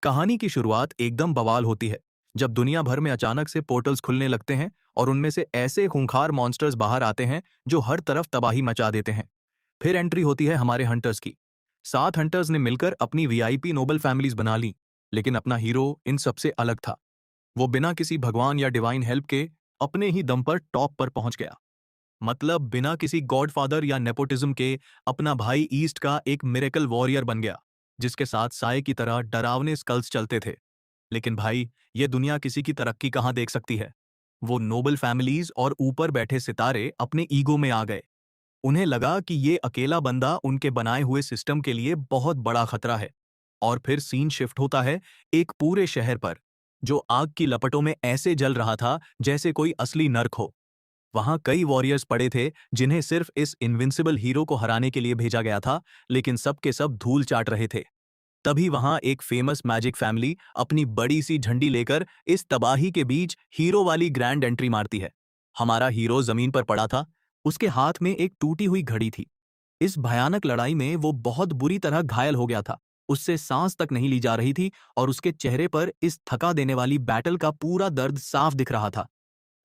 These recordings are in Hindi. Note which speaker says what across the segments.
Speaker 1: कहानी की शुरुआत एकदम बवाल होती है जब दुनिया भर में अचानक से पोर्टल्स खुलने लगते हैं और उनमें से ऐसे खूंखार मॉन्स्टर्स बाहर आते हैं जो हर तरफ तबाही मचा देते हैं। फिर एंट्री होती है हमारे हंटर्स की। 7 हंटर्स ने मिलकर अपनी वीआईपी नोबल फैमिलीज बना ली, लेकिन अपना हीरो इन सबसे अलग था। वो बिना किसी भगवान या डिवाइन हेल्प के अपने ही दम पर टॉप पर पहुंच गया। मतलब बिना किसी गॉडफादर या नेपोटिज्म के अपना भाई ईस्ट का एक मिरेकल वॉरियर बन गया, जिसके साथ साए की तरह डरावने स्कल्स चलते थे। लेकिन भाई, ये दुनिया किसी की तरक्की कहाँ देख सकती है। वो नोबल फैमिलीज और ऊपर बैठे सितारे अपने ईगो में आ गए। उन्हें लगा कि ये अकेला बंदा उनके बनाए हुए सिस्टम के लिए बहुत बड़ा खतरा है। और फिर सीन शिफ्ट होता है एक पूरे शहर पर, जो आग की लपटों में ऐसे जल रहा था जैसे कोई असली नर्क हो। वहां कई वॉरियर्स पड़े थे जिन्हें सिर्फ इस इनविंसिबल हीरो को हराने के लिए भेजा गया था, लेकिन सब के सब धूल चाट रहे थे। तभी वहां एक फेमस मैजिक फैमिली अपनी बड़ी सी झंडी लेकर इस तबाही के बीच हीरो वाली ग्रैंड एंट्री मारती है। हमारा हीरो जमीन पर पड़ा था। उसके हाथ में एक टूटी हुई घड़ी थी। इस भयानक लड़ाई में वो बहुत बुरी तरह घायल हो गया था। उससे सांस तक नहीं ली जा रही थी और उसके चेहरे पर इस थका देने वाली बैटल का पूरा दर्द साफ दिख रहा था।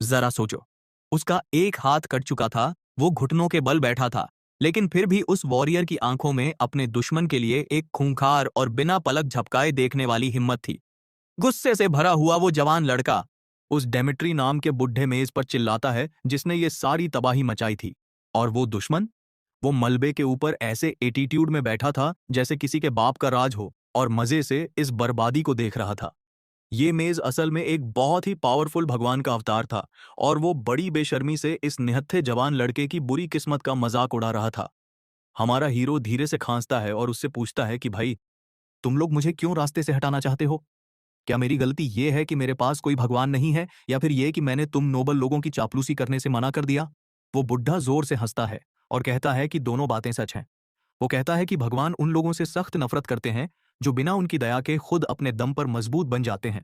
Speaker 1: जरा सोचो, उसका एक हाथ कट चुका था, वो घुटनों के बल बैठा था, लेकिन फिर भी उस वॉरियर की आंखों में अपने दुश्मन के लिए एक खूंखार और बिना पलक झपकाए देखने वाली हिम्मत थी। गुस्से से भरा हुआ वो जवान लड़का उस डेमिट्री नाम के बुढ़े मेज पर चिल्लाता है जिसने ये सारी तबाही मचाई थी। और वो दुश्मन, वो मलबे के ऊपर ऐसे एटीट्यूड में बैठा था जैसे किसी के बाप का राज हो और मजे से इस बर्बादी को देख रहा था। ये मेज असल में एक बहुत ही पावरफुल भगवान का अवतार था, और वो बड़ी बेशर्मी से इस निहत्थे जवान लड़के की बुरी किस्मत का मजाक उड़ा रहा था। हमारा हीरो धीरे से खांसता है और उससे पूछता है कि भाई, तुम लोग मुझे क्यों रास्ते से हटाना चाहते हो? क्या मेरी गलती ये है कि मेरे पास कोई भगवान नहीं है, या फिर ये कि मैंने तुम नोबल लोगों की चापलूसी करने से मना कर दिया? वो बुढ़ा जोर से हंसता है और कहता है कि दोनों बातें सच हैं। वो कहता है कि भगवान उन लोगों से सख्त नफरत करते हैं जो बिना उनकी दया के खुद अपने दम पर मजबूत बन जाते हैं।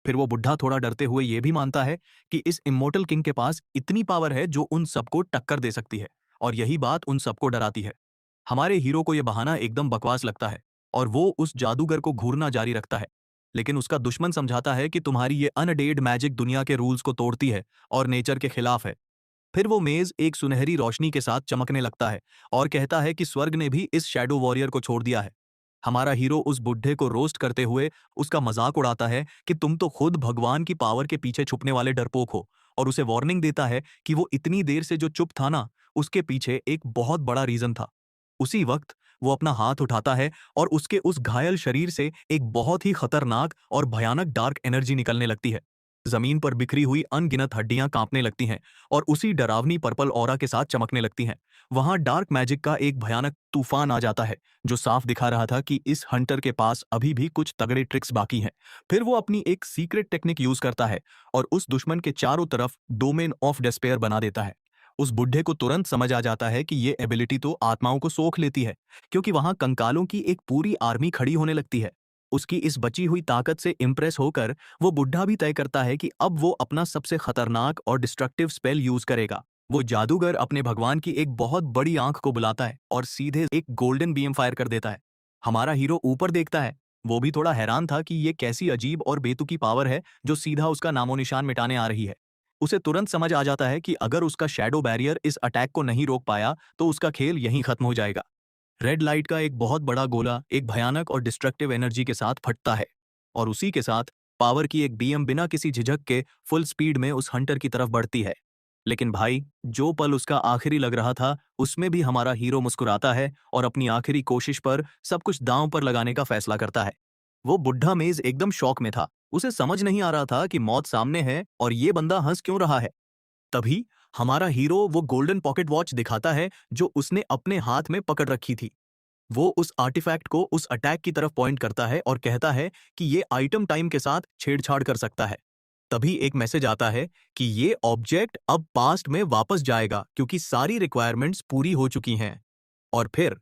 Speaker 1: फिर वो बुढ़ा थोड़ा डरते हुए ये भी मानता है कि इस इमोर्टल किंग के पास इतनी पावर है जो उन सबको टक्कर दे सकती है, और यही बात उन सबको डराती है। हमारे हीरो को यह बहाना एकदम बकवास लगता है और वो उस जादूगर को घूरना जारी रखता है। लेकिन उसका दुश्मन समझाता है कि तुम्हारी ये अनडेड मैजिक दुनिया के रूल्स को तोड़ती है और नेचर के खिलाफ है। फिर वो मेज एक सुनहरी रोशनी के साथ चमकने लगता है और कहता है कि स्वर्ग ने भी इस शैडो वॉरियर को छोड़ दिया है। हमारा हीरो उस बुढ़े को रोस्ट करते हुए उसका मजाक उड़ाता है कि तुम तो खुद भगवान की पावर के पीछे छुपने वाले डरपोक हो, और उसे वार्निंग देता है कि वो इतनी देर से जो चुप था ना, उसके पीछे एक बहुत बड़ा रीजन था। उसी वक्त वो अपना हाथ उठाता है और उसके उस घायल शरीर से एक बहुत ही खतरनाक और भयानक डार्क एनर्जी निकलने लगती है। जमीन पर बिखरी हुई अनगिनत हड्डियां कांपने लगती हैं और उसी डरावनी पर्पल ऑरा के साथ चमकने लगती हैं। वहां डार्क मैजिक का एक भयानक तूफान आ जाता है जो साफ दिखा रहा था कि इस हंटर के पास अभी भी कुछ तगड़े ट्रिक्स बाकी हैं। फिर वो अपनी एक सीक्रेट टेक्निक यूज करता है और उस दुश्मन के चारों तरफ डोमेन ऑफ डेस्पेयर बना देता है। उस बुढ़े को तुरंत समझ आ जाता है कि ये एबिलिटी तो आत्माओं को सोख लेती है, क्योंकि वहां कंकालों की एक पूरी आर्मी खड़ी होने लगती है। उसकी इस बची हुई ताकत से इंप्रेस होकर वो बुढ़ा भी तय करता है कि अब वो अपना सबसे खतरनाक और डिस्ट्रक्टिव स्पेल यूज करेगा। वो जादूगर अपने भगवान की एक बहुत बड़ी आंख को बुलाता है और सीधे एक गोल्डन बीम फायर कर देता है। हमारा हीरो ऊपर देखता है। वो भी थोड़ा हैरान था कि ये कैसी अजीब और बेतुकी पावर है जो सीधा उसका नामो निशान मिटाने आ रही है। उसे तुरंत समझ आ जाता है कि अगर उसका शैडो बैरियर इस अटैक को नहीं रोक पाया तो उसका खेल यहीं खत्म हो जाएगा। रेड लाइट का एक बहुत बड़ा गोला एक भयानक और डिस्ट्रक्टिव एनर्जी के साथ फटता है, और उसी के साथ पावर की एक बीएम बिना किसी झिझक के फुल स्पीड में उस हंटर की तरफ बढ़ती है। लेकिन भाई, जो पल उसका आखिरी लग रहा था उसमें भी हमारा हीरो मुस्कुराता है और अपनी आखिरी कोशिश पर सब कुछ दांव पर लगाने का फैसला करता है। वो बुढ़ा मेज एकदम शॉक में था। उसे समझ नहीं आ रहा था कि मौत सामने है और ये बंदा हंस क्यों रहा है। तभी हमारा हीरो वो गोल्डन पॉकेट वॉच दिखाता है जो उसने अपने हाथ में पकड़ रखी थी। वो उस आर्टिफैक्ट को उस अटैक की तरफ पॉइंट करता है और कहता है कि ये आइटम टाइम के साथ छेड़छाड़ कर सकता है। तभी एक मैसेज आता है कि ये ऑब्जेक्ट अब पास्ट में वापस जाएगा क्योंकि सारी रिक्वायरमेंट्स पूरी हो चुकी हैं। और फिर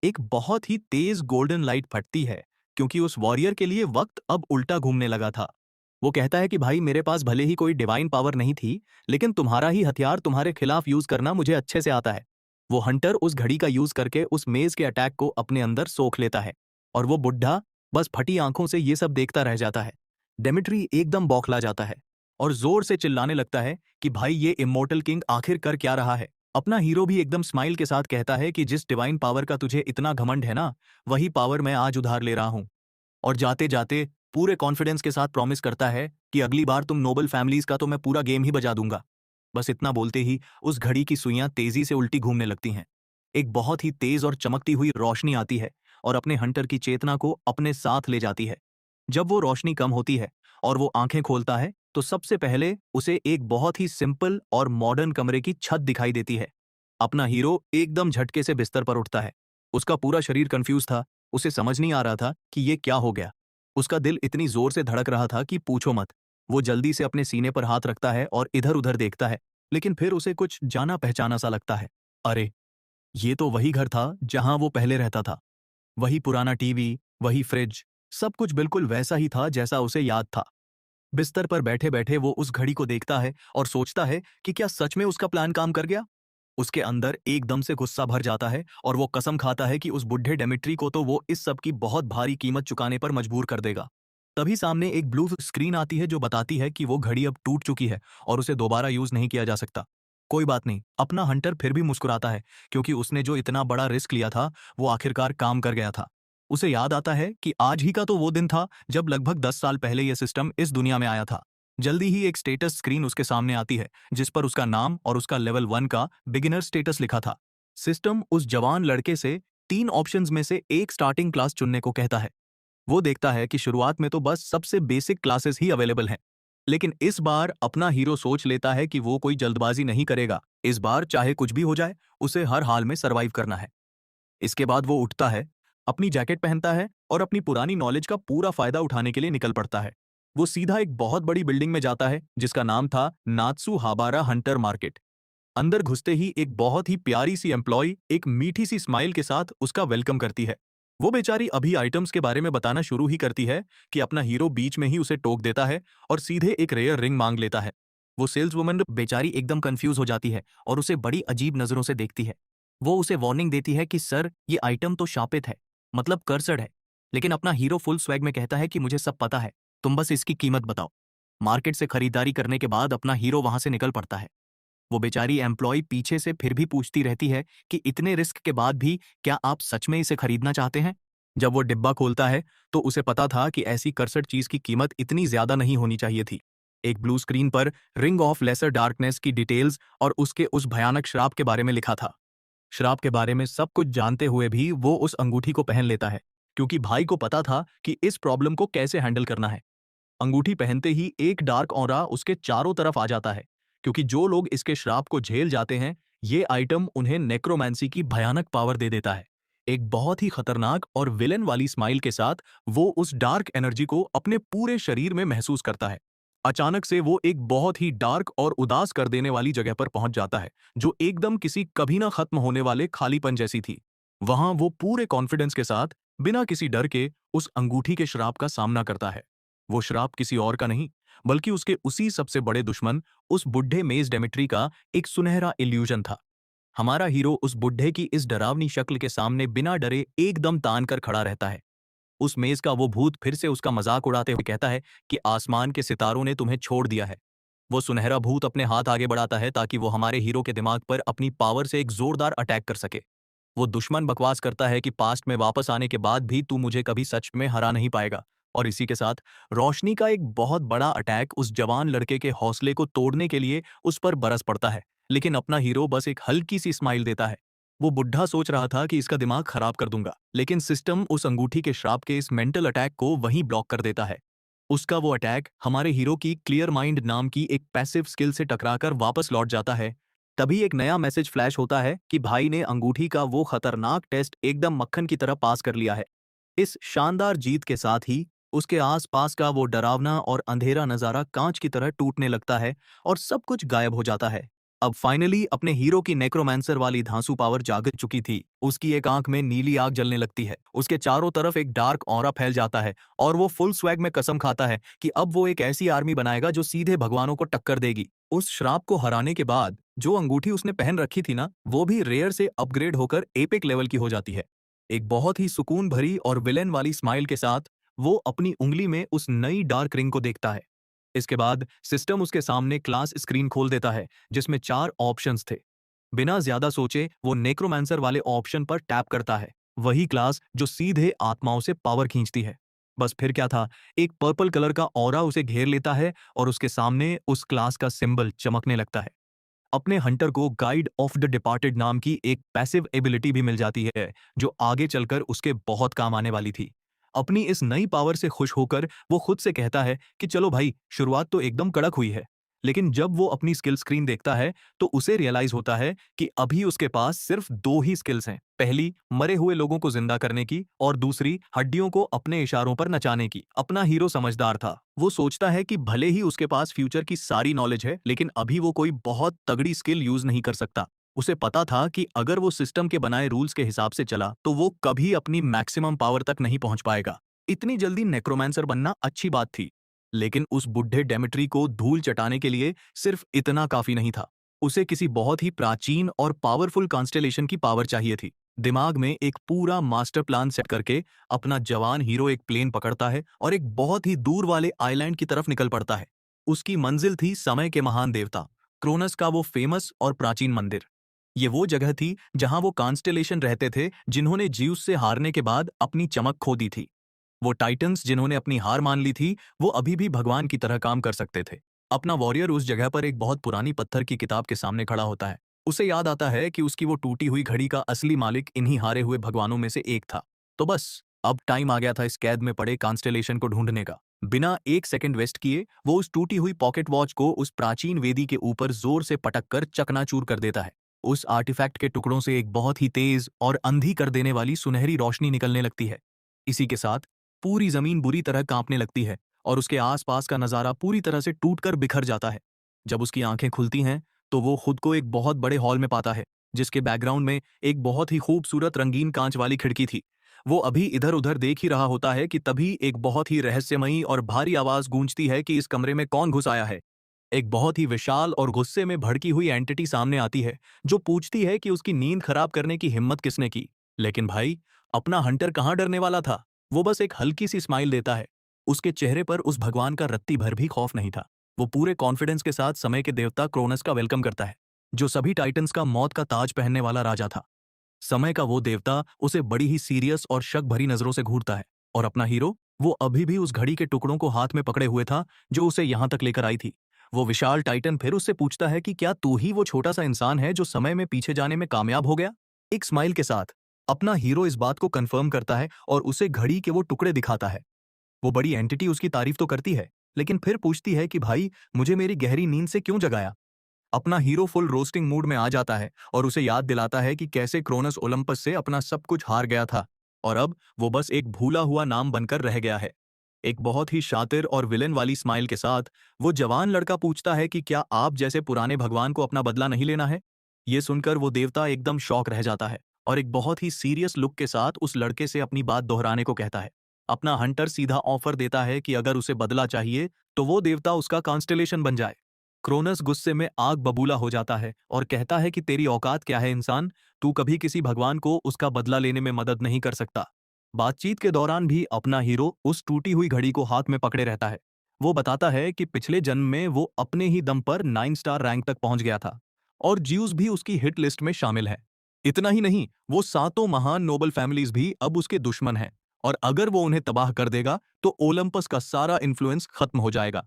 Speaker 1: एक बहुत ही तेज गोल्डन लाइट फटती है, क्योंकि उस वॉरियर के लिए वक्त अब उल्टा घूमने लगा था। वो कहता है कि भाई, मेरे पास भले ही कोई डिवाइन पावर नहीं थी, लेकिन तुम्हारा ही हथियार तुम्हारे खिलाफ यूज करना मुझे अच्छे से आता है। वो हंटर उस घड़ी का यूज करके उस मेज के अटैक को अपने अंदर सोख लेता है, और वो बुढ़ा बस फटी आंखों से ये सब देखता रह जाता है। डेमिट्री एकदम बौखला जाता है और जोर से चिल्लाने लगता है कि भाई ये इमोर्टल किंग आखिर कर क्या रहा है। अपना हीरो भी एकदम स्माइल के साथ कहता है कि जिस डिवाइन पावर का तुझे इतना घमंड है ना, वही पावर मैं आज उधार ले रहा हूं। और जाते जाते पूरे कॉन्फिडेंस के साथ प्रॉमिस करता है कि अगली बार तुम नोबल फैमिलीज का तो मैं पूरा गेम ही बजा दूंगा। बस इतना बोलते ही उस घड़ी की सुइयां तेजी से उल्टी घूमने लगती हैं। एक बहुत ही तेज और चमकती हुई रोशनी आती है और अपने हंटर की चेतना को अपने साथ ले जाती है। जब वो रोशनी कम होती है और वो आंखें खोलता है तो सबसे पहले उसे एक बहुत ही सिंपल और मॉडर्न कमरे की छत दिखाई देती है। अपना हीरो एकदम झटके से बिस्तर पर उठता है। उसका पूरा शरीर कंफ्यूज था। उसे समझ नहीं आ रहा था कि ये क्या हो गया। उसका दिल इतनी जोर से धड़क रहा था कि पूछो मत। वो जल्दी से अपने सीने पर हाथ रखता है और इधर उधर देखता है, लेकिन फिर उसे कुछ जाना पहचाना सा लगता है। अरे, ये तो वही घर था जहां वो पहले रहता था। वही पुराना टीवी, वही फ्रिज, सब कुछ बिल्कुल वैसा ही था जैसा उसे याद था। बिस्तर पर बैठे बैठे वो उस घड़ी को देखता है और सोचता है कि क्या सच में उसका प्लान काम कर गया। उसके अंदर एकदम से गुस्सा भर जाता है और वो कसम खाता है कि उस बुढ़े डेमिट्री को तो वो इस सब की बहुत भारी कीमत चुकाने पर मजबूर कर देगा। तभी सामने एक ब्लू स्क्रीन आती है जो बताती है कि वो घड़ी अब टूट चुकी है और उसे दोबारा यूज नहीं किया जा सकता। कोई बात नहीं, अपना हंटर फिर भी मुस्कुराता है क्योंकि उसने जो इतना बड़ा रिस्क लिया था वो आखिरकार काम कर गया था। उसे याद आता है कि आज ही का तो वो दिन था जब लगभग 10 साल पहले यह सिस्टम इस दुनिया में आया था। जल्दी ही एक स्टेटस स्क्रीन उसके सामने आती है जिस पर उसका नाम और उसका लेवल 1 का बिगिनर स्टेटस लिखा था। सिस्टम उस जवान लड़के से 3 ऑप्शंस में से एक स्टार्टिंग क्लास चुनने को कहता है। वो देखता है कि शुरुआत में तो बस सबसे बेसिक क्लासेस ही अवेलेबल हैं। लेकिन इस बार अपना हीरो सोच लेता है कि वो कोई जल्दबाजी नहीं करेगा। इस बार चाहे कुछ भी हो जाए, उसे हर हाल में सरवाइव करना है। इसके बाद वो उठता है, अपनी जैकेट पहनता है और अपनी पुरानी नॉलेज का पूरा फायदा उठाने के लिए निकल पड़ता है। वो सीधा एक बहुत बड़ी बिल्डिंग में जाता है जिसका नाम था नात्सु हाबारा हंटर मार्केट। अंदर घुसते ही एक बहुत ही प्यारी सी एम्प्लॉय एक मीठी सी स्माइल के साथ उसका वेलकम करती है। वो बेचारी अभी आइटम्स के बारे में बताना शुरू ही करती है कि अपना हीरो बीच में ही उसे टोक देता है और सीधे एक रेयर रिंग मांग लेता है। वो सेल्स वुमन बेचारी एकदम कंफ्यूज हो जाती है और उसे बड़ी अजीब नजरों से देखती है। वो उसे वार्निंग देती है कि सर, ये आइटम तो शापित है, मतलब कर्सड है। लेकिन अपना हीरो फुल स्वैग में कहता है कि मुझे सब पता है, तुम बस इसकी कीमत बताओ। मार्केट से खरीदारी करने के बाद अपना हीरो वहां से निकल पड़ता है। वो बेचारी एम्प्लॉय पीछे से फिर भी पूछती रहती है कि इतने रिस्क के बाद भी क्या आप सच में इसे खरीदना चाहते हैं। जब वो डिब्बा खोलता है तो उसे पता था कि ऐसी करसट चीज की कीमत इतनी ज्यादा नहीं होनी चाहिए थी। एक ब्लू स्क्रीन पर रिंग ऑफ लेसर डार्कनेस की डिटेल्स और उसके उस भयानक श्राप के बारे में लिखा था। श्राप के बारे में सब कुछ जानते हुए भी वो उस अंगूठी को पहन लेता है क्योंकि भाई को पता था कि इस प्रॉब्लम को कैसे हैंडल करना है। अंगूठी पहनते ही एक डार्क ऑरा उसके चारों तरफ आ जाता है क्योंकि जो लोग इसके श्राप को झेल जाते हैं, ये आइटम उन्हें नेक्रोमेंसी की भयानक पावर दे देता है। एक बहुत ही खतरनाक और विलेन वाली स्माइल के साथ वो उस डार्क एनर्जी को अपने पूरे शरीर में महसूस करता है। अचानक से वो एक बहुत ही डार्क और उदास कर देने वाली जगह पर पहुंच जाता है जो एकदम किसी कभी ना खत्म होने वाले खालीपन जैसी थी। वहां वो पूरे कॉन्फिडेंस के साथ बिना किसी डर के उस अंगूठी के श्राप का सामना करता है। वो श्राप किसी और का नहीं, बल्कि उसके उसी सबसे बड़े दुश्मन उस बुढ़े मेज डेमेट्री का एक सुनहरा इल्यूजन था। हमारा हीरो उस बुढ़े की इस डरावनी शक्ल के सामने बिना डरे एकदम तान कर खड़ा रहता है। उस मेज का वो भूत फिर से उसका मजाक उड़ाते हुए कहता है कि आसमान के सितारों ने तुम्हें छोड़ दिया है। वो सुनहरा भूत अपने हाथ आगे बढ़ाता है ताकि वो हमारे हीरो के दिमाग पर अपनी पावर से एक जोरदार अटैक कर सके। वो दुश्मन बकवास करता है कि पास्ट में वापस आने के बाद भी तू मुझे कभी सच में हरा नहीं पाएगा। और इसी के साथ रोशनी का एक बहुत बड़ा अटैक उस जवान लड़के के हौसले को तोड़ने के लिए उस पर बरस पड़ता है। लेकिन अपना हीरो बस एक हल्की सी स्माइल देता है। वो बुढ़ा सोच रहा था कि इसका दिमाग खराब कर दूंगा, लेकिन सिस्टम उस अंगूठी के श्राप के इस मेंटल अटैक को वहीं ब्लॉक कर देता है। उसका वो अटैक हमारे हीरो की क्लियर माइंड नाम की एक पैसिव स्किल से टकराकर वापस लौट जाता है। तभी एक नया मैसेज फ्लैश होता है कि भाई ने अंगूठी का वो खतरनाक टेस्ट एकदम मक्खन की तरह पास कर लिया है। इस शानदार जीत के साथ ही उसके आसपास का वो डरावना और अंधेरा नजारा कांच की तरह टूटने लगता है और सब कुछ गायब हो जाता है। अब फाइनली अपने हीरो की नेक्रोमांसर वाली धांसू पावर जाग चुकी थी। उसकी एक आंख में नीली आग जलने लगती है, उसके चारों तरफ एक डार्क ऑरा फैल जाता है और वो फुल स्वैग में कसम खाता है कि अब वो एक ऐसी आर्मी बनाएगा जो सीधे भगवानों को टक्कर देगी। उस श्राप को हराने के बाद जो अंगूठी उसने पहन रखी थी ना, वो भी रेयर से अपग्रेड होकर एपिक लेवल की हो जाती है। एक बहुत ही सुकून भरी और विलेन वाली स्माइल के साथ वो अपनी उंगली में उस नई डार्क रिंग को देखता है। इसके बाद सिस्टम उसके सामने क्लास स्क्रीन खोल देता है जिसमें 4 ऑप्शंस थे। बिना ज्यादा सोचे वो नेक्रोमैंसर वाले ऑप्शन पर टैप करता है, वही क्लास जो सीधे आत्माओं से पावर खींचती है। बस फिर क्या था, एक पर्पल कलर का ऑरा उसे घेर लेता है और उसके सामने उस क्लास का सिंबल चमकने लगता है। अपने हंटर को गाइड ऑफ द डिपार्टेड नाम की एक पैसिव एबिलिटी भी मिल जाती है जो आगे चलकर उसके बहुत काम आने वाली थी। अपनी इस नई पावर से खुश होकर वो खुद से कहता है कि चलो भाई, शुरुआत तो एकदम कड़क हुई है। लेकिन जब वो अपनी स्किल स्क्रीन देखता है तो उसे रियलाइज होता है कि अभी उसके पास सिर्फ 2 ही स्किल्स हैं। पहली मरे हुए लोगों को जिंदा करने की और दूसरी हड्डियों को अपने इशारों पर नचाने की। अपना हीरो समझदार था, वो सोचता है कि भले ही उसके पास फ्यूचर की सारी नॉलेज है लेकिन अभी वो कोई बहुत तगड़ी स्किल यूज नहीं कर सकता। उसे पता था कि अगर वो सिस्टम के बनाए रूल्स के हिसाब से चला तो वो कभी अपनी मैक्सिमम पावर तक नहीं पहुंच पाएगा। इतनी जल्दी नेक्रोमैंसर बनना अच्छी बात थी, लेकिन उस बुढ़े डेमेट्री को धूल चटाने के लिए सिर्फ इतना काफी नहीं था। उसे किसी बहुत ही प्राचीन और पावरफुल कॉन्स्टेलेशन की पावर चाहिए थी। दिमाग में एक पूरा मास्टर प्लान सेट करके अपना जवान हीरो एक प्लेन पकड़ता है और एक बहुत ही दूर वाले आइलैंड की तरफ निकल पड़ता है। उसकी मंजिल थी समय के महान देवता क्रोनस का वो फेमस और प्राचीन मंदिर। ये वो जगह थी जहां वो कॉन्स्टेलेशन रहते थे जिन्होंने ज्यूस से हारने के बाद अपनी चमक खो दी थी। वो टाइटन्स जिन्होंने अपनी हार मान ली थी, वो अभी भी भगवान की तरह काम कर सकते थे। अपना वॉरियर उस जगह पर एक बहुत पुरानी पत्थर की किताब के सामने खड़ा होता है। उसे याद आता है कि उसकी वो टूटी हुई घड़ी का असली मालिक इन्हीं हारे हुए भगवानों में से एक था। तो बस अब टाइम आ गया था इस कैद में पड़े कॉन्स्टेलेशन को ढूंढने का। बिना एक सेकंड वेस्ट किए वो उस टूटी हुई पॉकेट वॉच को उस प्राचीन वेदी के ऊपर जोर से पटक कर चकनाचूर कर देता है। उस आर्टिफैक्ट के टुकड़ों से एक बहुत ही तेज और अंधी कर देने वाली सुनहरी रोशनी निकलने लगती है। इसी के साथ पूरी जमीन बुरी तरह कांपने लगती है और उसके आसपास का नजारा पूरी तरह से टूटकर बिखर जाता है। जब उसकी आंखें खुलती हैं तो वो खुद को एक बहुत बड़े हॉल में पाता है जिसके बैकग्राउंड में एक बहुत ही खूबसूरत रंगीन कांच वाली खिड़की थी। वो अभी इधर उधर देख ही रहा होता है कि तभी एक बहुत ही रहस्यमयी और भारी आवाज गूंजती है कि इस कमरे में कौन घुस आया है। एक बहुत ही विशाल और गुस्से में भड़की हुई एंटिटी सामने आती है जो पूछती है कि उसकी नींद खराब करने की हिम्मत किसने की। लेकिन भाई, अपना हंटर कहाँ डरने वाला था। वो बस एक हल्की सी स्माइल देता है। उसके चेहरे पर उस भगवान का रत्ती भर भी खौफ नहीं था। वो पूरे कॉन्फिडेंस के साथ समय के देवता क्रोनस का वेलकम करता है, जो सभी टाइटन्स का मौत का ताज पहनने वाला राजा था। समय का वो देवता उसे बड़ी ही सीरियस और शक भरी नजरों से घूरता है। और अपना हीरो, वो अभी भी उस घड़ी के टुकड़ों को हाथ में पकड़े हुए था जो उसे यहां तक लेकर आई थी। वो विशाल टाइटन फिर उससे पूछता है कि क्या तू ही वो छोटा सा इंसान है जो समय में पीछे जाने में कामयाब हो गया। एक स्माइल के साथ अपना हीरो इस बात को कंफर्म करता है और उसे घड़ी के वो टुकड़े दिखाता है। वो बड़ी एंटिटी उसकी तारीफ तो करती है लेकिन फिर पूछती है कि भाई, मुझे मेरी गहरी नींद से क्यों जगाया। अपना हीरो फुल रोस्टिंग मूड में आ जाता है और उसे याद दिलाता है कि कैसे क्रोनस ओलंपस से अपना सब कुछ हार गया था और अब वो बस एक भूला हुआ नाम बनकर रह गया है। एक बहुत ही शातिर और विलेन वाली स्माइल के साथ वो जवान लड़का पूछता है कि क्या आप जैसे पुराने भगवान को अपना बदला नहीं लेना है। ये सुनकर वो देवता एकदम शॉक रह जाता है और एक बहुत ही सीरियस लुक के साथ उस लड़के से अपनी बात दोहराने को कहता है। अपना हंटर सीधा ऑफर देता है कि अगर उसे बदला चाहिए तो वो देवता उसका कॉन्स्टेलेशन बन जाए। क्रोनस गुस्से में आग बबूला हो जाता है और कहता है कि तेरी औकात क्या है इंसान, तू कभी किसी भगवान को उसका बदला लेने में मदद नहीं कर सकता। बातचीत के दौरान भी अपना हीरो उस टूटी हुई घड़ी को हाथ में पकड़े रहता है। वो बताता है कि पिछले जन्म में वो अपने ही दम पर 9 स्टार रैंक तक पहुंच गया था और ज्यूस भी उसकी हिट लिस्ट में शामिल है। इतना ही नहीं, वो सातों महान नोबल फैमिलीज भी अब उसके दुश्मन हैं और अगर वो उन्हें तबाह कर देगा तो ओलंपस का सारा इन्फ्लुएंस खत्म हो जाएगा।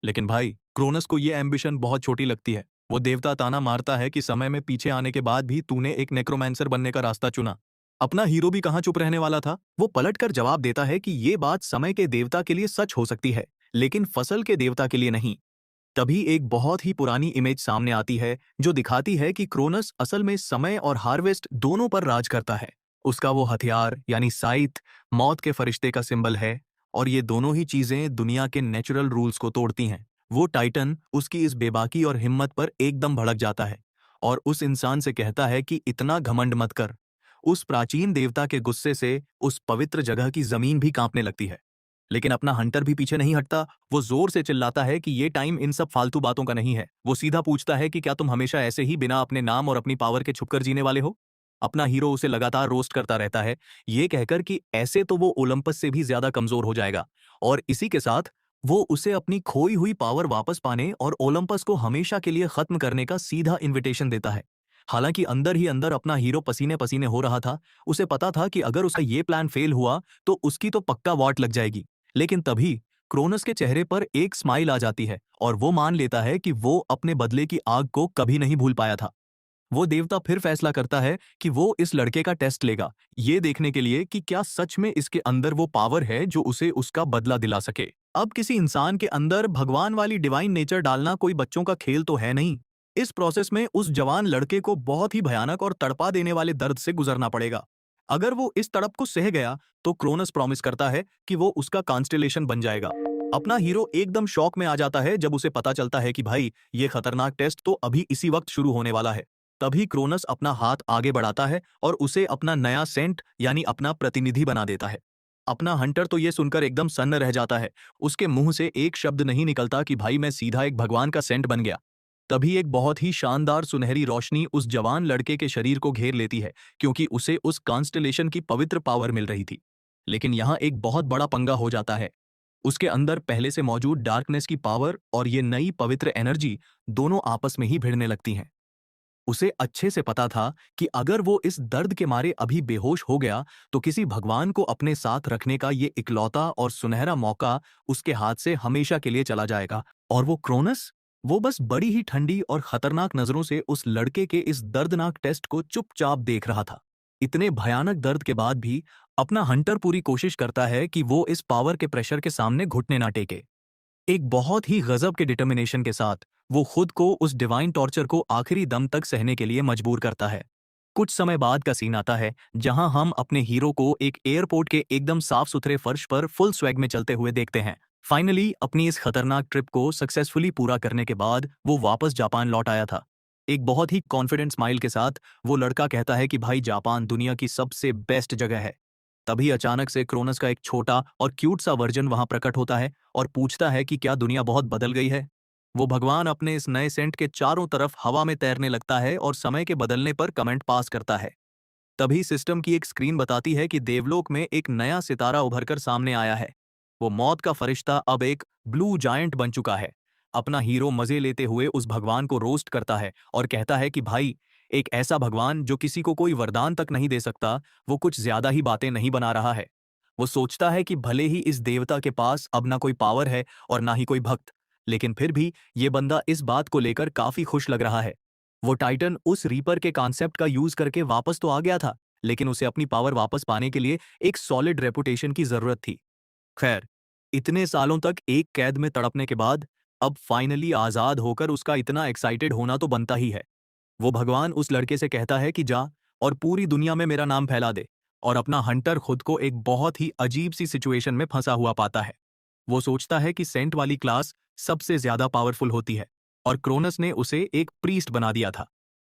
Speaker 1: लेकिन भाई, क्रोनस को ये एम्बिशन बहुत छोटी लगती है। वो देवता ताना मारता है कि समय में पीछे आने के बाद भी तूने एक नेक्रोमैंसर बनने का रास्ता चुना। अपना हीरो भी कहाँ चुप रहने वाला था। वो पलटकर जवाब देता है कि ये बात समय के देवता के लिए सच हो सकती है लेकिन फसल के देवता के लिए नहीं। तभी एक बहुत ही पुरानी इमेज सामने आती है जो दिखाती है कि क्रोनस असल में समय और हार्वेस्ट दोनों पर राज करता है। उसका वो हथियार यानी साइथ मौत के फरिश्ते का सिंबल है और ये दोनों ही चीजें दुनिया के नेचुरल रूल्स को तोड़ती हैं। वो टाइटन उसकी इस बेबाकी और हिम्मत पर एकदम भड़क जाता है और उस इंसान से कहता है कि इतना घमंड मत कर। उस प्राचीन देवता के गुस्से से उस पवित्र जगह की जमीन भी कांपने लगती है। लेकिन अपना हंटर भी पीछे नहीं हटता। वो जोर से चिल्लाता है कि ये टाइम इन सब फालतू बातों का नहीं है। वो सीधा पूछता है कि क्या तुम हमेशा ऐसे ही बिना अपने नाम और अपनी पावर के छुपकर जीने वाले हो। अपना हीरो उसे लगातार रोस्ट करता रहता है, ये कहकर कि ऐसे तो वो ओलंपस से भी ज्यादा कमजोर हो जाएगा। और इसी के साथ वो उसे अपनी खोई हुई पावर वापस पाने और ओलंपस को हमेशा के लिए खत्म करने का सीधा इनविटेशन देता है। हालांकि अंदर ही अंदर अपना हीरो पसीने पसीने हो रहा था। उसे पता था कि अगर उसका ये प्लान फेल हुआ तो उसकी तो पक्का वाट लग जाएगी। लेकिन तभी क्रोनस के चेहरे पर एक स्माइल आ जाती है और वो मान लेता है कि वो अपने बदले की आग को कभी नहीं भूल पाया था। वो देवता फिर फैसला करता है कि वो इस लड़के का टेस्ट लेगा, ये देखने के लिए कि क्या सच में इसके अंदर वो पावर है जो उसे उसका बदला दिला सके। अब किसी इंसान के अंदर भगवान वाली डिवाइन नेचर डालना कोई बच्चों का खेल तो है नहीं। इस प्रोसेस में उस जवान लड़के को बहुत ही भयानक और तड़पा देने वाले दर्द से गुजरना पड़ेगा। अगर वो इस तड़प को सह गया तो क्रोनस प्रॉमिस करता है कि वो उसका कॉन्स्टेलेशन बन जाएगा। अपना हीरो एकदम शॉक में आ जाता है जब उसे पता चलता है कि भाई ये खतरनाक टेस्ट तो अभी इसी वक्त शुरू होने वाला है। तभी क्रोनस अपना हाथ आगे बढ़ाता है और उसे अपना नया सेंट यानी अपना प्रतिनिधि बना देता है। अपना हंटर तो ये सुनकर एकदम सन्न रह जाता है। उसके मुंह से एक शब्द नहीं निकलता कि भाई मैं सीधा एक भगवान का सेंट बन गया। तभी एक बहुत ही शानदार सुनहरी रोशनी उस जवान लड़के के शरीर को घेर लेती है, क्योंकि उसे उस कॉन्स्टेलेशन की पवित्र पावर मिल रही थी। लेकिन यहाँ एक बहुत बड़ा पंगा हो जाता है। उसके अंदर पहले से मौजूद डार्कनेस की पावर और ये नई पवित्र एनर्जी दोनों आपस में ही भिड़ने लगती हैं। उसे अच्छे से पता था कि अगर वो इस दर्द के मारे अभी बेहोश हो गया तो किसी भगवान को अपने साथ रखने का ये इकलौता और सुनहरा मौका उसके हाथ से हमेशा के लिए चला जाएगा। और वो क्रोनस, वो बस बड़ी ही ठंडी और खतरनाक नजरों से उस लड़के के इस दर्दनाक टेस्ट को चुपचाप देख रहा था। इतने भयानक दर्द के बाद भी अपना हंटर पूरी कोशिश करता है कि वो इस पावर के प्रेशर के सामने घुटने ना टेके। एक बहुत ही गजब के डिटर्मिनेशन के साथ वो खुद को उस डिवाइन टॉर्चर को आखिरी दम तक सहने के लिए मजबूर करता है। कुछ समय बाद का सीन आता है जहां हम अपने हीरो को एक एयरपोर्ट के एकदम साफ सुथरे फर्श पर फुल स्वैग में चलते हुए देखते हैं। फाइनली अपनी इस खतरनाक ट्रिप को सक्सेसफुली पूरा करने के बाद वो वापस जापान लौट आया था। एक बहुत ही कॉन्फिडेंट स्माइल के साथ वो लड़का कहता है कि भाई जापान दुनिया की सबसे बेस्ट जगह है। तभी अचानक से क्रोनस का एक छोटा और क्यूट सा वर्जन वहां प्रकट होता है और पूछता है कि क्या दुनिया बहुत बदल गई है। वो भगवान अपने इस नए सेंट के चारों तरफ हवा में तैरने लगता है और समय के बदलने पर कमेंट पास करता है। तभी सिस्टम की एक स्क्रीन बताती है कि देवलोक में एक नया सितारा उभरकर सामने आया है। वो मौत का फरिश्ता अब एक ब्लू जायंट बन चुका है। अपना हीरो मजे लेते हुए उस भगवान को रोस्ट करता है और कहता है कि भाई, एक ऐसा भगवान जो किसी को कोई वरदान तक नहीं दे सकता, वो कुछ ज्यादा ही बातें नहीं बना रहा है। वो सोचता है कि भले ही इस देवता के पास अब ना कोई पावर है और ना ही कोई भक्त, लेकिन फिर भी ये बंदा इस बात को लेकर काफी खुश लग रहा है। वो टाइटन उस रीपर के कॉन्सेप्ट का यूज करके वापस तो आ गया था, लेकिन उसे अपनी पावर वापस पाने के लिए एक सॉलिड रेपुटेशन की जरूरत थी। खैर, इतने सालों तक एक कैद में तड़पने के बाद अब फाइनली आजाद होकर उसका इतना एक्साइटेड होना तो बनता ही है। वो भगवान उस लड़के से कहता है कि जा और पूरी दुनिया में मेरा नाम फैला दे। और अपना हंटर खुद को एक बहुत ही अजीब सी सिचुएशन में फंसा हुआ पाता है। वो सोचता है कि सेंट वाली क्लास सबसे ज्यादा पावरफुल होती है और क्रोनस ने उसे एक प्रीस्ट बना दिया था।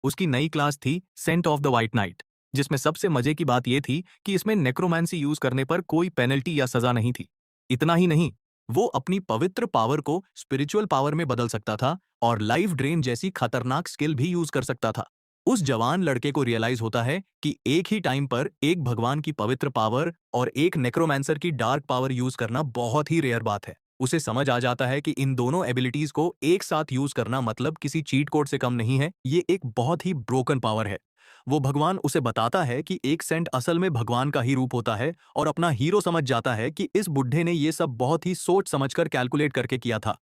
Speaker 1: उसकी नई क्लास थी saint of the white knight, जिसमें सबसे मजे की बात यह थी कि इसमें नेक्रोमेंसी यूज करने पर कोई पेनल्टी या सजा नहीं थी। इतना ही नहीं, वो अपनी पवित्र पावर को स्पिरिचुअल पावर में बदल सकता था और लाइफ ड्रेन जैसी खतरनाक स्किल भी यूज कर सकता था। उस जवान लड़के को रियलाइज होता है कि एक ही टाइम पर एक भगवान की पवित्र पावर और एक नेक्रोमैंसर की डार्क पावर यूज करना बहुत ही रेयर बात है। उसे समझ आ जाता है कि इन दोनों एबिलिटीज को एक साथ यूज करना मतलब किसी चीट कोड से कम नहीं है, ये एक बहुत ही ब्रोकन पावर है। वो भगवान उसे बताता है कि एक सेंट असल में भगवान का ही रूप होता है और अपना हीरो समझ जाता है कि इस बुढ़े ने ये सब बहुत ही सोच समझकर कैलकुलेट करके किया था।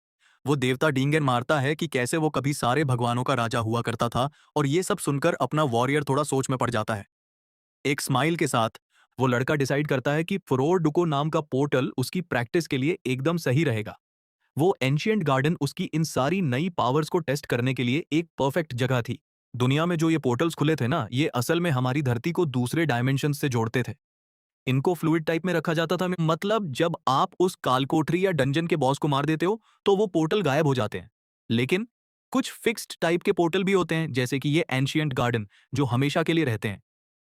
Speaker 1: वो देवता डींगन मारता है कि कैसे वो कभी सारे भगवानों का राजा हुआ करता था और ये सब सुनकर अपना वॉरियर थोड़ा सोच में पड़ जाता है। एक स्माइल के साथ वो लड़का डिसाइड करता है कि फ्रोर डुको नाम का पोर्टल उसकी प्रैक्टिस के लिए एकदम सही रहेगा। वो एंशियंट गार्डन उसकी इन सारी नई पावर्स को टेस्ट करने के लिए एक परफेक्ट जगह थी। दुनिया में जो ये पोर्टल्स खुले थे ना, ये असल में हमारी धरती को दूसरे डायमेंशन से जोड़ते थे। इनको फ्लूइड टाइप में रखा जाता था, मतलब जब आप उस कालकोठरी या डंजन के बॉस को मार देते हो तो वो पोर्टल गायब हो जाते हैं। लेकिन कुछ फिक्स्ड टाइप के पोर्टल भी होते हैं, जैसे कि ये एंशियंट गार्डन, जो हमेशा के लिए रहते हैं।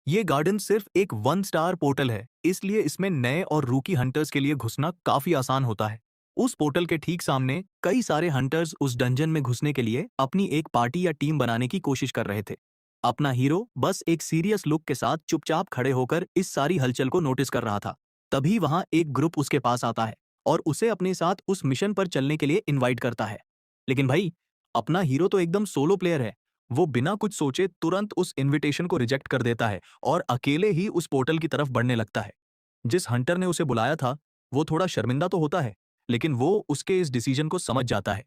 Speaker 1: ये गार्डन सिर्फ एक 1 स्टार पोर्टल है, इसलिए इसमें नए और रूकी हंटर्स के लिए घुसना काफी आसान होता है। उस पोर्टल के ठीक सामने कई सारे हंटर्स उस डंजन में घुसने के लिए अपनी एक पार्टी या टीम बनाने की कोशिश कर रहे थे। अपना हीरो बस एक सीरियस लुक के साथ चुपचाप खड़े होकर इस सारी हलचल को नोटिस कर रहा था। तभी वहां एक ग्रुप उसके पास आता है और उसे अपने साथ उस मिशन पर चलने के लिए इनवाइट करता है। लेकिन भाई, अपना हीरो तो एकदम सोलो प्लेयर है। वो बिना कुछ सोचे तुरंत उस इनविटेशन को रिजेक्ट कर देता है और अकेले ही उस पोर्टल की तरफ बढ़ने लगता है। जिस हंटर ने उसे बुलाया था, वो थोड़ा शर्मिंदा तो होता है, लेकिन वो उसके इस डिसीजन को समझ जाता है।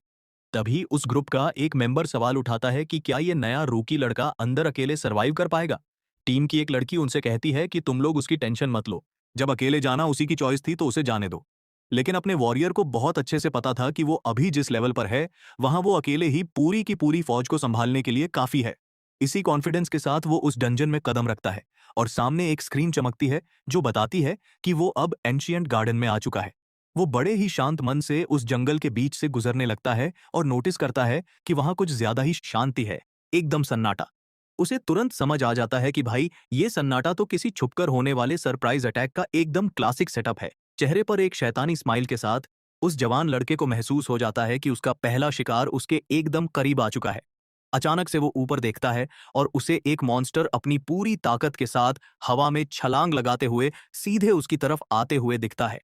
Speaker 1: तभी उस ग्रुप का एक मेंबर सवाल उठाता है कि क्या ये नया रूकी लड़का अंदर अकेले सरवाइव कर पाएगा। टीम की एक लड़की उनसे कहती है कि तुम लोग उसकी टेंशन मत लो, जब अकेले जाना उसी की चॉइस थी तो उसे जाने दो। लेकिन अपने वॉरियर को बहुत अच्छे से पता था कि वो अभी जिस लेवल पर है, वहां वो अकेले ही पूरी की पूरी फौज को संभालने के लिए काफी है। इसी कॉन्फिडेंस के साथ वो उस डंजन में कदम रखता है और सामने एक स्क्रीन चमकती है जो बताती है कि वो अब एंशिएंट गार्डन में आ चुका है। वो बड़े ही शांत मन से उस जंगल के बीच से गुजरने लगता है और नोटिस करता है कि वहां कुछ ज्यादा ही शांति है, एकदम सन्नाटा। उसे तुरंत समझ आ जाता है कि भाई, ये सन्नाटा तो किसी छुपकर होने वाले सरप्राइज अटैक का एकदम क्लासिक सेटअप है। चेहरे पर एक शैतानी स्माइल के साथ उस जवान लड़के को महसूस हो जाता है कि उसका पहला शिकार उसके एकदम करीब आ चुका है। अचानक से वो ऊपर देखता है और उसे एक मॉन्स्टर अपनी पूरी ताकत के साथ हवा में छलांग लगाते हुए सीधे उसकी तरफ आते हुए दिखता है।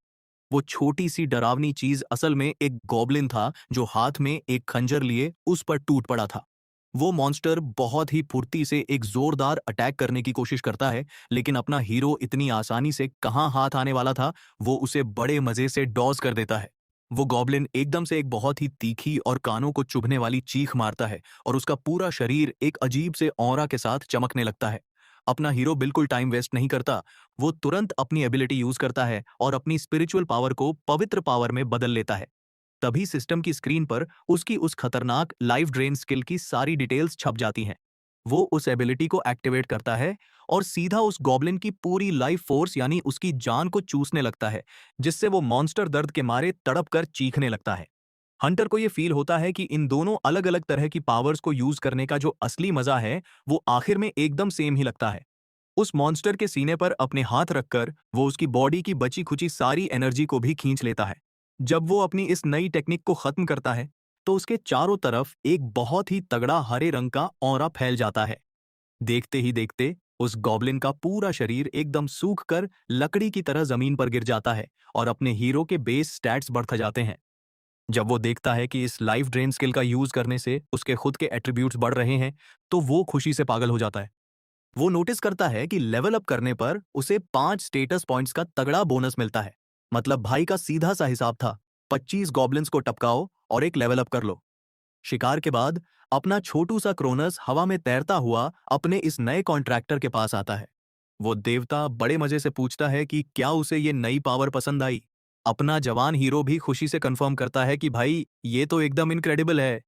Speaker 1: वो छोटी सी डरावनी चीज असल में एक गॉब्लिन था जो हाथ में एक खंजर लिए उस पर टूट पड़ा था। वो मॉन्स्टर बहुत ही फुर्ती से एक जोरदार अटैक करने की कोशिश करता है, लेकिन अपना हीरो इतनी आसानी से कहां हाथ आने वाला था, वो उसे बड़े मजे से डॉज कर देता है। वो गॉब्लिन एकदम से एक बहुत ही तीखी और कानों को चुभने वाली चीख मारता है और उसका पूरा शरीर एक अजीब से ऑरा के साथ चमकने लगता है। अपना हीरो बिल्कुल टाइम वेस्ट नहीं करता। वो तुरंत अपनी एबिलिटी यूज करता है और अपनी स्पिरिचुअल पावर को पवित्र पावर में बदल लेता है। तभी सिस्टम की स्क्रीन पर उसकी उस खतरनाक लाइफ ड्रेन स्किल की सारी डिटेल्स छप जाती हैं। वो उस एबिलिटी को एक्टिवेट करता है और सीधा उस गॉब्लिन की पूरी लाइफ फोर्स यानी उसकी जान को चूसने लगता है, जिससे वो मॉन्स्टर दर्द के मारे तड़प कर चीखने लगता है। हंटर को ये फील होता है कि इन दोनों अलग अलग तरह की पावर्स को यूज करने का जो असली मजा है, वो आखिर में एकदम सेम ही लगता है। उस मॉन्स्टर के सीने पर अपने हाथ रखकर वो उसकी बॉडी की बची खुची सारी एनर्जी को भी खींच लेता है। जब वो अपनी इस नई टेक्निक को खत्म करता है, तो उसके चारों तरफ एक बहुत ही तगड़ा हरे रंग का ऑरा फैल जाता है। देखते ही देखते उस गॉब्लिन का पूरा शरीर एकदम सूख कर लकड़ी की तरह जमीन पर गिर जाता है और अपने हीरो के बेस स्टैट्स बढ़ते जाते हैं। जब वो देखता है कि इस लाइफ ड्रेन स्किल का यूज करने से उसके खुद के एट्रीब्यूट्स बढ़ रहे हैं, तो वो खुशी से पागल हो जाता है। वो नोटिस करता है कि लेवल अप करने पर उसे 5 स्टेटस पॉइंट्स का तगड़ा बोनस मिलता है। मतलब भाई का सीधा सा हिसाब था, 25 गॉब्लिन्स को टपकाओ और एक लेवल अप कर लो। शिकार के बाद अपना छोटू सा क्रोनस हवा में तैरता हुआ अपने इस नए कॉन्ट्रैक्टर के पास आता है। वो देवता बड़े मजे से पूछता है कि क्या उसे ये नई पावर पसंद आई। अपना जवान हीरो भी खुशी से कंफर्म करता है कि भाई, ये तो एकदम इनक्रेडिबल है।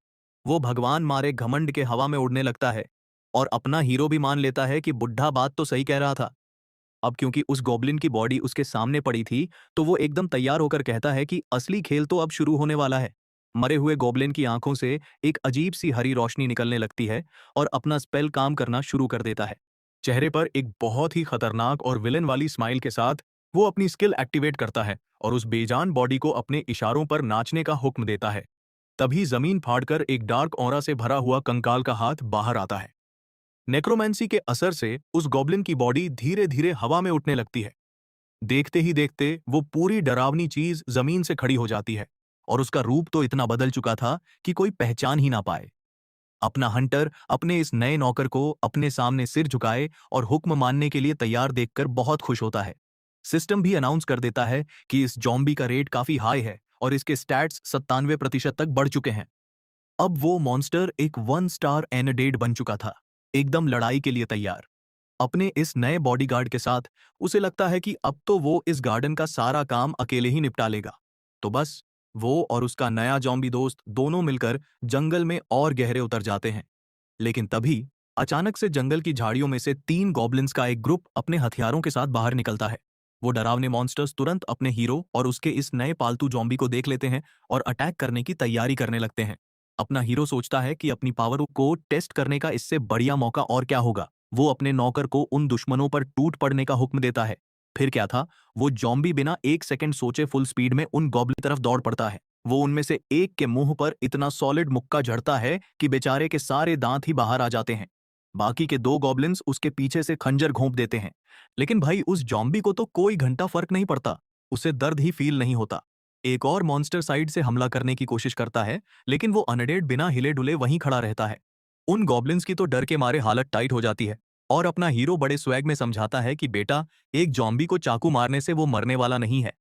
Speaker 1: वो भगवान मारे घमंड के हवा में उड़ने लगता है और अपना हीरो भी मान लेता है कि बुढ़ा बात तो सही कह रहा था। अब क्योंकि उस गॉब्लिन की बॉडी उसके सामने पड़ी थी, तो वो एकदम तैयार होकर कहता है कि असली खेल तो अब शुरू होने वाला है। मरे हुए गॉब्लिन की आंखों से एक अजीब सी हरी रोशनी निकलने लगती है और अपना स्पेल काम करना शुरू कर देता है। चेहरे पर एक बहुत ही खतरनाक और विलन वाली स्माइल के साथ वो अपनी स्किल एक्टिवेट करता है और उस बेजान बॉडी को अपने इशारों पर नाचने का हुक्म देता है। तभी जमीन फाड़कर एक डार्क ऑरा से भरा हुआ कंकाल का हाथ बाहर आता है। नेक्रोमेंसी के असर से उस गॉब्लिन की बॉडी धीरे धीरे हवा में उठने लगती है। देखते ही देखते वो पूरी डरावनी चीज जमीन से खड़ी हो जाती है और उसका रूप तो इतना बदल चुका था कि कोई पहचान ही ना पाए। अपना हंटर अपने इस नए नौकर को अपने सामने सिर झुकाए और हुक्म मानने के लिए तैयार देखकर बहुत खुश होता है। सिस्टम भी अनाउंस कर देता है कि इस जॉम्बी का रेट काफी हाई है और इसके स्टैट्स 97% तक बढ़ चुके हैं। अब वो मॉन्स्टर एक 1 स्टार एनडेड बन चुका था, एकदम लड़ाई के लिए तैयार। अपने इस नए बॉडीगार्ड के साथ उसे लगता है कि अब तो वो इस गार्डन का सारा काम अकेले ही निपटा लेगा। तो बस वो और उसका नया जॉम्बी दोस्त दोनों मिलकर जंगल में और गहरे उतर जाते हैं। लेकिन तभी अचानक से जंगल की झाड़ियों में से 3 गॉब्लिन्स का एक ग्रुप अपने हथियारों के साथ बाहर निकलता है। वो डरावने मॉन्स्टर्स तुरंत अपने हीरो और उसके इस नए पालतू जॉम्बी को देख लेते हैं और अटैक करने की तैयारी करने लगते हैं। अपना हीरो सोचता है कि अपनी पावर को टेस्ट करने का इससे बढ़िया मौका और क्या होगा। वो अपने नौकर को उन दुश्मनों पर टूट पड़ने का हुक्म देता है। फिर क्या था, वो जॉम्बी बिना एक सेकंड सोचे फुल स्पीड में उन गॉब्लिन तरफ दौड़ पड़ता है। वो उनमें से एक के मुंह पर इतना सॉलिड मुक्का झड़ता है कि बेचारे के सारे दांत ही बाहर आ जाते हैं। बाकी के 2 गॉब्लिन्स उसके पीछे से खंजर घोंप देते हैं। लेकिन भाई उस जॉम्बी को तो कोई घंटा फर्क नहीं पड़ता, उसे दर्द ही फील नहीं होता। एक और मॉन्स्टर साइड से हमला करने की कोशिश करता है, लेकिन वो अनडेड बिना हिले डुले वहीं खड़ा रहता है। उन गॉब्लिन्स की तो डर के मारे हालत टाइट हो जाती है और अपना हीरो बड़े स्वैग में समझाता है कि बेटा, एक जॉम्बी को चाकू मारने से वो मरने वाला नहीं है।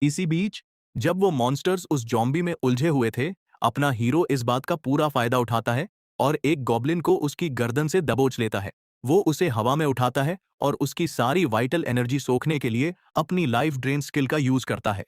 Speaker 1: इसी बीच जब वो मॉन्स्टर्स उस जॉम्बी में उलझे हुए थे, अपना हीरो इस बात का पूरा फायदा उठाता है और एक गॉब्लिन को उसकी गर्दन से दबोच लेता है। वो उसे हवा में उठाता है और उसकी सारी वाइटल एनर्जी सोखने के लिए अपनी लाइफ ड्रेन स्किल का यूज करता है।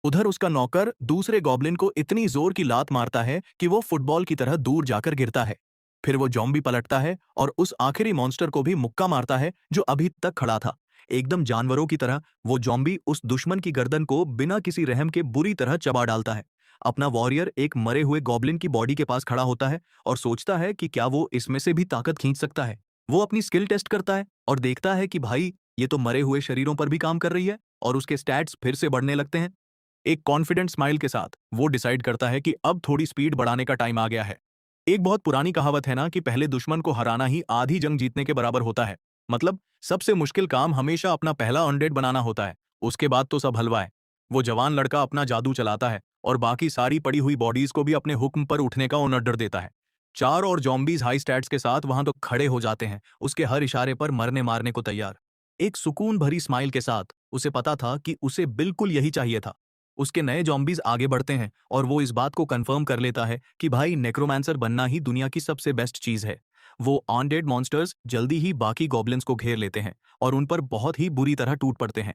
Speaker 1: उधर उसका नौकर दूसरे गॉब्लिन को इतनी जोर की लात मारता है कि वो फुटबॉल की तरह दूर जाकर गिरता है। फिर वो जॉम्बी पलटता है और उस आखिरी मॉन्स्टर को भी मुक्का मारता है जो अभी तक खड़ा था। एकदम जानवरों की तरह वो जॉम्बी उस दुश्मन की गर्दन को बिना किसी रहम के बुरी तरह चबा डालता है। अपना वॉरियर एक मरे हुए गॉब्लिन की बॉडी के पास खड़ा होता है और सोचता है कि क्या वो इसमें से भी ताकत खींच सकता है। वो अपनी स्किल टेस्ट करता है और देखता है कि भाई, ये तो मरे हुए शरीरों पर भी काम कर रही है और उसके स्टैट्स फिर से बढ़ने लगते हैं। एक कॉन्फिडेंट स्माइल के साथ वो डिसाइड करता है कि अब थोड़ी स्पीड बढ़ाने का टाइम आ गया है। एक बहुत पुरानी कहावत है ना कि पहले दुश्मन को हराना ही आधी जंग जीतने के बराबर होता है। मतलब सबसे मुश्किल काम हमेशा अपना पहला अनडेड बनाना होता है, उसके बाद तो सब हलवा है। वो जवान लड़का अपना जादू चलाता है और बाकी सारी पड़ी हुई बॉडीज को भी अपने हुक्म पर उठने का ऑर्डर देता है। चार और जॉम्बीज हाई स्टैट्स के साथ वहां तो खड़े हो जाते हैं, उसके हर इशारे पर मरने मारने को तैयार। एक सुकून भरी स्माइल के साथ उसे पता था कि उसे बिल्कुल यही चाहिए था। उसके नए जॉम्बीज आगे बढ़ते हैं और वो इस बात को कंफर्म कर लेता है कि भाई, नेक्रोमांसर बनना ही दुनिया की सबसे बेस्ट चीज है। वो अनडेड मॉन्स्टर्स जल्दी ही बाकी गॉब्लिन्स को घेर लेते हैं और उन पर बहुत ही बुरी तरह टूट पड़ते हैं।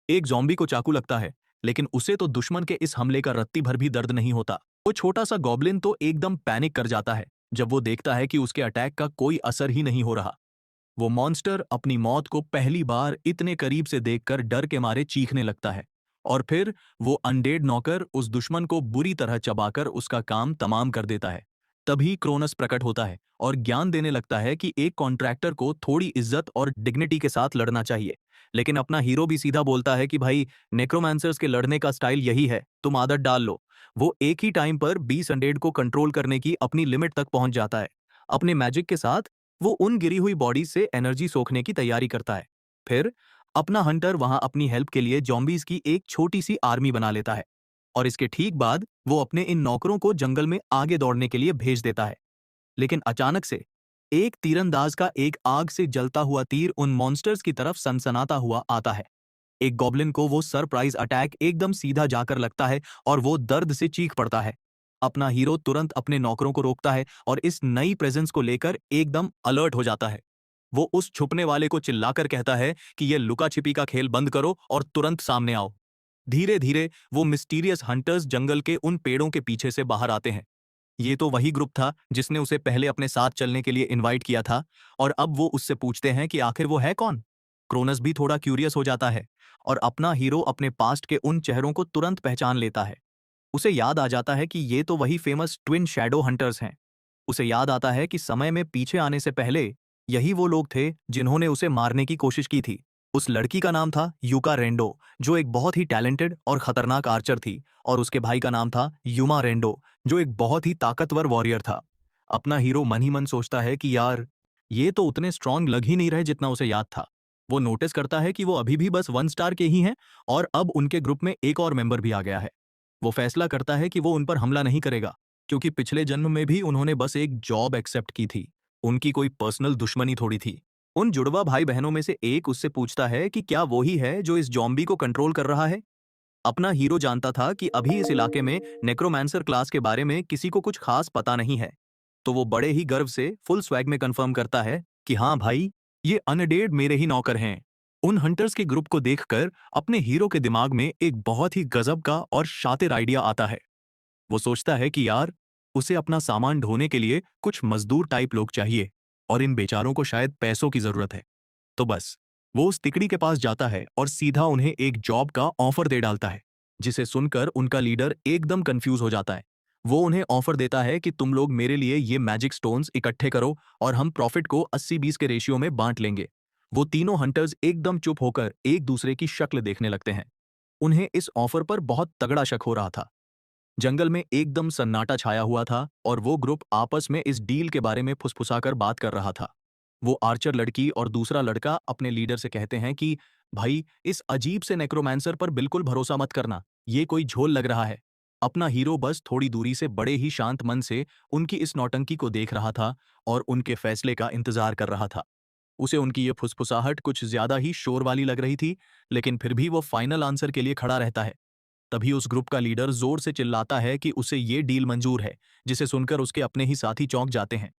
Speaker 1: एक जॉम्बी को चाकू लगता है, लेकिन उसे तो दुश्मन के इस हमले का रत्ती भर भी दर्द नहीं होता। वो छोटा सा गॉब्लिन तो एकदम पैनिक कर जाता है जब वो देखता है कि उसके अटैक का कोई असर ही नहीं हो रहा। वो मॉन्स्टर अपनी मौत को पहली बार इतने करीब से देखकर डर के मारे चीखने लगता है और फिर वो अनडेड नौकर उस दुश्मन को बुरी तरह चबाकर उसका काम तमाम कर देता है। तभी क्रोनस प्रकट होता है और ज्ञान देने लगता है कि एक कॉन्ट्रैक्टर को थोड़ी इज्जत और डिग्निटी के साथ लड़ना चाहिए। लेकिन अपना हीरो भी सीधा बोलता है कि भाई, नेक्रोमांसर्स के लड़ने का स्टाइल यही है, तुम आदत डाल लो। वो एक ही टाइम पर 20 अनडेड को कंट्रोल करने की अपनी लिमिट तक पहुंच जाता है। अपने मैजिक के साथ वो उन गिरी हुई बॉडी से एनर्जी सोखने की तैयारी करता है। फिर अपना हंटर वहां अपनी हेल्प के लिए जॉम्बीज की एक छोटी सी आर्मी बना लेता है और इसके ठीक बाद वो अपने इन नौकरों को जंगल में आगे दौड़ने के लिए भेज देता है। लेकिन अचानक से एक तीरंदाज का एक आग से जलता हुआ तीर उन मॉन्स्टर्स की तरफ सनसनाता हुआ आता है। एक गॉब्लिन को वो सरप्राइज अटैक एकदम सीधा जाकर लगता है और वो दर्द से चीख पड़ता है। अपना हीरो तुरंत अपने नौकरों को रोकता है और इस नई प्रेजेंस को लेकर एकदम अलर्ट हो जाता है। वो उस छुपने वाले को चिल्लाकर कहता है कि ये लुका छिपी का खेल बंद करो और तुरंत सामने आओ। धीरे धीरे वो मिस्टीरियस हंटर्स जंगल के उन पेड़ों के पीछे से बाहर आते हैं। ये तो वही ग्रुप था जिसने उसे पहले अपने साथ चलने के लिए इनवाइट किया था और अब वो उससे पूछते हैं कि आखिर वो है कौन। क्रोनस भी थोड़ा क्यूरियस हो जाता है और अपना हीरो अपने पास्ट के उन चेहरों को तुरंत पहचान लेता है। उसे याद आ जाता है कि ये तो वही फेमस ट्विन शैडो हंटर्स हैं। उसे याद आता है कि समय में पीछे आने से पहले यही वो लोग थे जिन्होंने उसे मारने की कोशिश की थी। उस लड़की का नाम था यूका रेंडो, जो एक बहुत ही टैलेंटेड और खतरनाक आर्चर थी, और उसके भाई का नाम था यूमा रेंडो, जो एक बहुत ही ताकतवर वॉरियर था। अपना हीरो मन ही मन सोचता है कि यार, ये तो उतने स्ट्रांग लग ही नहीं रहे जितना उसे याद था। वो नोटिस करता है कि वो अभी भी बस 1 स्टार के ही हैं और अब उनके ग्रुप में एक और मेंबर भी आ गया है। वो फैसला करता है कि वो उन पर हमला नहीं करेगा, क्योंकि पिछले जन्म में भी उन्होंने बस एक जॉब एक्सेप्ट की थी। उनकी कोई पर्सनल दुश्मनी थोड़ी थी। उन जुड़वा भाई बहनों में से एक उससे पूछता है कि क्या वो ही है जो इस जॉम्बी को कंट्रोल कर रहा है। अपना हीरो जानता था कि अभी इस इलाके में नेक्रोमांसर क्लास के बारे में किसी को कुछ खास पता नहीं है, तो वो बड़े ही गर्व से फुल स्वैग में कंफर्म करता है कि हाँ भाई, ये अनडेड मेरे ही नौकर हैं। उन हंटर्स के ग्रुप को देखकर अपने हीरो के दिमाग में एक बहुत ही गजब का और शातिर आइडिया आता है। वो सोचता है कि यार, उसे अपना सामान ढोने के लिए कुछ मजदूर टाइप लोग चाहिए और इन बेचारों को शायद पैसों की जरूरत है। तो बस वो उस तिकड़ी के पास जाता है और सीधा उन्हें एक जॉब का ऑफर दे डालता है, जिसे सुनकर उनका लीडर एकदम कंफ्यूज हो जाता है। वो उन्हें ऑफर देता है कि तुम लोग मेरे लिए ये मैजिक स्टोन्स इकट्ठे करो और हम प्रॉफिट को 80-20 के रेशियो में बांट लेंगे। वो तीनों हंटर्स एकदम चुप होकर एक दूसरे की शक्ल देखने लगते हैं। उन्हें इस ऑफर पर बहुत तगड़ा शक हो रहा था। जंगल में एकदम सन्नाटा छाया हुआ था और वो ग्रुप आपस में इस डील के बारे में फुसफुसाकर बात कर रहा था। वो आर्चर लड़की और दूसरा लड़का अपने लीडर से कहते हैं कि भाई इस अजीब से नेक्रोमांसर पर बिल्कुल भरोसा मत करना, ये कोई झोल लग रहा है। अपना हीरो बस थोड़ी दूरी से बड़े ही शांत मन से उनकी इस नौटंकी को देख रहा था और उनके फैसले का इंतजार कर रहा था। उसे उनकी ये फुसफुसाहट कुछ ज्यादा ही शोर वाली लग रही थी, लेकिन फिर भी वो फाइनल आंसर के लिए खड़ा रहता है। तभी उस ग्रुप का लीडर जोर से चिल्लाता है कि उसे ये डील मंजूर है, जिसे सुनकर उसके अपने ही साथी चौंक जाते हैं।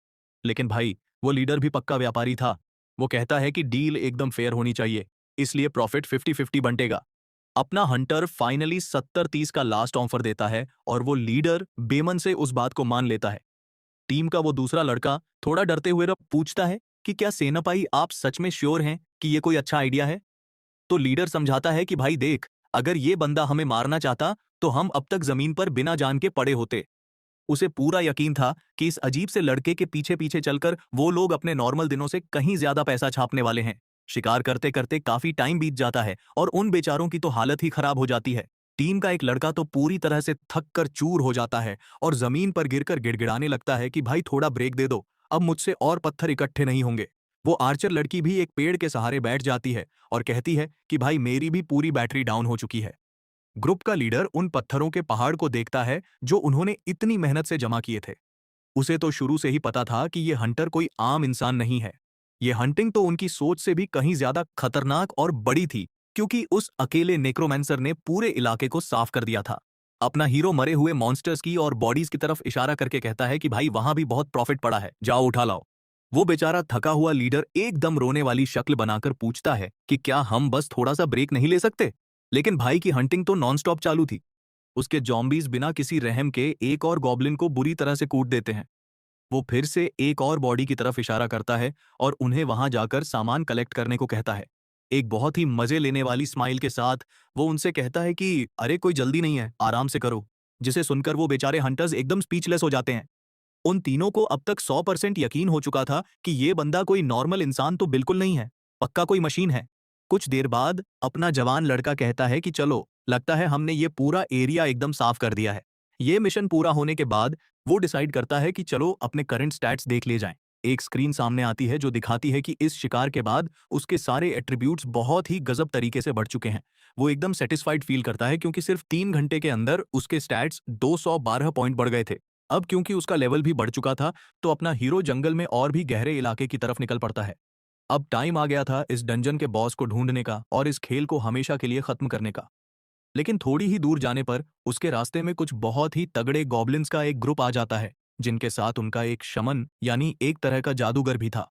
Speaker 1: लेकिन भाई, वो लीडर भी पक्का व्यापारी था। वो कहता है कि डील एकदम फेयर होनी चाहिए, इसलिए प्रॉफिट 50-50 बंटेगा। अपना हंटर फाइनली 70-30 का लास्ट ऑफर देता है और वो लीडर बेमन से उस बात को मान लेता है। टीम का वो दूसरा लड़का थोड़ा डरते हुए पूछता है कि क्या सेनापाई आप सच में श्योर हैं कि ये कोई अच्छा आइडिया है? तो लीडर समझाता है कि भाई देख, अगर ये बंदा हमें मारना चाहता तो हम अब तक जमीन पर बिना जान के पड़े होते। उसे पूरा यकीन था कि इस अजीब से लड़के के पीछे पीछे चलकर वो लोग अपने नॉर्मल दिनों से कहीं ज्यादा पैसा छापने वाले हैं। शिकार करते करते काफी टाइम बीत जाता है और उन बेचारों की तो हालत ही खराब हो जाती है। टीम का एक लड़का तो पूरी तरह से थक कर चूर हो जाता है और जमीन पर गिरकर गिड़गिड़ाने लगता है कि भाई थोड़ा ब्रेक दे दो, अब मुझसे और पत्थर इकट्ठे नहीं होंगे। वो आर्चर लड़की भी एक पेड़ के सहारे बैठ जाती है और कहती है कि भाई मेरी भी पूरी बैटरी डाउन हो चुकी है। ग्रुप का लीडर उन पत्थरों के पहाड़ को देखता है जो उन्होंने इतनी मेहनत से जमा किए थे। उसे तो शुरू से ही पता था कि ये हंटर कोई आम इंसान नहीं है। ये हंटिंग तो उनकी सोच से भी कहीं ज्यादा खतरनाक और बड़ी थी, क्योंकि उस अकेले नेक्रोमैंसर ने पूरे इलाके को साफ कर दिया था। अपना हीरो मरे हुए मॉन्स्टर्स की और बॉडीज की तरफ इशारा करके कहता है कि भाई वहां भी बहुत प्रॉफिट पड़ा है, जाओ उठा लाओ। वो बेचारा थका हुआ लीडर एकदम रोने वाली शक्ल बनाकर पूछता है कि क्या हम बस थोड़ा सा ब्रेक नहीं ले सकते? लेकिन भाई की हंटिंग तो नॉनस्टॉप चालू थी। उसके जॉम्बीज बिना किसी रहम के एक और गॉब्लिन को बुरी तरह से कूट देते हैं। वो फिर से एक और बॉडी की तरफ इशारा करता है और उन्हें वहां जाकर सामान कलेक्ट करने को कहता है। एक बहुत ही मजे लेने वाली स्माइल के साथ वो उनसे कहता है कि अरे कोई जल्दी नहीं है, आराम से करो। जिसे सुनकर वो बेचारे हंटर्स एकदम स्पीचलेस हो जाते हैं। उन तीनों को अब तक 100% यकीन हो चुका था कि ये बंदा कोई नॉर्मल इंसान तो बिल्कुल नहीं है, पक्का कोई मशीन है। कुछ देर बाद अपना जवान लड़का कहता है कि चलो, लगता है हमने ये पूरा एरिया एकदम साफ कर दिया है। ये मिशन पूरा होने के बाद वो डिसाइड करता है कि चलो अपने करंट स्टैट्स देख ले जाएं। एक स्क्रीन सामने आती है जो दिखाती है कि इस शिकार के बाद उसके सारे एट्रीब्यूट्स बहुत ही गजब तरीके से बढ़ चुके हैं। वो एकदम सेटिस्फाइड फील करता है क्योंकि सिर्फ 3 घंटे के अंदर उसके स्टैट्स 212 पॉइंट बढ़ गए थे। अब क्योंकि उसका लेवल भी बढ़ चुका था, तो अपना हीरो जंगल में और भी गहरे इलाके की तरफ निकल पड़ता है। अब टाइम आ गया था इस डंजन के बॉस को ढूंढने का और इस खेल को हमेशा के लिए खत्म करने का। लेकिन थोड़ी ही दूर जाने पर उसके रास्ते में कुछ बहुत ही तगड़े गॉब्लिन्स का एक ग्रुप आ जाता है, जिनके साथ उनका एक शमन यानी एक तरह का जादूगर भी था।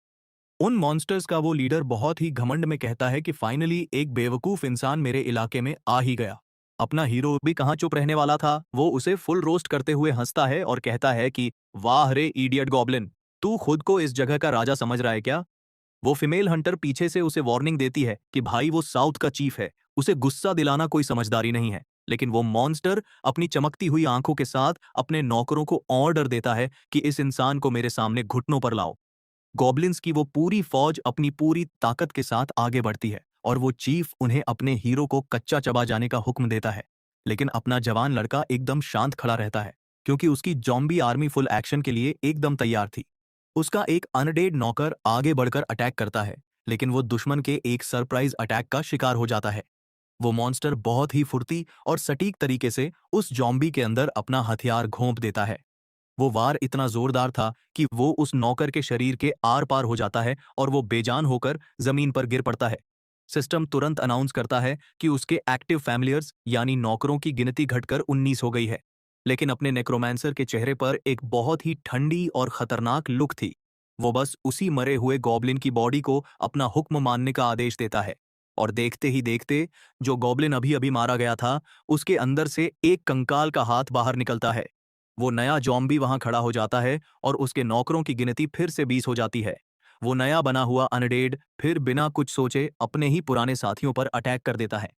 Speaker 1: उन मॉन्स्टर्स का वो लीडर बहुत ही घमंड में कहता है कि फाइनली एक बेवकूफ इंसान मेरे इलाके में आ ही गया। अपना हीरो भी कहाँ चुप रहने वाला था, वो उसे फुल रोस्ट करते हुए हंसता है और कहता है कि वाह रे इडियट गॉब्लिन, तू खुद को इस जगह का राजा समझ रहा है क्या? वो फीमेल हंटर पीछे से उसे वार्निंग देती है कि भाई वो साउथ का चीफ है, उसे गुस्सा दिलाना कोई समझदारी नहीं है। लेकिन वो मॉन्स्टर अपनी चमकती हुई आंखों के साथ अपने नौकरों को ऑर्डर देता है कि इस इंसान को मेरे सामने घुटनों पर लाओ। गॉब्लिन्स की वो पूरी फौज अपनी पूरी ताकत के साथ आगे बढ़ती है और वो चीफ उन्हें अपने हीरो को कच्चा चबा जाने का हुक्म देता है। लेकिन अपना जवान लड़का एकदम शांत खड़ा रहता है, क्योंकि उसकी जॉम्बी आर्मी फुल एक्शन के लिए एकदम तैयार थी। उसका एक अनडेड नौकर आगे बढ़कर अटैक करता है, लेकिन वो दुश्मन के एक सरप्राइज अटैक का शिकार हो जाता है। वो मॉन्स्टर बहुत ही फुर्ती और सटीक तरीके से उस जॉम्बी के अंदर अपना हथियार घोंप देता है। वो वार इतना जोरदार था कि वो उस नौकर के शरीर के आर पार हो जाता है और वो बेजान होकर जमीन पर गिर पड़ता है। सिस्टम तुरंत अनाउंस करता है कि उसके एक्टिव फैमिलियर्स यानी नौकरों की गिनती घटकर 19 हो गई है। लेकिन अपने नेक्रोमांसर के चेहरे पर एक बहुत ही ठंडी और खतरनाक लुक थी। वो बस उसी मरे हुए गॉब्लिन की बॉडी को अपना हुक्म मानने का आदेश देता है। और देखते ही देखते जो गॉब्लिन अभी अभी मारा गया था, उसके अंदर से एक कंकाल का हाथ बाहर निकलता है। वो नया जॉम्बी वहां खड़ा हो जाता है और उसके नौकरों की गिनती फिर से 20 हो जाती है। वो नया बना हुआ अनडेड फिर बिना कुछ सोचे अपने ही पुराने साथियों पर अटैक कर देता है।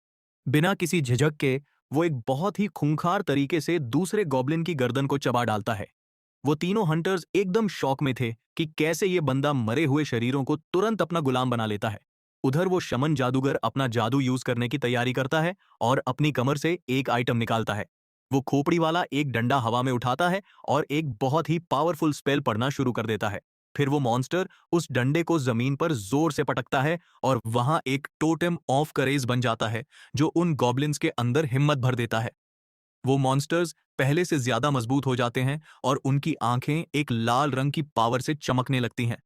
Speaker 1: बिना किसी झिझक के वो एक बहुत ही खूंखार तरीके से दूसरे गॉब्लिन की गर्दन को चबा डालता है। वो तीनों हंटर्स एकदम शॉक में थे कि कैसे ये बंदा मरे हुए शरीरों को तुरंत अपना गुलाम बना लेता है। उधर वो शमन जादूगर अपना जादू यूज करने की तैयारी करता है और अपनी कमर से एक आइटम निकालता है। वो खोपड़ी वाला एक डंडा हवा में उठाता है और एक बहुत ही पावरफुल स्पेल पढ़ना शुरू कर देता है। फिर वो मॉन्स्टर उस डंडे को जमीन पर जोर से पटकता है और वहां एक टोटेम ऑफ करेज बन जाता है जो उन गॉब्लिन्स के अंदर हिम्मत भर देता है। वो मॉन्स्टर्स पहले से ज्यादा मजबूत हो जाते हैं और उनकी आंखें एक लाल रंग की पावर से चमकने लगती हैं।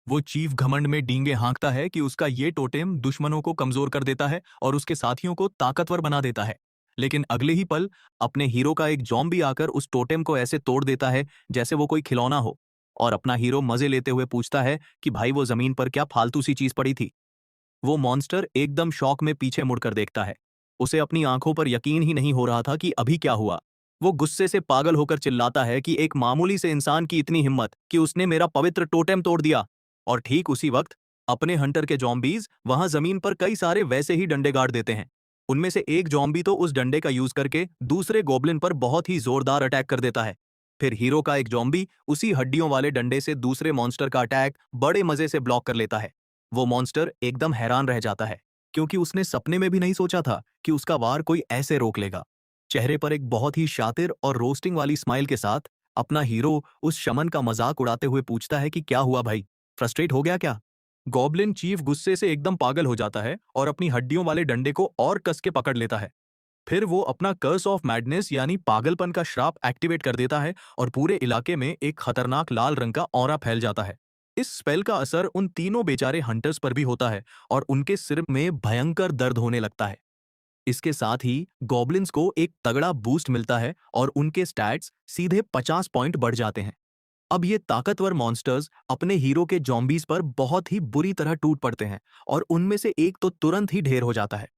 Speaker 1: वो चीफ घमंड में डींगे हाँकता है कि उसका ये टोटेम दुश्मनों को कमजोर कर देता है और उसके साथियों को ताकतवर बना देता है। लेकिन अगले ही पल अपने हीरो का एक जॉम्बी आकर उस टोटेम को ऐसे तोड़ देता है जैसे वो कोई खिलौना हो। और अपना हीरो मजे लेते हुए पूछता है कि भाई वो जमीन पर क्या फालतू सी चीज पड़ी थी। वो मॉन्स्टर एकदम शॉक में पीछे मुड़कर देखता है। उसे अपनी आंखों पर यकीन ही नहीं हो रहा था कि अभी क्या हुआ। वो गुस्से से पागल होकर चिल्लाता है कि एक मामूली से इंसान की इतनी हिम्मत कि उसने मेरा पवित्र टोटेम तोड़ दिया। और ठीक उसी वक्त अपने हंटर के जॉम्बीज वहां जमीन पर कई सारे वैसे ही डंडे गाड़ देते हैं। उनमें से एक जॉम्बी तो उस डंडे का यूज करके दूसरे गोब्लिन पर बहुत ही जोरदार अटैक कर देता है। फिर हीरो का एक जॉम्बी उसी हड्डियों वाले डंडे से दूसरे मॉन्स्टर का अटैक बड़े मजे से ब्लॉक कर लेता है। वो मॉन्स्टर एकदम हैरान रह जाता है क्योंकि उसने सपने में भी नहीं सोचा था कि उसका वार कोई ऐसे रोक लेगा। चेहरे पर एक बहुत ही शातिर और रोस्टिंग वाली स्माइल के साथ अपना हीरो उस शमन का मजाक उड़ाते हुए पूछता है कि क्या हुआ भाई, फ्रस्ट्रेट हो गया क्या? गॉब्लिन चीफ गुस्से से एकदम पागल हो जाता है और अपनी हड्डियों वाले डंडे को और कस के पकड़ लेता है। फिर वो अपना कर्स ऑफ मैडनेस यानी पागलपन का श्राप एक्टिवेट कर देता है और पूरे इलाके में एक खतरनाक लाल रंग का ऑरा फैल जाता है। इस स्पेल का असर उन तीनों बेचारे हंटर्स पर भी होता है और उनके सिर में भयंकर दर्द होने लगता है। इसके साथ ही गॉब्लिन्स को एक तगड़ा बूस्ट मिलता है और उनके स्टैट्स सीधे 50 पॉइंट बढ़ जाते हैं। अब ये ताकतवर मॉन्स्टर्स अपने हीरो के जॉम्बीज पर बहुत ही बुरी तरह टूट पड़ते हैं और उनमें से एक तो तुरंत ही ढेर हो जाता है।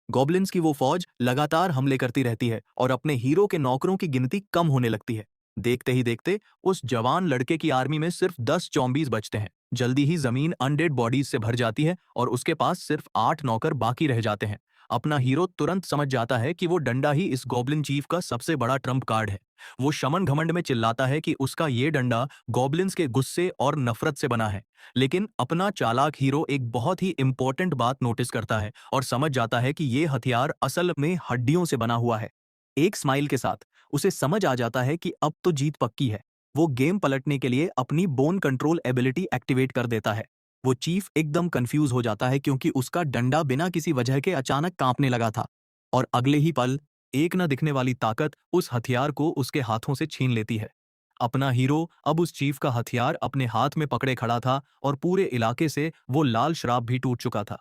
Speaker 1: गॉब्लिन्स की वो फौज लगातार हमले करती रहती है और अपने हीरो के नौकरों की गिनती कम होने लगती है। देखते ही देखते उस जवान लड़के की आर्मी में सिर्फ 10 जॉम्बीज बचते हैं। जल्दी ही जमीन अनडेड बॉडीज से भर जाती है और उसके पास सिर्फ 8 नौकर बाकी रह जाते हैं। अपना हीरो तुरंत समझ जाता है कि वो डंडा ही इस गॉब्लिन चीफ का सबसे बड़ा ट्रम्प कार्ड है। वो शमन घमंड में चिल्लाता है कि उसका ये डंडा गॉब्लिन्स के गुस्से और नफरत से बना है। लेकिन अपना चालाक हीरो एक बहुत ही इंपॉर्टेंट बात नोटिस करता है और समझ जाता है कि ये हथियार असल में हड्डियों से बना हुआ है। एक स्माइल के साथ उसे समझ आ जाता है कि अब तो जीत पक्की है। वो गेम पलटने के लिए अपनी बोन कंट्रोल एबिलिटी एक्टिवेट कर देता है। वो चीफ एकदम कंफ्यूज हो जाता है क्योंकि उसका डंडा बिना किसी वजह के अचानक कांपने लगा था और अगले ही पल एक न दिखने वाली ताकत उस हथियार को उसके हाथों से छीन लेती है। अपना हीरो अब उस चीफ का हथियार अपने हाथ में पकड़े खड़ा था और पूरे इलाके से वो लाल शराब भी टूट चुका था।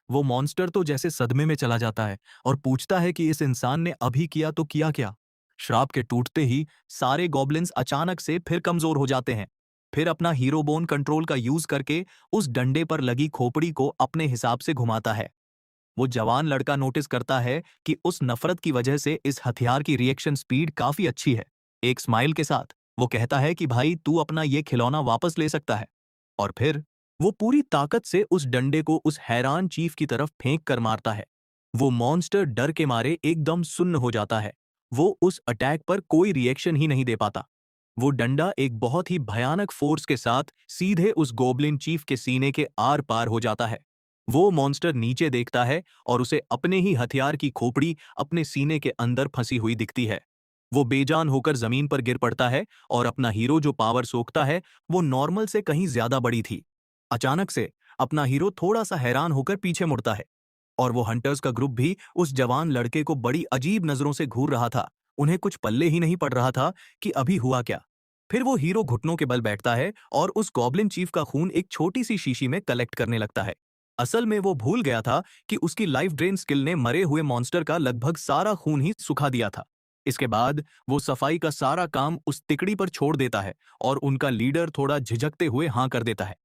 Speaker 1: वो मॉन्स्टर तो जैसे सदमे में चला जाता है और पूछता है कि इस इंसान ने अभी किया तो किया क्या। श्राप के टूटते ही सारे गॉब्लिन्स अचानक से फिर कमजोर हो जाते हैं। फिर अपना हीरो बोन कंट्रोल का यूज करके उस डंडे पर लगी खोपड़ी को अपने हिसाब से घुमाता है। वो जवान लड़का नोटिस करता है कि उस नफरत की वजह से इस हथियार की रिएक्शन स्पीड काफी अच्छी है। एक स्माइल के साथ वो कहता है कि भाई तू अपना ये खिलौना वापस ले सकता है। और फिर वो पूरी ताकत से उस डंडे को उस हैरान चीफ की तरफ फेंक कर मारता है। वो मॉन्स्टर डर के मारे एकदम सुन्न हो जाता है। वो उस अटैक पर कोई रिएक्शन ही नहीं दे पाता। वो डंडा एक बहुत ही भयानक फोर्स के साथ सीधे उस गोब्लिन चीफ के सीने के आर पार हो जाता है। वो मॉन्स्टर नीचे देखता है और उसे अपने ही हथियार की खोपड़ी अपने सीने के अंदर फंसी हुई दिखती है। वो बेजान होकर जमीन पर गिर पड़ता है और अपना हीरो जो पावर सोखता है वो नॉर्मल से कहीं ज्यादा बड़ी थी। अचानक से अपना हीरो थोड़ा सा हैरान होकर पीछे मुड़ता है और वो हंटर्स का ग्रुप भी उस जवान लड़के को बड़ी अजीब नजरों से घूर रहा था। उन्हें कुछ पल्ले ही नहीं पड़ रहा था कि अभी हुआ क्या। फिर वो हीरो घुटनों के बल बैठता है और उस गॉब्लिन चीफ का खून एक छोटी सी शीशी में कलेक्ट करने लगता है। असल में वो भूल गया था कि उसकी लाइफ ड्रेन स्किल ने मरे हुए मॉन्स्टर का लगभग सारा खून ही सुखा दिया था। इसके बाद वो सफाई का सारा काम उस तिकड़ी पर छोड़ देता है और उनका लीडर थोड़ा झिझकते हुए हाँ कर देता है।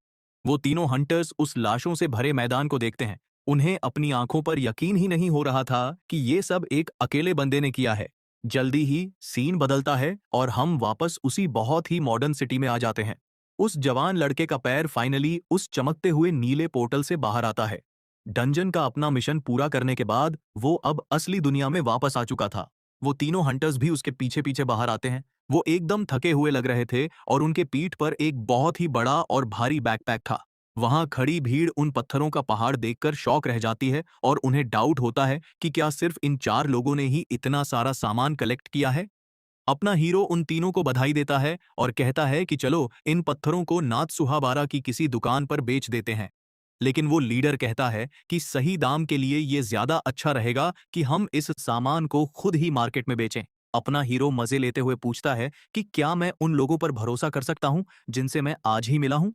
Speaker 1: वो तीनों हंटर्स उस लाशों से भरे मैदान को देखते हैं। उन्हें अपनी आंखों पर यकीन ही नहीं हो रहा था कि ये सब एक अकेले बंदे ने किया है। जल्दी ही सीन बदलता है और हम वापस उसी बहुत ही मॉडर्न सिटी में आ जाते हैं। उस जवान लड़के का पैर फाइनली उस चमकते हुए नीले पोर्टल से बाहर आता है। डंजन का अपना मिशन पूरा करने के बाद वो अब असली दुनिया में वापस आ चुका था। वो तीनों हंटर्स भी उसके पीछे पीछे बाहर आते हैं। वो एकदम थके हुए लग रहे थे और उनके पीठ पर एक बहुत ही बड़ा और भारी बैकपैक था। वहां खड़ी भीड़ उन पत्थरों का पहाड़ देखकर शॉक रह जाती है और उन्हें डाउट होता है कि क्या सिर्फ इन 4 लोगों ने ही इतना सारा सामान कलेक्ट किया है। अपना हीरो उन तीनों को बधाई देता है और कहता है कि चलो इन पत्थरों को नाथसुहाबारा की किसी दुकान पर बेच देते हैं। लेकिन वो लीडर कहता है कि सही दाम के लिए ये ज्यादा अच्छा रहेगा कि हम इस सामान को खुद ही मार्केट में बेचें। अपना हीरो मजे लेते हुए पूछता है कि क्या मैं उन लोगों पर भरोसा कर सकता हूं जिनसे मैं आज ही मिला हूं।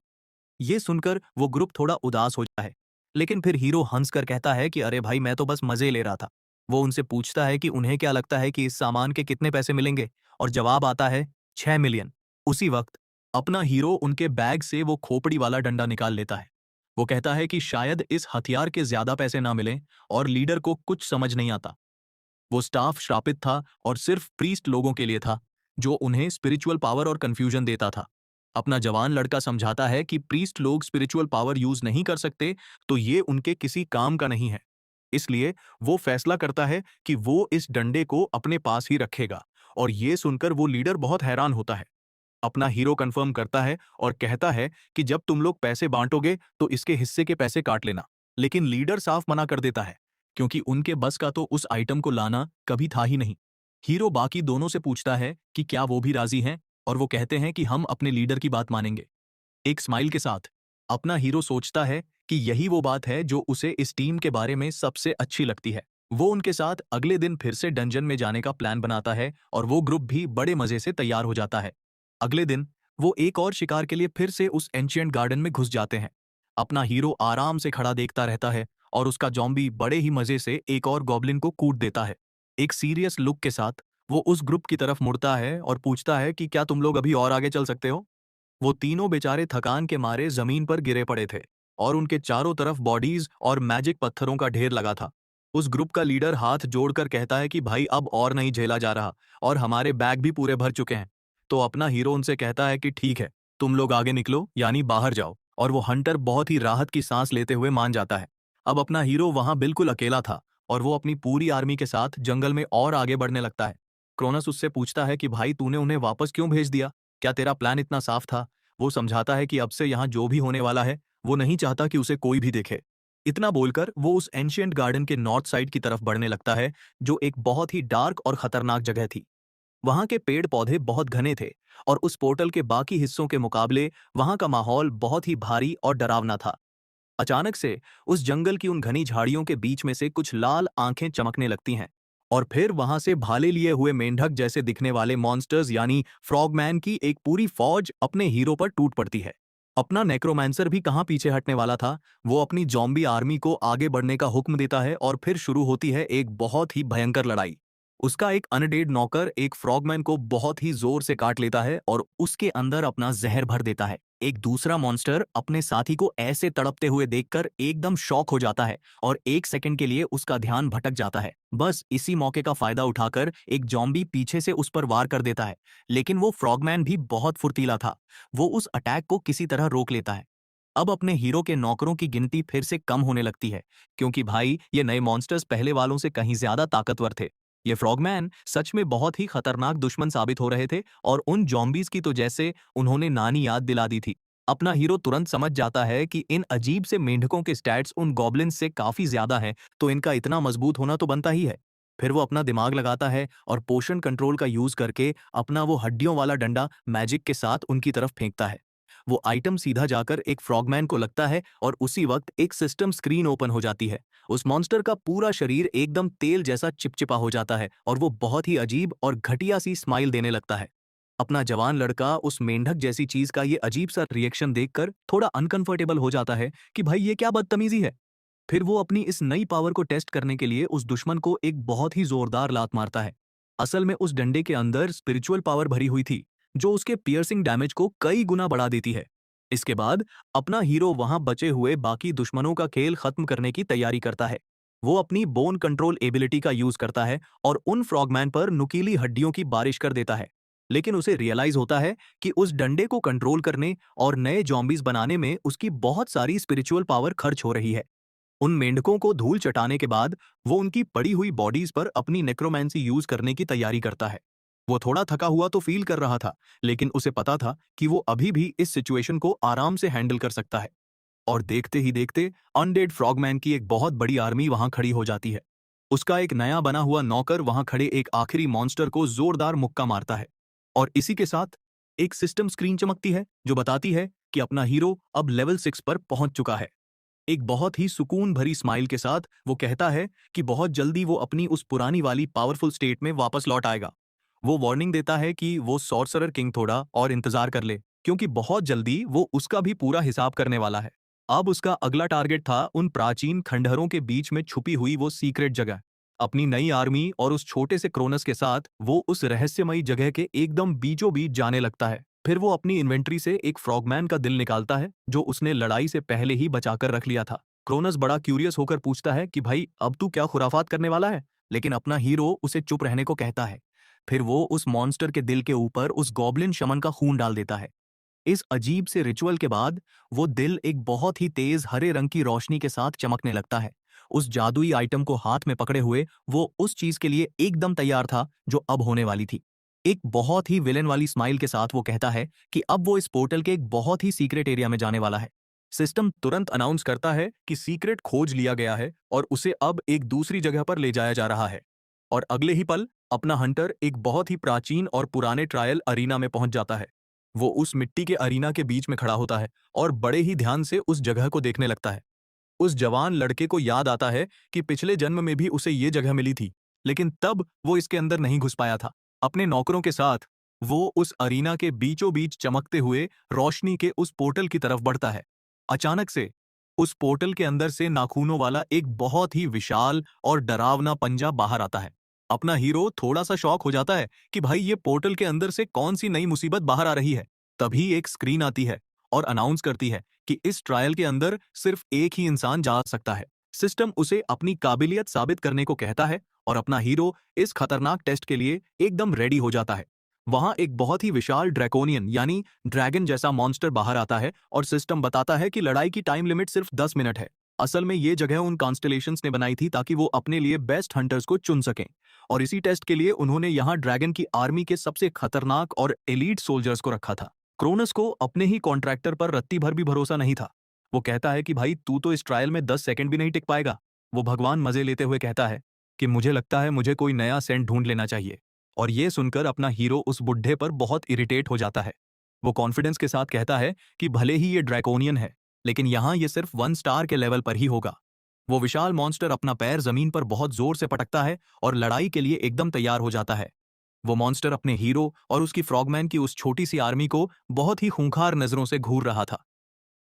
Speaker 1: ये सुनकर वो ग्रुप थोड़ा उदास हो जाता है। लेकिन फिर हीरो हंसकर कहता है कि अरे भाई मैं तो बस मजे ले रहा था। वो उनसे पूछता है कि उन्हें क्या लगता है कि इस सामान के कितने पैसे मिलेंगे, और जवाब आता है 6 मिलियन। उसी वक्त अपना हीरो उनके बैग से वो खोपड़ी वाला डंडा निकाल लेता है। वो कहता है कि शायद इस हथियार के ज्यादा पैसे ना मिले, और लीडर को कुछ समझ नहीं आता। वो स्टाफ श्रापित था और सिर्फ प्रीस्ट लोगों के लिए था, जो उन्हें स्पिरिचुअल पावर और कंफ्यूजन देता था। अपना जवान लड़का समझाता है कि प्रीस्ट लोग स्पिरिचुअल पावर यूज नहीं कर सकते, तो ये उनके किसी काम का नहीं है। इसलिए वो फैसला करता है कि वो इस डंडे को अपने पास ही रखेगा। और ये सुनकर वो लीडर बहुत हैरान होता है। अपना हीरो कंफर्म करता है और कहता है कि जब तुम लोग पैसे बांटोगे तो इसके हिस्से के पैसे काट लेना। लेकिन लीडर साफ मना कर देता है, क्योंकि उनके बस का तो उस आइटम को लाना कभी था ही नहीं। हीरो बाकी दोनों से पूछता है कि क्या वो भी राजी हैं, और वो कहते हैं कि हम अपने लीडर की बात मानेंगे, एक स्माइल के साथ। अपना हीरो सोचता है कि यही वो बात है जो उसे इस टीम के बारे में सबसे अच्छी लगती है। वो उनके साथ अगले दिन फिर से डंजन में जाने का प्लान बनाता है, और वो ग्रुप भी बड़े मजे से तैयार हो जाता है। अगले दिन वो एक और शिकार के लिए फिर से उस एंशिएंट गार्डन में घुस जाते हैं। अपना हीरो आराम से खड़ा देखता रहता है, और उसका जॉम्बी बड़े ही मजे से एक और गॉब्लिन को कूट देता है। एक सीरियस लुक के साथ वो उस ग्रुप की तरफ मुड़ता है और पूछता है कि क्या तुम लोग अभी और आगे चल सकते हो। वो तीनों बेचारे थकान के मारे जमीन पर गिरे पड़े थे, और उनके चारों तरफ बॉडीज और मैजिक पत्थरों का ढेर लगा था। उस ग्रुप का लीडर हाथ जोड़कर कहता है कि भाई अब और नहीं झेला जा रहा, और हमारे बैग भी पूरे भर चुके हैं। तो अपना हीरो उनसे कहता है कि ठीक है, तुम लोग आगे निकलो, यानी बाहर जाओ। और वो हंटर बहुत ही राहत की सांस लेते हुए मान जाता है। अब अपना हीरो वहां बिल्कुल अकेला था, और वो अपनी पूरी आर्मी के साथ जंगल में और आगे बढ़ने लगता है। क्रोनस उससे पूछता है कि भाई तूने उन्हें वापस क्यों भेज दिया, क्या तेरा प्लान इतना साफ था। वो समझाता है कि अब से यहाँ जो भी होने वाला है, वो नहीं चाहता कि उसे कोई भी देखे। इतना बोलकर वो उस एंशिएंट गार्डन के नॉर्थ साइड की तरफ बढ़ने लगता है, जो एक बहुत ही डार्क और खतरनाक जगह थी। वहां के पेड़ पौधे बहुत घने थे, और उस पोर्टल के बाकी हिस्सों के मुकाबले वहां का माहौल बहुत ही भारी और डरावना था। अचानक से उस जंगल की उन घनी झाड़ियों के बीच में से कुछ लाल आंखें चमकने लगती हैं, और फिर वहां से भाले लिए हुए मेंढक जैसे दिखने वाले मॉन्स्टर्स यानी फ्रॉगमैन की एक पूरी फौज अपने हीरो पर टूट पड़ती है। अपना नेक्रोमैंसर भी कहां पीछे हटने वाला था। वो अपनी जॉम्बी आर्मी को आगे बढ़ने का हुक्म देता है, और फिर शुरू होती है एक बहुत ही भयंकर लड़ाई। उसका एक अनडेड नौकर एक फ्रॉगमैन को बहुत ही जोर से काट लेता है और उसके अंदर अपना जहर भर देता है। एक दूसरा मॉन्स्टर अपने साथी को ऐसे तड़पते हुए देखकर एकदम शॉक हो जाता है, और एक सेकंड के लिए उसका ध्यान भटक जाता है। बस इसी मौके का फायदा उठाकर एक जॉम्बी पीछे से उस पर वार कर देता है। लेकिन वो फ्रॉगमैन भी बहुत फुर्तीला था। वो उस अटैक को किसी तरह रोक लेता है। अब अपने हीरो के नौकरों की गिनती फिर से कम होने लगती है, क्योंकि भाई ये नए मॉन्स्टर्स पहले वालों से कहीं ज्यादा ताकतवर थे। ये फ्रॉगमैन सच में बहुत ही खतरनाक दुश्मन साबित हो रहे थे, और उन जॉम्बीज की तो जैसे उन्होंने नानी याद दिला दी थी। अपना हीरो तुरंत समझ जाता है कि इन अजीब से मेंढकों के स्टैट्स उन गॉब्लिन्स से काफी ज्यादा हैं, तो इनका इतना मजबूत होना तो बनता ही है। फिर वो अपना दिमाग लगाता है और पोषण कंट्रोल का यूज करके अपना वो हड्डियों वाला डंडा मैजिक के साथ उनकी तरफ फेंकता है। वो आइटम सीधा जाकर एक फ्रॉगमैन को लगता है, और उसी वक्त एक सिस्टम स्क्रीन ओपन हो जाती है। उस मॉन्स्टर का पूरा शरीर एकदम तेल जैसा चिपचिपा हो जाता है, और वो बहुत ही अजीब और घटिया सी स्माइल देने लगता है। अपना जवान लड़का उस मेंढक जैसी चीज का ये अजीब सा रिएक्शन देखकर थोड़ा अनकंफर्टेबल हो जाता है कि भाई ये क्या बदतमीजी है। फिर वो अपनी इस नई पावर को टेस्ट करने के लिए उस दुश्मन को एक बहुत ही जोरदार लात मारता है। असल में उस डंडे के अंदर स्पिरिचुअल पावर भरी हुई थी, जो उसके पियर्सिंग डैमेज को कई गुना बढ़ा देती है। इसके बाद अपना हीरो वहां बचे हुए बाकी दुश्मनों का खेल खत्म करने की तैयारी करता है। वो अपनी बोन कंट्रोल एबिलिटी का यूज करता है और उन फ्रॉगमैन पर नुकीली हड्डियों की बारिश कर देता है। लेकिन उसे रियलाइज होता है कि उस डंडे को कंट्रोल करने और नए जॉम्बीज बनाने में उसकी बहुत सारी स्पिरिचुअल पावर खर्च हो रही है। उन मेंढकों को धूल चटाने के बाद वो उनकी पड़ी हुई बॉडीज पर अपनी नेक्रोमैंसी यूज करने की तैयारी करता है। वो थोड़ा थका हुआ तो फील कर रहा था, लेकिन उसे पता था कि वो अभी भी इस सिचुएशन को आराम से हैंडल कर सकता है। और देखते ही देखते अनडेड फ्रॉगमैन की एक बहुत बड़ी आर्मी वहां खड़ी हो जाती है। उसका एक नया बना हुआ नौकर वहां खड़े एक आखिरी मॉन्स्टर को जोरदार मुक्का मारता है और इसी के साथ एक सिस्टम स्क्रीन चमकती है जो बताती है कि अपना हीरो अब लेवल 6 पर पहुंच चुका है। एक बहुत ही सुकून भरी स्माइल के साथ वो कहता है कि बहुत जल्दी वो अपनी उस पुरानी वाली पावरफुल स्टेट में वापस लौट आएगा। वो वार्निंग देता है कि वो सॉर्सरर किंग थोड़ा और इंतजार कर ले, क्योंकि बहुत जल्दी वो उसका भी पूरा हिसाब करने वाला है। अब उसका अगला टारगेट था उन प्राचीन खंडहरों के बीच में छुपी हुई वो सीक्रेट जगह। अपनी नई आर्मी और उस छोटे से क्रोनस के साथ वो उस रहस्यमयी जगह के एकदम बीचों बीच जाने लगता है। फिर वो अपनी इन्वेंट्री से एक फ्रॉगमैन का दिल निकालता है जो उसने लड़ाई से पहले ही बचाकर रख लिया था। क्रोनस बड़ा क्यूरियस होकर पूछता है कि भाई अब तू क्या खुराफात करने वाला है, लेकिन अपना हीरो उसे चुप रहने को कहता है। फिर वो उस मॉन्स्टर के दिल के ऊपर उस गॉब्लिन शमन का खून डाल देता है। इस अजीब से रिचुअल के बाद वो दिल एक बहुत ही तेज हरे रंग की रोशनी के साथ चमकने लगता है। उस जादुई आइटम को हाथ में पकड़े हुए वो उस चीज के लिए एकदम तैयार था जो अब होने वाली थी। एक बहुत ही विलेन वाली स्माइल के साथ वो कहता है कि अब वो इस पोर्टल के एक बहुत ही सीक्रेट एरिया में जाने वाला है। सिस्टम तुरंत अनाउंस करता है कि सीक्रेट खोज लिया गया है और उसे अब एक दूसरी जगह पर ले जाया जा रहा है। और अगले ही पल अपना हंटर एक बहुत ही प्राचीन और पुराने ट्रायल अरीना में पहुंच जाता है। वो उस मिट्टी के अरीना के बीच में खड़ा होता है और बड़े ही ध्यान से उस जगह को देखने लगता है। उस जवान लड़के को याद आता है कि पिछले जन्म में भी उसे ये जगह मिली थी, लेकिन तब वो इसके अंदर नहीं घुस पाया था। अपने नौकरों के साथ वो उस अरीना के बीचों बीच चमकते हुए रोशनी के उस पोर्टल की तरफ बढ़ता है। अचानक से उस पोर्टल के अंदर से नाखूनों वाला एक बहुत ही विशाल और डरावना पंजा बाहर आता है। अपना हीरो थोड़ा सा शॉक हो जाता है कि भाई ये पोर्टल के अंदर से कौन सी नई मुसीबत बाहर आ रही है। तभी एक स्क्रीन आती है और अनाउंस करती है कि इस ट्रायल के अंदर सिर्फ एक ही इंसान जा सकता है। सिस्टम उसे अपनी काबिलियत साबित करने को कहता है और अपना हीरो इस खतरनाक टेस्ट के लिए एकदम रेडी हो जाता है। वहां एक बहुत ही विशाल ड्रैकोनियन यानी ड्रैगन जैसा मॉन्स्टर बाहर आता है और सिस्टम बताता है कि लड़ाई की टाइम लिमिट सिर्फ 10 मिनट है। असल में ये जगह उन कॉन्स्टलेशंस ने बनाई थी ताकि वो अपने लिए बेस्ट हंटर्स को चुन सकें, और इसी टेस्ट के लिए उन्होंने यहाँ ड्रैगन की आर्मी के सबसे खतरनाक और एलीट सोल्जर्स को रखा था। क्रोनस को अपने ही कॉन्ट्रैक्टर पर रत्ती भर भी भरोसा नहीं था। वो कहता है कि भाई तू तो इस ट्रायल में 10 सेकंड भी नहीं टिक पाएगा। वो भगवान मजे लेते हुए कहता है कि मुझे लगता है मुझे कोई नया सेंट ढूंढ लेना चाहिए। और ये सुनकर अपना हीरो उस बुढ़े पर बहुत इरिटेट हो जाता है। वो कॉन्फिडेंस के साथ कहता है कि भले ही ये ड्रैकोनियन है, लेकिन यहाँ ये सिर्फ 1 स्टार के लेवल पर ही होगा। वो विशाल मॉन्स्टर अपना पैर जमीन पर बहुत जोर से पटकता है और लड़ाई के लिए एकदम तैयार हो जाता है। वो मॉन्स्टर अपने हीरो और उसकी फ्रॉगमैन की उस छोटी सी आर्मी को बहुत ही खूंखार नजरों से घूर रहा था।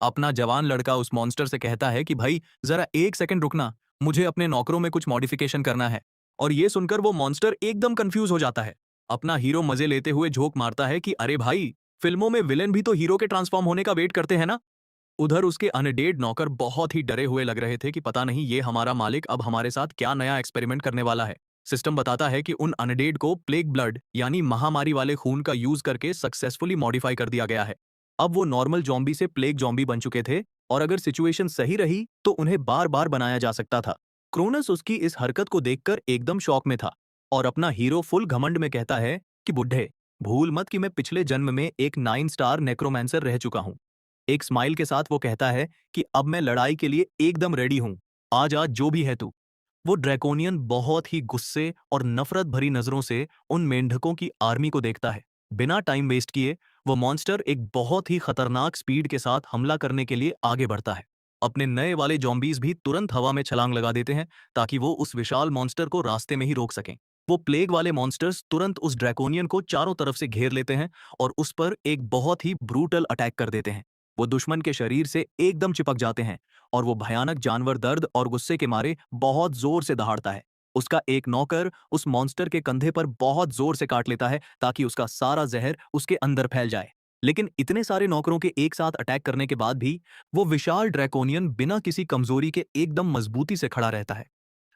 Speaker 1: अपना जवान लड़का उस मॉन्स्टर से कहता है कि भाई जरा एक सेकंड रुकना, मुझे अपने नौकरों में कुछ मॉडिफिकेशन करना है। और ये सुनकर वो मॉन्स्टर एकदम कंफ्यूज हो जाता है। अपना हीरो मजे लेते हुए झोंक मारता है कि अरे भाई, फिल्मों में विलेन भी तो हीरो के ट्रांसफॉर्म होने का वेट करते हैं ना। उधर उसके अनडेड नौकर बहुत ही डरे हुए लग रहे थे कि पता नहीं ये हमारा मालिक अब हमारे साथ क्या नया एक्सपेरिमेंट करने वाला है। सिस्टम बताता है कि उन अनडेड को प्लेग ब्लड यानी महामारी वाले खून का यूज करके सक्सेसफुली मॉडिफाई कर दिया गया है। अब वो नॉर्मल जॉम्बी से प्लेग जॉम्बी बन चुके थे और अगर सिचुएशन सही रही तो उन्हें बार बार बनाया जा सकता था। क्रोनस उसकी इस हरकत को देखकर एकदम शॉक में था और अपना हीरो फुल घमंड में कहता है कि बुड्ढे, भूल मत कि मैं पिछले जन्म में एक 9 स्टार नेक्रोमैंसर रह चुका हूं। एक स्माइल के साथ वो कहता है कि अब मैं लड़ाई के लिए एकदम रेडी हूं। आज आज जो भी है तू। वो ड्रैकोनियन बहुत ही गुस्से और नफरत भरी नजरों से उन मेंढकों की आर्मी को देखता है। बिना टाइम वेस्ट किए वो मॉन्स्टर एक बहुत ही खतरनाक स्पीड के साथ हमला करने के लिए आगे बढ़ता है। अपने नए वाले जॉम्बीज भी तुरंत हवा में छलांग लगा देते हैं ताकि वो उस विशाल मॉन्स्टर को रास्ते में ही रोक सकें। वो प्लेग वाले मॉन्स्टर्स तुरंत उस ड्रैकोनियन को चारों तरफ से घेर लेते हैं और उस पर एक बहुत ही ब्रूटल अटैक कर देते हैं। वो दुश्मन के शरीर से एकदम चिपक जाते हैं और वो भयानक जानवर दर्द और गुस्से के मारे बहुत जोर से दहाड़ता है। उसका एक नौकर उस मॉन्स्टर के कंधे पर बहुत जोर से काट लेता है ताकि उसका सारा जहर उसके अंदर फैल जाए। लेकिन इतने सारे नौकरों के एक साथ अटैक करने के बाद भी वो विशाल ड्रैकोनियन बिना किसी कमजोरी के एकदम मजबूती से खड़ा रहता है।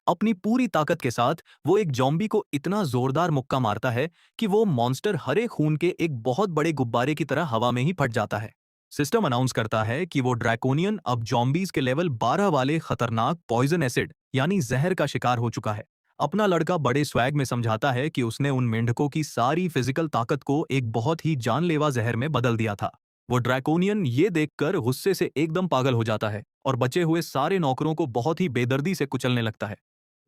Speaker 1: अपनी पूरी ताकत के साथ वो एक जॉम्बी को इतना जोरदार मुक्का मारता है कि वो मॉन्स्टर हरे खून के एक बहुत बड़े गुब्बारे की तरह हवा में ही फट जाता है। सिस्टम अनाउंस करता है कि वो ड्रैकोनियन अब जॉम्बीज के लेवल 12 वाले खतरनाक पॉइजन एसिड यानी जहर का शिकार हो चुका है। अपना लड़का बड़े स्वैग में समझाता है कि उसने उन मेंढकों की सारी फिजिकल ताकत को एक बहुत ही जानलेवा जहर में बदल दिया था। वो ड्रैकोनियन ये देखकर गुस्से से एकदम पागल हो जाता है और बचे हुए सारे नौकरों को बहुत ही बेदर्दी से कुचलने लगता है।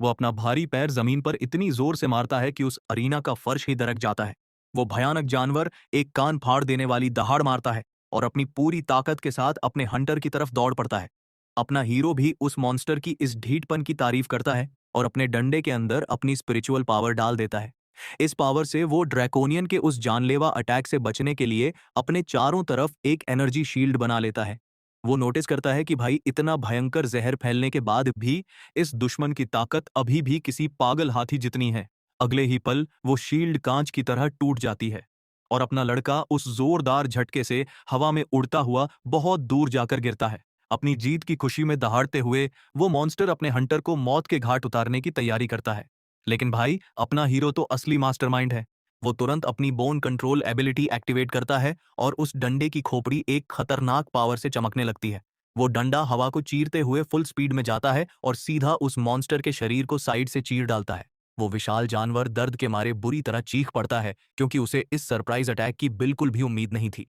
Speaker 1: वो अपना भारी पैर जमीन पर इतनी जोर से मारता है कि उस अरीना का फर्श ही दरक जाता है। वो भयानक जानवर एक कान फाड़ देने वाली दहाड़ मारता है और अपनी पूरी ताकत के साथ अपने हंटर की तरफ दौड़ पड़ता है। अपना हीरो भी उस मॉन्स्टर की इस ढीठपन की तारीफ करता है और अपने डंडे के अंदर अपनी स्पिरिचुअल पावर डाल देता है। इस पावर से वो ड्रैकोनियन के उस जानलेवा अटैक से बचने के लिए अपने चारों तरफ एक एनर्जी शील्ड बना लेता है। वो नोटिस करता है कि भाई इतना भयंकर जहर फैलने के बाद भी इस दुश्मन की ताकत अभी भी किसी पागल हाथी जितनी है। अगले ही पल वो शील्ड कांच की तरह टूट जाती है और अपना लड़का उस जोरदार झटके से हवा में उड़ता हुआ बहुत दूर जाकर गिरता है। अपनी जीत की खुशी में दहाड़ते हुए वो मॉन्स्टर अपने हंटर को मौत के घाट उतारने की तैयारी करता है। लेकिन भाई अपना हीरो तो असली मास्टरमाइंड है। वो तुरंत अपनी बोन कंट्रोल एबिलिटी एक्टिवेट करता है और उस डंडे की खोपड़ी एक खतरनाक पावर से चमकने लगती है। वो डंडा हवा को चीरते हुए फुल स्पीड में जाता है और सीधा उस मॉन्स्टर के शरीर को साइड से चीर डालता है। वो विशाल जानवर दर्द के मारे बुरी तरह चीख पड़ता है क्योंकि उसे इस सरप्राइज अटैक की बिल्कुल भी उम्मीद नहीं थी।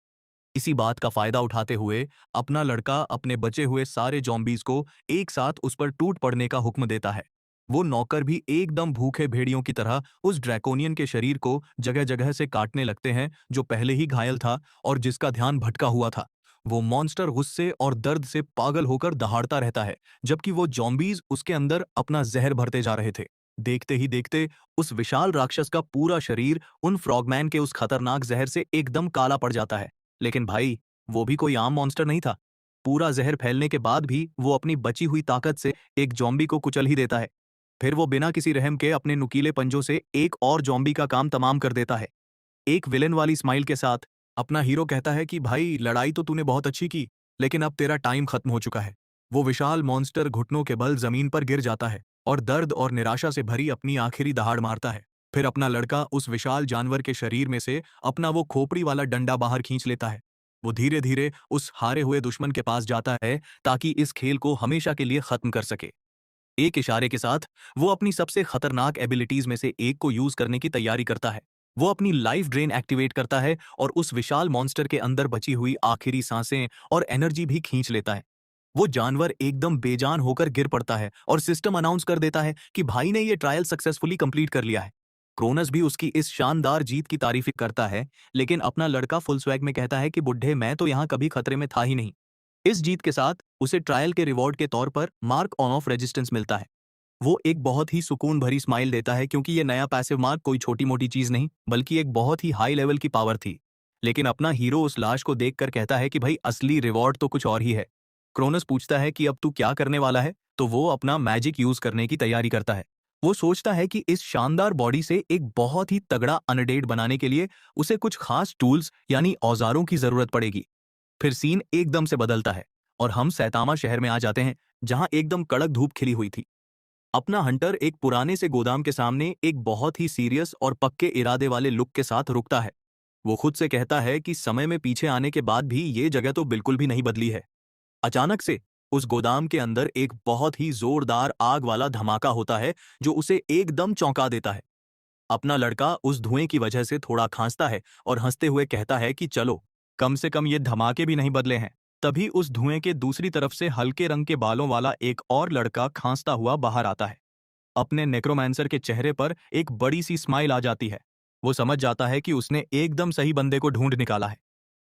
Speaker 1: इसी बात का फायदा उठाते हुए अपना लड़का अपने बचे हुए सारे जॉम्बीज को एक साथ उस पर टूट पड़ने का हुक्म देता है। वो नौकर भी एकदम भूखे भेड़ियों की तरह उस ड्रैकोनियन के शरीर को जगह जगह से काटने लगते हैं जो पहले ही घायल था और जिसका ध्यान भटका हुआ था। वो मॉन्स्टर गुस्से और दर्द से पागल होकर दहाड़ता रहता है जबकि वो जॉम्बीज उसके अंदर अपना जहर भरते जा रहे थे। देखते ही देखते उस विशाल राक्षस का पूरा शरीर उन फ्रॉगमैन के उस खतरनाक जहर से एकदम काला पड़ जाता है। लेकिन भाई वो भी कोई आम मॉन्स्टर नहीं था। पूरा जहर फैलने के बाद भी वो अपनी बची हुई ताकत से एक जॉम्बी को कुचल ही देता है। फिर वो बिना किसी रहम के अपने नुकीले पंजों से एक और जॉम्बी का काम तमाम कर देता है। एक विलेन वाली स्माइल के साथ अपना हीरो कहता है कि भाई लड़ाई तो तूने बहुत अच्छी की, लेकिन अब तेरा टाइम खत्म हो चुका है। वो विशाल मॉन्स्टर घुटनों के बल जमीन पर गिर जाता है और दर्द और निराशा से भरी अपनी आखिरी दहाड़ मारता है। फिर अपना लड़का उस विशाल जानवर के शरीर में से अपना वो खोपड़ी वाला डंडा बाहर खींच लेता है। वो धीरे धीरे उस हारे हुए दुश्मन के पास जाता है ताकि इस खेल को हमेशा के लिए खत्म कर सके। एक इशारे के साथ वो अपनी सबसे खतरनाक एबिलिटीज में से एक को यूज करने की तैयारी करता है। वो अपनी लाइफ ड्रेन एक्टिवेट करता है और उस विशाल मॉन्स्टर के अंदर बची हुई आखिरी सांसें और एनर्जी भी खींच लेता है। वो जानवर एकदम बेजान होकर गिर पड़ता है और सिस्टम अनाउंस कर देता है कि भाई ने ये ट्रायल सक्सेसफुली कंप्लीट कर लिया है। क्रोनस भी उसकी इस शानदार जीत की तारीफ करता है, लेकिन अपना लड़का फुल स्वैग में कहता है कि बुड्ढे मैं तो यहाँ कभी खतरे में था ही नहीं। इस जीत के साथ उसे ट्रायल के रिवॉर्ड के तौर पर मार्क ऑन ऑफ रेजिस्टेंस मिलता है। वो एक बहुत ही सुकून भरी स्माइल देता है क्योंकि ये नया पैसिव मार्क कोई छोटी मोटी चीज नहीं बल्कि एक बहुत ही हाई लेवल की पावर थी। लेकिन अपना हीरो उस लाश को देखकर कहता है कि भाई असली रिवॉर्ड तो कुछ और ही है। क्रोनस पूछता है कि अब तू क्या करने वाला है, तो वो अपना मैजिक यूज करने की तैयारी करता है। वो सोचता है कि इस शानदार बॉडी से एक बहुत ही तगड़ा अनडेड बनाने के लिए उसे कुछ खास टूल्स यानी औजारों की जरूरत पड़ेगी। फिर सीन एकदम से बदलता है और हम सैतामा शहर में आ जाते हैं जहां एकदम कड़क धूप खिली हुई थी। अपना हंटर एक पुराने से गोदाम के सामने एक बहुत ही सीरियस और पक्के इरादे वाले लुक के साथ रुकता है। वो खुद से कहता है कि समय में पीछे आने के बाद भी ये जगह तो बिल्कुल भी नहीं बदली है। अचानक से उस गोदाम के अंदर एक बहुत ही जोरदार आग वाला धमाका होता है जो उसे एकदम चौंका देता है। अपना लड़का उस धुएं की वजह से थोड़ा खांसता है और हंसते हुए कहता है कि चलो, कम से कम ये धमाके भी नहीं बदले हैं। तभी उस धुएं के दूसरी तरफ से हल्के रंग के बालों वाला एक और लड़का खांसता हुआ बाहर आता है। अपने नेक्रोमैंसर के चेहरे पर एक बड़ी सी स्माइल आ जाती है। वो समझ जाता है कि उसने एकदम सही बंदे को ढूंढ निकाला है।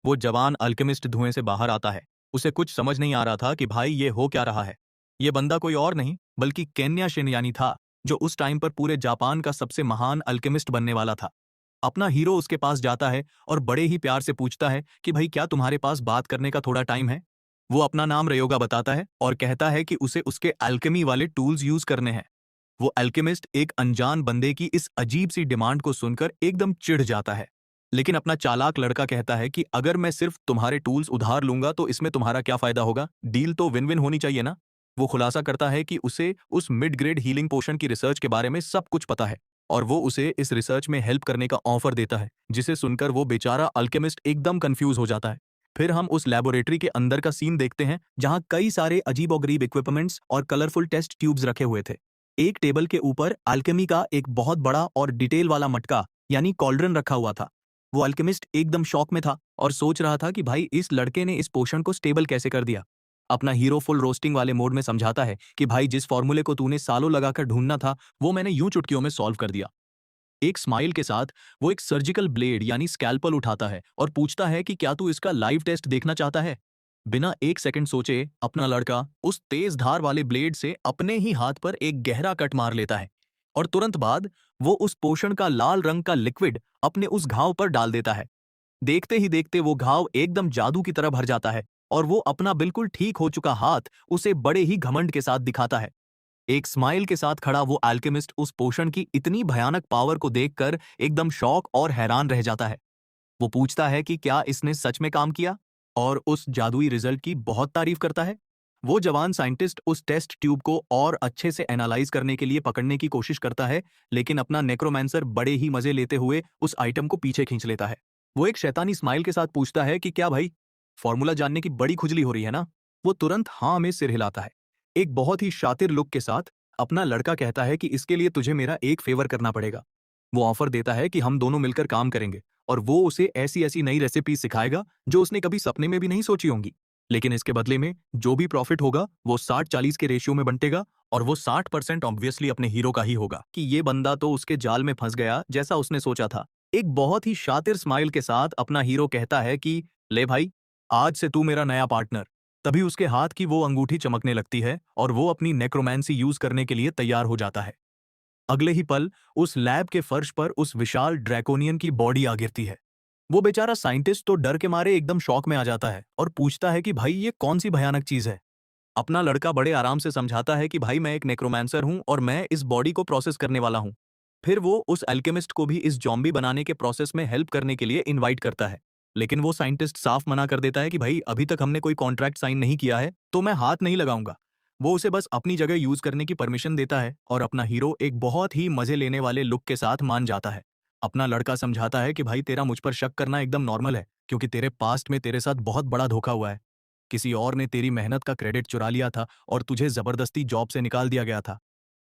Speaker 1: वो जवान अल्केमिस्ट धुएं से बाहर आता है। उसे कुछ समझ नहीं आ रहा था कि भाई ये हो क्या रहा है। ये बंदा कोई और नहीं बल्कि केन्या शिनयानी था, जो उस टाइम पर पूरे जापान का सबसे महान अल्केमिस्ट बनने वाला था। अपना हीरो उसके पास जाता है और बड़े ही प्यार से पूछता है कि भाई क्या तुम्हारे पास बात करने का थोड़ा टाइम है। वो अपना नाम रयोगा बताता है और कहता है कि उसे उसके अल्केमी वाले टूल्स यूज करने हैं। वो अल्केमिस्ट एक अनजान बंदे की इस अजीब सी डिमांड को सुनकर एकदम चिढ़ जाता है। लेकिन अपना चालाक लड़का कहता है कि अगर मैं सिर्फ तुम्हारे टूल्स उधार लूंगा तो इसमें तुम्हारा क्या फायदा होगा, डील तो विन विन होनी चाहिए ना। वो खुलासा करता है कि उसे उस मिड ग्रेड हीलिंग पोशन की रिसर्च के बारे में सब कुछ पता है और वो उसे इस रिसर्च में हेल्प करने का ऑफर देता है, जिसे सुनकर वो बेचारा अल्केमिस्ट एकदम कंफ्यूज हो जाता है। फिर हम उस लेबोरेटरी के अंदर का सीन देखते हैं जहां कई सारे अजीबोगरीब इक्विपमेंट्स और कलरफुल टेस्ट ट्यूब्स रखे हुए थे। एक टेबल के ऊपर अल्केमी का एक बहुत बड़ा और डिटेल वाला मटका यानी कॉल्ड्रन रखा हुआ था। वो अल्केमिस्ट एकदम शॉक में था और सोच रहा था कि भाई इस लड़के ने इस पोशन को स्टेबल कैसे कर दिया। अपना हीरो फुल रोस्टिंग वाले मोड में समझाता है कि भाई जिस फॉर्मूले को तूने सालों लगाकर ढूंढना था वो मैंने यूं चुटकियों में सॉल्व कर दिया। एक स्माइल के साथ वो एक सर्जिकल ब्लेड यानी स्कैल्पल उठाता है और पूछता है कि क्या तू इसका लाइव टेस्ट देखना चाहता है। बिना एक सेकंड सोचे अपना लड़का उस तेज धार वाले ब्लेड से अपने ही हाथ पर एक गहरा कट मार लेता है और तुरंत बाद वो उस पोषण का लाल रंग का लिक्विड अपने उस घाव पर डाल देता है। देखते ही देखते वो घाव एकदम जादू की तरह भर जाता है और वो अपना बिल्कुल ठीक हो चुका हाथ उसे बड़े ही घमंड के साथ दिखाता है। एक स्माइल के साथ खड़ा वो अल्केमिस्ट उस पोषण की इतनी भयानक पावर को देखकर एकदम शॉक और हैरान रह जाता है। वो पूछता है कि क्या इसने सच में काम किया और उस जादुई रिजल्ट की बहुत तारीफ करता है। वो जवान साइंटिस्ट उस टेस्ट ट्यूब को और अच्छे से एनालाइज करने के लिए पकड़ने की कोशिश करता है, लेकिन अपना नेक्रोमैंसर बड़े ही मजे लेते हुए उस आइटम को पीछे खींच लेता है। वो एक शैतानी स्माइल के साथ पूछता है कि क्या भाई फॉर्मूला जानने की बड़ी खुजली हो रही है ना। वो तुरंत हाँ में सिर हिलाता है। एक बहुत ही शातिर लुक के साथ अपना लड़का कहता है कि इसके लिए तुझे मेरा एक फेवर करना पड़ेगा। वो ऑफर देता है कि हम दोनों मिलकर काम करेंगे और वो उसे ऐसी ऐसी नई रेसिपी सिखाएगा जो उसने कभी सपने में भी नहीं सोची होंगी। लेकिन इसके बदले में जो भी प्रॉफिट होगा वो 60-40 के रेशियो में बंटेगा और वो 60% ऑब्वियसली अपने हीरो का ही होगा कि ये बंदा तो उसके जाल में फंस गया जैसा उसने सोचा था। एक बहुत ही शातिर स्माइल के साथ अपना हीरो कहता है कि ले भाई, आज से तू मेरा नया पार्टनर। तभी उसके हाथ की वो अंगूठी चमकने लगती है और वो अपनी नेक्रोमैंसी यूज करने के लिए तैयार हो जाता है। अगले ही पल उस लैब के फर्श पर उस विशाल ड्रैकोनियन की बॉडी आ गिरती है। वो बेचारा साइंटिस्ट तो डर के मारे एकदम शॉक में आ जाता है और पूछता है कि भाई ये कौन सी भयानक चीज है। अपना लड़का बड़े आराम से समझाता है कि भाई मैं एक नेक्रोमैंसर हूं और मैं इस बॉडी को प्रोसेस करने वाला हूं। फिर वो उस अल्केमिस्ट को भी इस जॉम्बी बनाने के प्रोसेस में हेल्प करने के लिए इनवाइट करता है। लेकिन वो साइंटिस्ट साफ मना कर देता है कि भाई अभी तक हमने कोई कॉन्ट्रैक्ट साइन नहीं किया है तो मैं हाथ नहीं लगाऊंगा। वो उसे बस अपनी जगह यूज करने की परमिशन देता है और अपना हीरो एक बहुत ही मजे लेने वाले लुक के साथ मान जाता है। अपना लड़का समझाता है कि भाई तेरा मुझ पर शक करना एकदम नॉर्मल है क्योंकि तेरे पास्ट में तेरे साथ बहुत बड़ा धोखा हुआ है। किसी और ने तेरी मेहनत का क्रेडिट चुरा लिया था और तुझे जबरदस्ती जॉब से निकाल दिया गया था।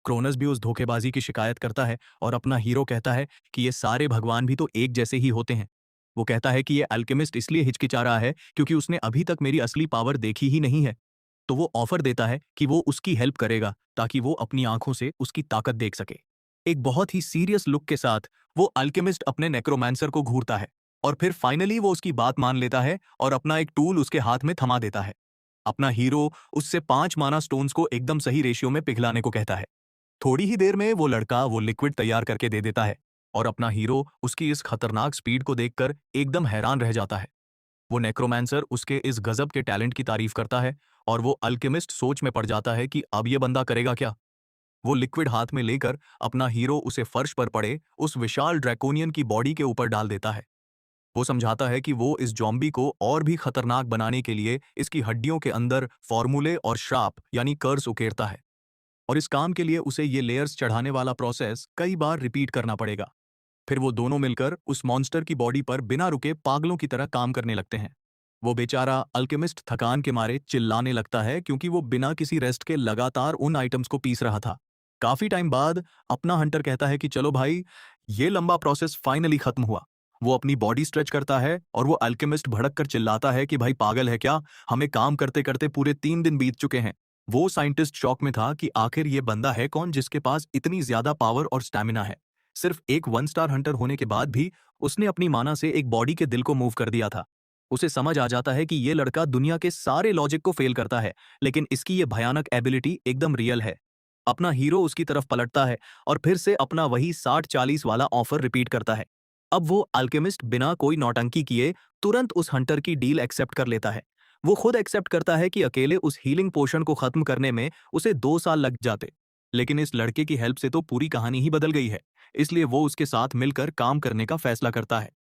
Speaker 1: क्रोनस भी उस धोखेबाजी की शिकायत करता है और अपना हीरो कहता है कि ये सारे भगवान भी तो एक जैसे ही होते हैं। वो कहता है कि ये अल्केमिस्ट इसलिए हिचकिचा रहा है क्योंकि उसने अभी तक मेरी असली पावर देखी ही नहीं है। तो वो ऑफर देता है कि वो उसकी हेल्प करेगा ताकि वो अपनी आंखों से उसकी ताकत देख सके। एक बहुत ही सीरियस लुक के साथ वो अल्केमिस्ट अपने नेक्रोमैंसर को घूरता है और फिर फाइनली वो उसकी बात मान लेता है और अपना एक टूल उसके हाथ में थमा देता है। अपना हीरो उससे 5 माना स्टोन्स को एकदम सही रेशियो में पिघलाने को कहता है। थोड़ी ही देर में वो लड़का वो लिक्विड तैयार करके दे देता है और अपना हीरो उसकी इस खतरनाक स्पीड को देखकर एकदम हैरान रह जाता है। वो नेक्रोमैंसर उसके इस गजब के टैलेंट की तारीफ करता है और वो अल्केमिस्ट सोच में पड़ जाता है कि अब ये बंदा करेगा क्या। वो लिक्विड हाथ में लेकर अपना हीरो उसे फर्श पर पड़े उस विशाल ड्रैकोनियन की बॉडी के ऊपर डाल देता है। वो समझाता है कि वो इस जॉम्बी को और भी खतरनाक बनाने के लिए इसकी हड्डियों के अंदर फॉर्मूले और श्राप यानी कर्स उकेरता है और इस काम के लिए उसे ये लेयर्स चढ़ाने वाला प्रोसेस कई बार रिपीट करना पड़ेगा। फिर वो दोनों मिलकर उस मॉन्स्टर की बॉडी पर बिना रुके पागलों की तरह काम करने लगते हैं। वो बेचारा अल्केमिस्ट थकान के मारे चिल्लाने लगता है क्योंकि वो बिना किसी रेस्ट के लगातार उन आइटम्स को पीस रहा था। काफी टाइम बाद अपना हंटर कहता है कि चलो भाई, ये लंबा प्रोसेस फाइनली खत्म हुआ। वो अपनी बॉडी स्ट्रेच करता है और वो अल्केमिस्ट भड़क कर चिल्लाता है कि भाई पागल है क्या, हमें काम करते करते पूरे 3 दिन बीत चुके हैं। वो साइंटिस्ट शॉक में था कि आखिर ये बंदा है कौन जिसके पास इतनी ज्यादा पावर और स्टैमिना है। सिर्फ एक 1 स्टार हंटर होने के बाद भी उसने अपनी माना से एक बॉडी के दिल को मूव कर दिया था। उसे समझ आ जाता है कि ये लड़का दुनिया के सारे लॉजिक को फेल करता है, लेकिन इसकी ये भयानक एबिलिटी एकदम रियल है। अपना हीरो उसकी तरफ पलटता है और फिर से अपना वही 60-40 वाला ऑफर रिपीट करता है। अब वो अल्केमिस्ट बिना कोई नौटंकी किए तुरंत उस हंटर की डील एक्सेप्ट कर लेता है। वो खुद एक्सेप्ट करता है कि अकेले उस हीलिंग पोशन को खत्म करने में उसे 2 साल लग जाते, लेकिन इस लड़के की हेल्प से तो पूरी कहानी ही बदल गई है। इसलिए वो उसके साथ मिलकर काम करने का फैसला करता है।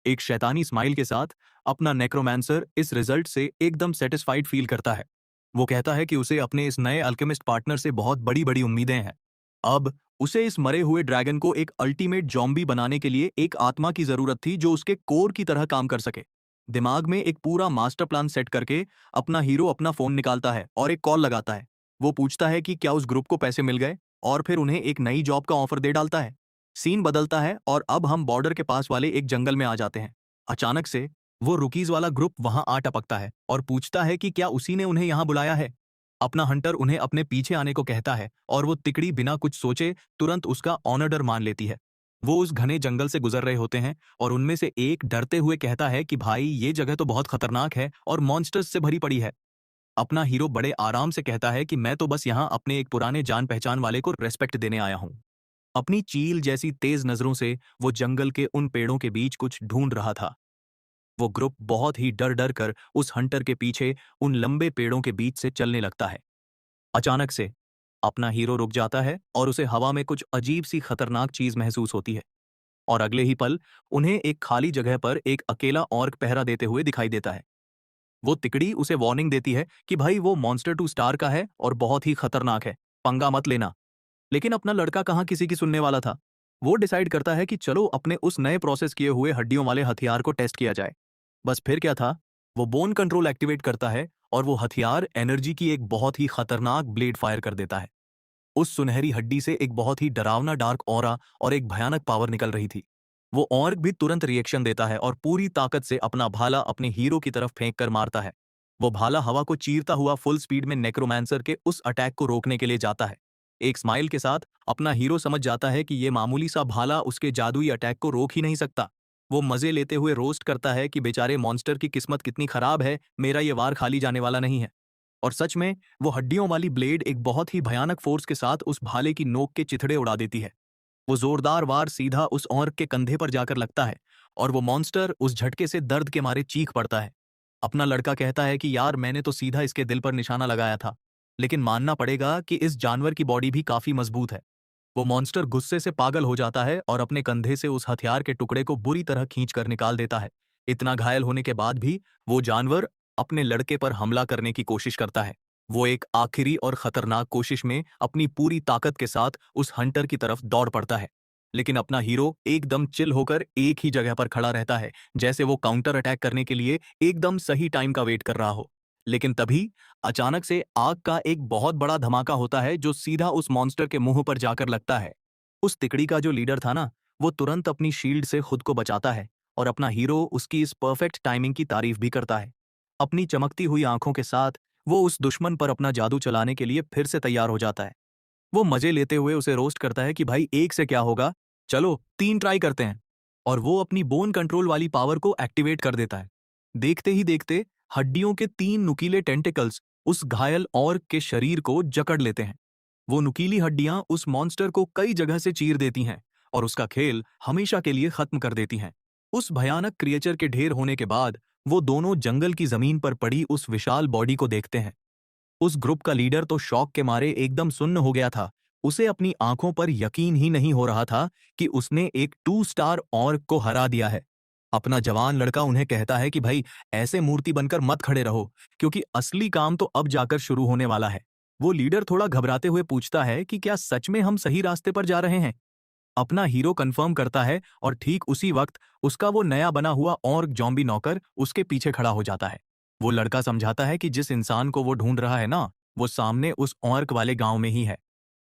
Speaker 1: एक शैतानी स्माइल के साथ अपना नेक्रोमैंसर इस रिजल्ट से एकदम सेटिस्फाइड फील करता है। वो कहता है कि उसे अपने इस नए अल्केमिस्ट पार्टनर से बहुत बड़ी बड़ी उम्मीदें हैं। अब उसे इस मरे हुए ड्रैगन को एक अल्टीमेट जॉम्बी बनाने के लिए एक आत्मा की जरूरत थी जो उसके कोर की तरह काम कर सके। दिमाग में एक पूरा मास्टर प्लान सेट करके अपना हीरो अपना फोन निकालता है और एक कॉल लगाता है। वो पूछता है कि क्या उस ग्रुप को पैसे मिल गए और फिर उन्हें एक नई जॉब का ऑफर दे डालता है। सीन बदलता है और अब हम बॉर्डर के पास वाले एक जंगल में आ जाते हैं। अचानक से वो रुकीज वाला ग्रुप वहां आ टपकता है और पूछता है कि क्या उसी ने उन्हें यहाँ बुलाया है। अपना हंटर उन्हें अपने पीछे आने को कहता है और वो तिकड़ी बिना कुछ सोचे तुरंत उसका ऑनर्डर मान लेती है। वो उस घने जंगल से गुजर रहे होते हैं और उनमें से एक डरते हुए कहता है कि भाई ये जगह तो बहुत खतरनाक है और मॉन्स्टर्स से भरी पड़ी है। अपना हीरो बड़े आराम से कहता है कि मैं तो बस यहाँ अपने एक पुराने जान पहचान वाले को रेस्पेक्ट देने आया हूँ। अपनी चील जैसी तेज नजरों से वो जंगल के उन पेड़ों के बीच कुछ ढूंढ रहा था। वो ग्रुप बहुत ही डर डर कर उस हंटर के पीछे उन लंबे पेड़ों के बीच से चलने लगता है। अचानक से अपना हीरो रुक जाता है और उसे हवा में कुछ अजीब सी खतरनाक चीज महसूस होती है। और अगले ही पल उन्हें एक खाली जगह पर एक अकेला ऑर्क पहरा देते हुए दिखाई देता है। वो तिकड़ी उसे वार्निंग देती है कि भाई वो मॉन्स्टर टू स्टार का है और बहुत ही खतरनाक है, पंगा मत लेना। लेकिन अपना लड़का कहाँ किसी की सुनने वाला था। वो डिसाइड करता है कि चलो अपने उस नए प्रोसेस किए हुए हड्डियों वाले हथियार को टेस्ट किया जाए। बस फिर क्या था, वो बोन कंट्रोल एक्टिवेट करता है और वो हथियार एनर्जी की एक बहुत ही खतरनाक ब्लेड फायर कर देता है। उस सुनहरी हड्डी से एक बहुत ही डरावना डार्क ऑरा और एक भयानक पावर निकल रही थी। वो ऑर्क भी तुरंत रिएक्शन देता है और पूरी ताकत से अपना भाला अपने हीरो की तरफ फेंक कर मारता है। वो भाला हवा को चीरता हुआ फुल स्पीड में नेक्रोमांसर के उस अटैक को रोकने के लिए जाता है। एक स्माइल के साथ अपना हीरो समझ जाता है कि ये मामूली सा भाला उसके जादुई अटैक को रोक ही नहीं सकता। वो मजे लेते हुए रोस्ट करता है कि बेचारे मॉन्स्टर की किस्मत कितनी खराब है, मेरा ये वार खाली जाने वाला नहीं है। और सच में वो हड्डियों वाली ब्लेड एक बहुत ही भयानक फोर्स के साथ उस भाले की नोक के चिथड़े उड़ा देती है। वो जोरदार वार सीधा उस ऑर्क के कंधे पर जाकर लगता है और वो मॉन्स्टर उस झटके से दर्द के मारे चीख पड़ता है। अपना लड़का कहता है कि यार मैंने तो सीधा इसके दिल पर निशाना लगाया था, लेकिन मानना पड़ेगा कि इस जानवर की बॉडी भी काफी मजबूत है। वो मॉन्स्टर गुस्से से पागल हो जाता है और अपने कंधे से उस हथियार के टुकड़े को बुरी तरह खींच कर निकाल देता है। इतना घायल होने के बाद भी वो जानवर अपने लड़के पर हमला करने की कोशिश करता है। वो एक आखिरी और खतरनाक कोशिश में अपनी पूरी ताकत के साथ उस हंटर की तरफ दौड़ पड़ता है। लेकिन अपना हीरो एकदम चिल होकर एक ही जगह पर खड़ा रहता है, जैसे वो काउंटर अटैक करने के लिए एकदम सही टाइम का वेट कर रहा हो। लेकिन तभी अचानक से आग का एक बहुत बड़ा धमाका होता है जो सीधा उस मॉन्स्टर के मुंह पर जाकर लगता है। उस तिकड़ी का जो लीडर था ना, वो तुरंत अपनी शील्ड से खुद को बचाता है और अपना हीरो उसकी इस परफेक्ट टाइमिंग की तारीफ भी करता है। अपनी चमकती हुई आंखों के साथ वो उस दुश्मन पर अपना जादू चलाने के लिए फिर से तैयार हो जाता है। वो मजे लेते हुए उसे रोस्ट करता है कि भाई एक से क्या होगा, चलो 3 ट्राई करते हैं। और वो अपनी बोन कंट्रोल वाली पावर को एक्टिवेट कर देता है। देखते ही देखते हड्डियों के 3 नुकीले टेंटिकल्स उस घायल ऑर्क के शरीर को जकड़ लेते हैं। वो नुकीली हड्डियां उस मॉन्स्टर को कई जगह से चीर देती हैं और उसका खेल हमेशा के लिए खत्म कर देती हैं। उस भयानक क्रिएचर के ढेर होने के बाद वो दोनों जंगल की जमीन पर पड़ी उस विशाल बॉडी को देखते हैं। उस ग्रुप का लीडर तो शॉक के मारे एकदम सुन्न हो गया था। उसे अपनी आंखों पर यकीन ही नहीं हो रहा था कि उसने एक 2 स्टार ऑर्क को हरा दिया है। अपना जवान लड़का उन्हें कहता है कि भाई ऐसे मूर्ति बनकर मत खड़े रहो, क्योंकि असली काम तो अब जाकर शुरू होने वाला है। वो लीडर थोड़ा घबराते हुए पूछता है कि क्या सच में हम सही रास्ते पर जा रहे हैं। अपना हीरो कंफर्म करता है और ठीक उसी वक्त उसका वो नया बना हुआ ऑर्क जॉम्बी नौकर उसके पीछे खड़ा हो जाता है। वो लड़का समझाता है कि जिस इंसान को वो ढूंढ रहा है ना, वो सामने उस ऑर्क वाले गांव में ही है।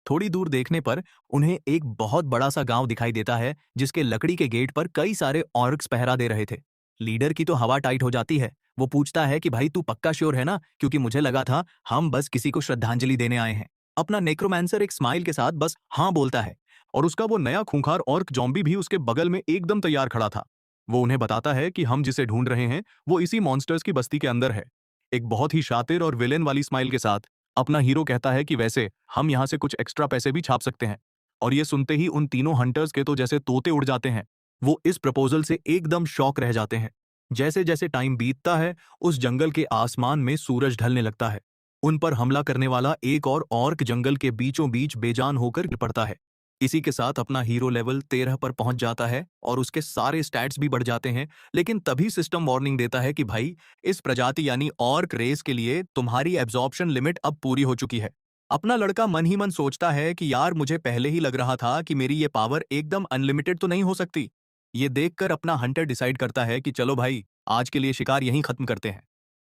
Speaker 1: थोड़ी दूर देखने पर उन्हें एक बहुत बड़ा सा गांव दिखाई देता है जिसके लकड़ी के गेट पर कई सारे ऑर्क्स पहरा दे रहे थे। लीडर की तो हवा टाइट हो जाती है। वो पूछता है कि भाई तू पक्का श्योर है ना, क्योंकि मुझे लगा था हम बस किसी को श्रद्धांजलि देने आए हैं। अपना नेक्रोमांसर एक स्माइल के साथ बस हाँ बोलता है और उसका वो नया खूंखार ऑर्क जॉम्बी भी उसके बगल में एकदम तैयार खड़ा था। वो उन्हें बताता है कि हम जिसे ढूंढ रहे हैं वो इसी मॉन्स्टर्स की बस्ती के अंदर है। एक बहुत ही शातिर और विलेन वाली स्माइल के साथ अपना हीरो कहता है कि वैसे हम यहाँ से कुछ एक्स्ट्रा पैसे भी छाप सकते हैं। और ये सुनते ही उन तीनों हंटर्स के तो जैसे तोते उड़ जाते हैं। वो इस प्रपोजल से एकदम शॉक रह जाते हैं। जैसे जैसे टाइम बीतता है उस जंगल के आसमान में सूरज ढलने लगता है। उन पर हमला करने वाला एक और ऑर्क जंगल के बीचों बीच बेजान होकर गिर पड़ता है। इसी के साथ अपना हीरो लेवल 13 पर पहुंच जाता है और उसके सारे स्टैट्स भी बढ़ जाते हैं। लेकिन तभी सिस्टम वार्निंग देता है कि भाई इस प्रजाति यानी ऑर्क रेस के लिए तुम्हारी एब्जॉर्प्शन लिमिट अब पूरी हो चुकी है। अपना लड़का मन ही मन सोचता है कि यार मुझे पहले ही लग रहा था कि मेरी ये पावर एकदम अनलिमिटेड तो नहीं हो सकती। ये देखकर अपना हंटर डिसाइड करता है कि चलो भाई आज के लिए शिकार यहीं खत्म करते हैं।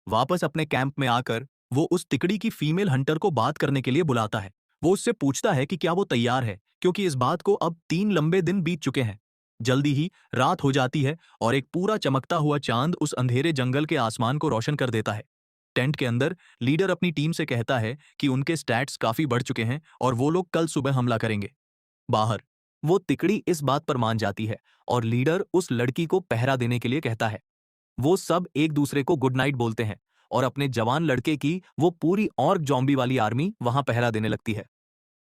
Speaker 1: वापस अपने कैंप में आकर वो उस तिकड़ी की फीमेल हंटर को बात करने के लिए बुलाता है। वो उससे पूछता है कि क्या वो तैयार है, क्योंकि इस बात को अब 3 लंबे दिन बीत चुके हैं। जल्दी ही रात हो जाती है और एक पूरा चमकता हुआ चांद उस अंधेरे जंगल के आसमान को रोशन कर देता है। टेंट के अंदर लीडर अपनी टीम से कहता है कि उनके स्टैट्स काफी बढ़ चुके हैं और वो लोग कल सुबह हमला करेंगे। बाहर वो तिकड़ी इस बात पर मान जाती है और लीडर उस लड़की को पहरा देने के लिए कहता है। वो सब एक दूसरे को गुड नाइट बोलते हैं और अपने जवान लड़के की वो पूरी ऑर्क जॉम्बी वाली आर्मी वहां पहरा देने लगती है।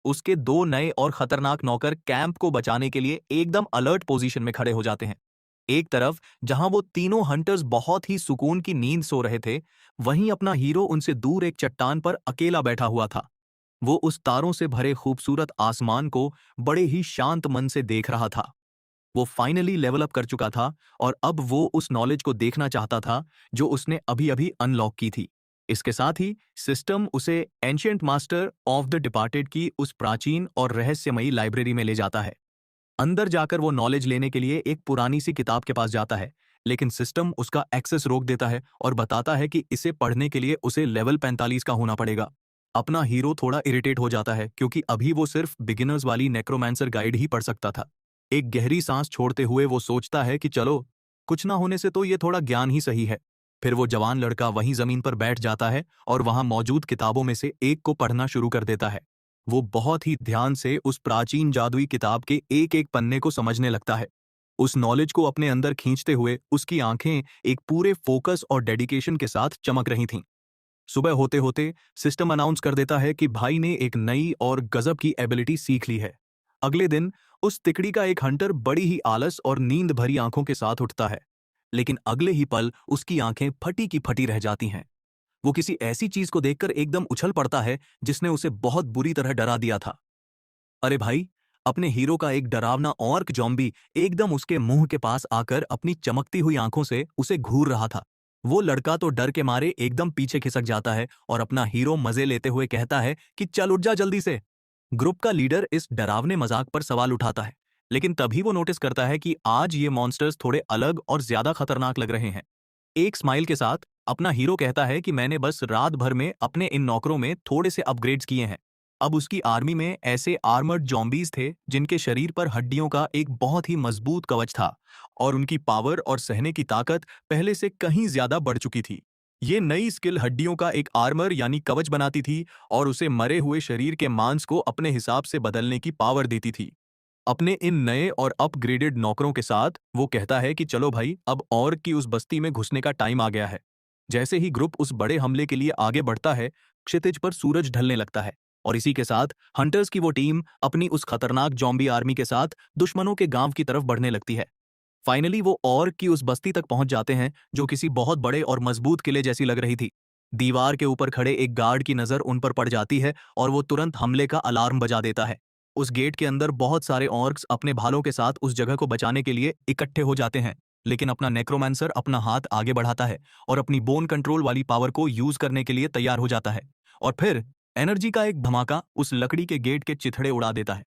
Speaker 1: उसके दो नए और खतरनाक नौकर कैंप को बचाने के लिए एकदम अलर्ट पोजीशन में खड़े हो जाते हैं। एक तरफ जहां वो तीनों हंटर्स बहुत ही सुकून की नींद सो रहे थे, वहीं अपना हीरो उनसे दूर एक चट्टान पर अकेला बैठा हुआ था। वो उस तारों से भरे खूबसूरत आसमान को बड़े ही शांत मन से देख रहा था। वो फाइनली लेवल अप कर चुका था और अब वो उस नॉलेज को देखना चाहता था जो उसने अभी अभी अनलॉक की थी। इसके साथ ही सिस्टम उसे ancient master of the departed की उस प्राचीन और रहस्यमयी लाइब्रेरी में ले जाता है। अंदर जाकर वो नॉलेज लेने के लिए एक पुरानी सी किताब के पास जाता है, लेकिन सिस्टम उसका एक्सेस रोक देता है और बताता है कि इसे पढ़ने के लिए उसे लेवल 45 का होना पड़ेगा। अपना हीरो थोड़ा इरिटेट हो जाता है क्योंकि अभी वो सिर्फ बिगिनर्स वाली नेक्रोमैंसर गाइड ही पढ़ सकता था। एक गहरी सांस छोड़ते हुए वो सोचता है कि चलो, कुछ ना होने से तो ये थोड़ा ज्ञान ही सही है। फिर वो जवान लड़का वहीं जमीन पर बैठ जाता है और वहां मौजूद किताबों में से एक को पढ़ना शुरू कर देता है। वो बहुत ही ध्यान से उस प्राचीन जादुई किताब के एक एक पन्ने को समझने लगता है। उस नॉलेज को अपने अंदर खींचते हुए उसकी आंखें एक पूरे फोकस और डेडिकेशन के साथ चमक रही थीं। सुबह होते होते सिस्टम अनाउंस कर देता है कि भाई ने एक नई और गजब की एबिलिटी सीख ली है। अगले दिन उस तिकड़ी का एक हंटर बड़ी ही आलस और नींद भरी आंखों के साथ उठता है, लेकिन अगले ही पल उसकी आंखें फटी की फटी रह जाती हैं। वो किसी ऐसी चीज को देखकर एकदम उछल पड़ता है जिसने उसे बहुत बुरी तरह डरा दिया था। अरे भाई, अपने हीरो का एक डरावना ऑर्क जॉम्बी एकदम उसके मुंह के पास आकर अपनी चमकती हुई आंखों से उसे घूर रहा था। वो लड़का तो डर के मारे एकदम पीछे खिसक जाता है और अपना हीरो मजे लेते हुए कहता है कि चल उठ जा जल्दी से। ग्रुप का लीडर इस डरावने मजाक पर सवाल उठाता है, लेकिन तभी वो नोटिस करता है कि आज ये मॉन्स्टर्स थोड़े अलग और ज्यादा खतरनाक लग रहे हैं। एक स्माइल के साथ अपना हीरो कहता है कि मैंने बस रात भर में अपने इन नौकरों में थोड़े से अपग्रेड्स किए हैं। अब उसकी आर्मी में ऐसे आर्मर्ड जॉम्बीज थे जिनके शरीर पर हड्डियों का एक बहुत ही मजबूत कवच था और उनकी पावर और सहने की ताकत पहले से कहीं ज्यादा बढ़ चुकी थी। ये नई स्किल हड्डियों का एक आर्मर यानी कवच बनाती थी और उसे मरे हुए शरीर के मांस को अपने हिसाब से बदलने की पावर देती थी। अपने इन नए और अपग्रेडेड नौकरों के साथ वो कहता है कि चलो भाई, अब और की उस बस्ती में घुसने का टाइम आ गया है। जैसे ही ग्रुप उस बड़े हमले के लिए आगे बढ़ता है, क्षितिज पर सूरज ढलने लगता है और इसी के साथ हंटर्स की वो टीम अपनी उस खतरनाक जॉम्बी आर्मी के साथ दुश्मनों के गांव की तरफ बढ़ने लगती है। फाइनली वो और की उस बस्ती तक पहुंच जाते हैं जो किसी बहुत बड़े और मजबूत किले जैसी लग रही थी। दीवार के ऊपर खड़े एक गार्ड की नजर उन पर पड़ जाती है और वो तुरंत हमले का अलार्म बजा देता है। उस गेट के अंदर बहुत सारे ऑर्क्स अपने भालों के साथ उस जगह को बचाने के लिए इकट्ठे हो जाते हैं, लेकिन अपना नेक्रोमैंसर अपना हाथ आगे बढ़ाता है और अपनी बोन कंट्रोल वाली पावर को यूज करने के लिए तैयार हो जाता है। और फिर एनर्जी का एक धमाका उस लकड़ी के गेट के चिथड़े उड़ा देता है।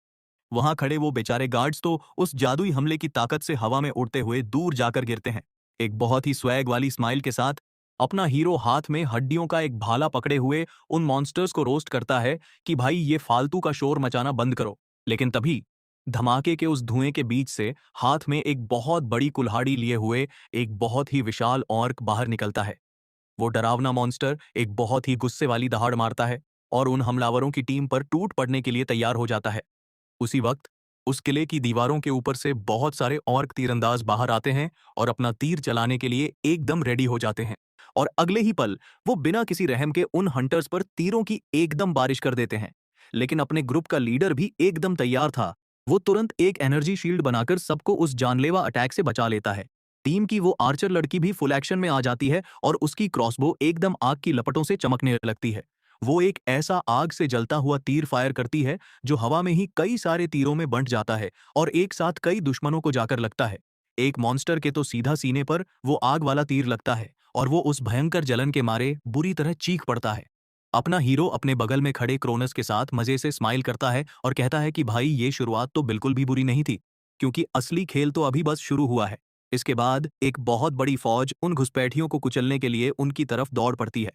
Speaker 1: वहां खड़े वो बेचारे गार्ड्स तो उस जादुई हमले की ताकत से हवा में उड़ते हुए दूर जाकर गिरते हैं। एक बहुत ही स्वैग वाली स्माइल के साथ अपना हीरो हाथ में हड्डियों का एक भाला पकड़े हुए उन मॉन्स्टर्स को रोस्ट करता है कि भाई ये फालतू का शोर मचाना बंद करो। लेकिन तभी धमाके के उस धुएं के बीच से हाथ में एक बहुत बड़ी कुल्हाड़ी लिए हुए एक बहुत ही विशाल ऑर्क बाहर निकलता है। वो डरावना मॉन्स्टर एक बहुत ही गुस्से वाली दहाड़ मारता है और उन हमलावरों की टीम पर टूट पड़ने के लिए तैयार हो जाता है। उसी वक्त उस किले की दीवारों के ऊपर से बहुत सारे ऑर्क तीरंदाज बाहर आते हैं और अपना तीर चलाने के लिए एकदम रेडी हो जाते हैं। और अगले ही पल वो बिना किसी रहम के उन हंटर्स पर तीरों की एकदम बारिश कर देते हैं। लेकिन अपने ग्रुप का लीडर भी एकदम तैयार था। वो तुरंत एक एनर्जी शील्ड बनाकर सबको उस जानलेवा अटैक से बचा लेता है। टीम की वो आर्चर लड़की भी फुल एक्शन में आ जाती है और उसकी क्रॉसबो एकदम आग की लपटों से चमकने लगती है। वो एक ऐसा आग से जलता हुआ तीर फायर करती है जो हवा में ही कई सारे तीरों में बंट जाता है और एक साथ कई दुश्मनों को जाकर लगता है। एक मॉन्स्टर के तो सीधा सीने पर वो आग वाला तीर लगता है और वो उस भयंकर जलन के मारे बुरी तरह चीख पड़ता है। अपना हीरो अपने बगल में खड़े क्रोनस के साथ मजे से स्माइल करता है और कहता है कि भाई ये शुरुआत तो बिल्कुल भी बुरी नहीं थी, क्योंकि असली खेल तो अभी बस शुरू हुआ है। इसके बाद एक बहुत बड़ी फौज उन घुसपैठियों को कुचलने के लिए उनकी तरफ दौड़ पड़ती है।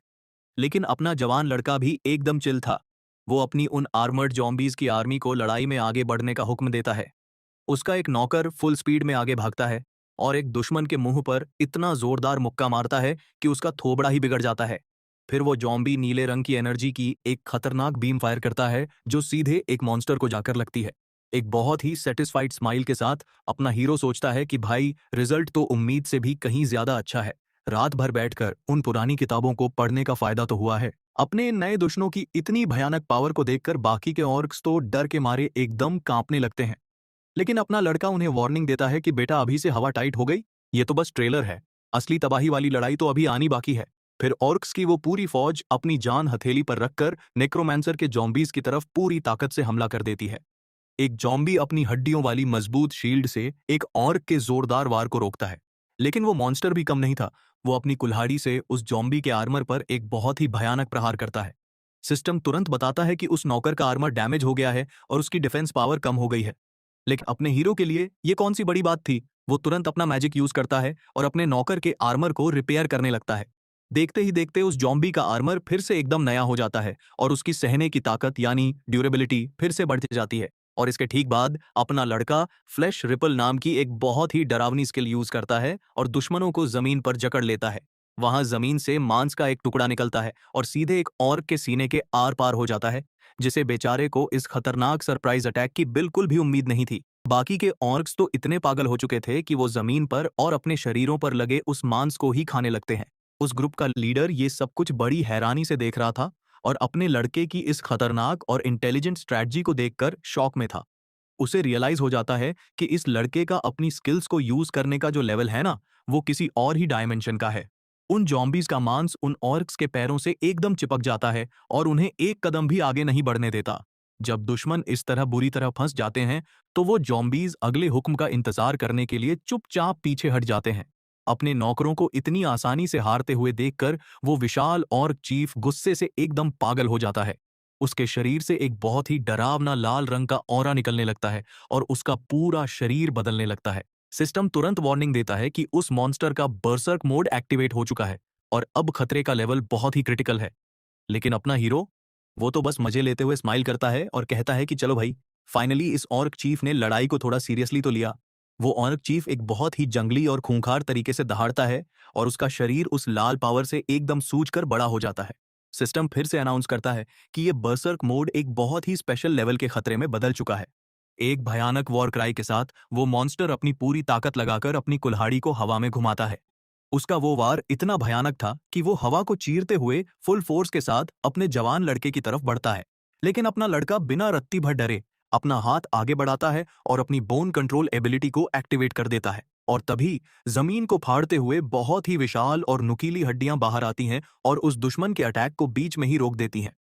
Speaker 1: लेकिन अपना जवान लड़का भी एकदम चिल था। वो अपनी उन आर्मर्ड जॉम्बीज की आर्मी को लड़ाई में आगे बढ़ने का हुक्म देता है। उसका एक नौकर फुल स्पीड में आगे भागता है और एक दुश्मन के मुंह पर इतना जोरदार मुक्का मारता है कि उसका थोबड़ा ही बिगड़ जाता है। फिर वो जॉम्बी नीले रंग की एनर्जी की एक खतरनाक बीम फायर करता है जो सीधे एक मॉन्स्टर को जाकर लगती है। एक बहुत ही सेटिस्फाइड स्माइल के साथ अपना हीरो सोचता है कि भाई रिजल्ट तो उम्मीद से भी कहीं ज्यादा अच्छा है। रात भर बैठकर उन पुरानी किताबों को पढ़ने का फायदा तो हुआ है। अपने इन नए दुश्मनों की इतनी भयानक पावर को देखकर बाकी के ऑर्क्स तो डर के मारे एकदम कांपने लगते हैं। लेकिन अपना लड़का उन्हें वार्निंग देता है कि बेटा अभी से हवा टाइट हो गई, ये तो बस ट्रेलर है, असली तबाही वाली लड़ाई तो अभी आनी बाकी है। फिर ऑर्क्स की वो पूरी फौज अपनी जान हथेली पर रखकर नेक्रोमैंसर के जॉम्बीज की तरफ पूरी ताकत से हमला कर देती है। एक जॉम्बी अपनी हड्डियों वाली मजबूत शील्ड से एक ऑर्क के जोरदार वार को रोकता है। लेकिन वो मॉन्स्टर भी कम नहीं था। वो अपनी कुल्हाड़ी से उस जॉम्बी के आर्मर पर एक बहुत ही भयानक प्रहार करता है। सिस्टम तुरंत बताता है कि उस नौकर का आर्मर डैमेज हो गया है और उसकी डिफेंस पावर कम हो गई है। लेकिन अपने हीरो के लिए ये कौन सी बड़ी बात थी। वो तुरंत अपना मैजिक यूज करता है और अपने नौकर के आर्मर को रिपेयर करने लगता है। देखते ही देखते उस जॉम्बी का आर्मर फिर से एकदम नया हो जाता है और उसकी सहने की ताकत यानी ड्यूरेबिलिटी फिर से बढ़ जाती है। और इसके ठीक बाद अपना लड़का फ्लैश रिपल नाम की एक बहुत ही डरावनी स्किल यूज करता है और दुश्मनों को जमीन पर जकड़ लेता है। वहां जमीन से मांस का एक टुकड़ा निकलता है और सीधे एक ऑर्क के सीने के आर पार हो जाता है, जिसे बेचारे को इस खतरनाक सरप्राइज अटैक की बिल्कुल भी उम्मीद नहीं थी। बाकी के ऑर्क्स तो इतने पागल हो चुके थे कि वो जमीन पर और अपने शरीरों पर लगे उस मांस को ही खाने लगते हैं। उस ग्रुप का लीडर ये सब कुछ बड़ी हैरानी से देख रहा था और अपने लड़के की इस खतरनाक और इंटेलिजेंट स्ट्रैटेजी को देखकर शॉक में था। उसे रियलाइज हो जाता है कि इस लड़के का अपनी स्किल्स को यूज करने का जो लेवल है ना, वो किसी और ही डायमेंशन का है। उन जॉम्बीज का मांस उन ऑर्क्स के पैरों से एकदम चिपक जाता है और उन्हें एक कदम भी आगे नहीं बढ़ने देता। जब दुश्मन इस तरह बुरी तरह फंस जाते हैं तो वो जॉम्बीज अगले हुक्म का इंतजार करने के लिए चुपचाप पीछे हट जाते हैं। अपने नौकरों को इतनी आसानी से हारते हुए देखकर वो विशाल ऑर्क चीफ गुस्से से एकदम पागल हो जाता है। उसके शरीर से एक बहुत ही डरावना लाल रंग का ऑरा निकलने लगता है और उसका पूरा शरीर बदलने लगता है। सिस्टम तुरंत वार्निंग देता है कि उस मॉन्स्टर का बर्सर्क मोड एक्टिवेट हो चुका है और अब खतरे का लेवल बहुत ही क्रिटिकल है। लेकिन अपना हीरो, वो तो बस मजे लेते हुए स्माइल करता है और कहता है कि चलो भाई, फाइनली इस ऑर्क चीफ ने लड़ाई को थोड़ा सीरियसली तो लिया। वो ऑर्क चीफ एक बहुत ही जंगली और खूंखार तरीके से दहाड़ता है और उसका शरीर उस लाल पावर से एकदम सूजकर बड़ा हो जाता है। सिस्टम फिर से अनाउंस करता है कि ये बर्सर्क मोड एक बहुत ही स्पेशल लेवल के खतरे में बदल चुका है। एक भयानक वॉर क्राई के साथ वो मॉन्स्टर अपनी पूरी ताकत लगाकर अपनी कुल्हाड़ी को हवा में घुमाता है। उसका वो वार इतना भयानक था कि वो हवा को चीरते हुए फुल फोर्स के साथ अपने जवान लड़के की तरफ बढ़ता है। लेकिन अपना लड़का बिना रत्ती भर डरे अपना हाथ आगे बढ़ाता है और अपनी बोन कंट्रोल एबिलिटी को एक्टिवेट कर देता है। और तभी जमीन को फाड़ते हुए बहुत ही विशाल और नुकीली हड्डियां बाहर आती हैं और उस दुश्मन के अटैक को बीच में ही रोक देती हैं।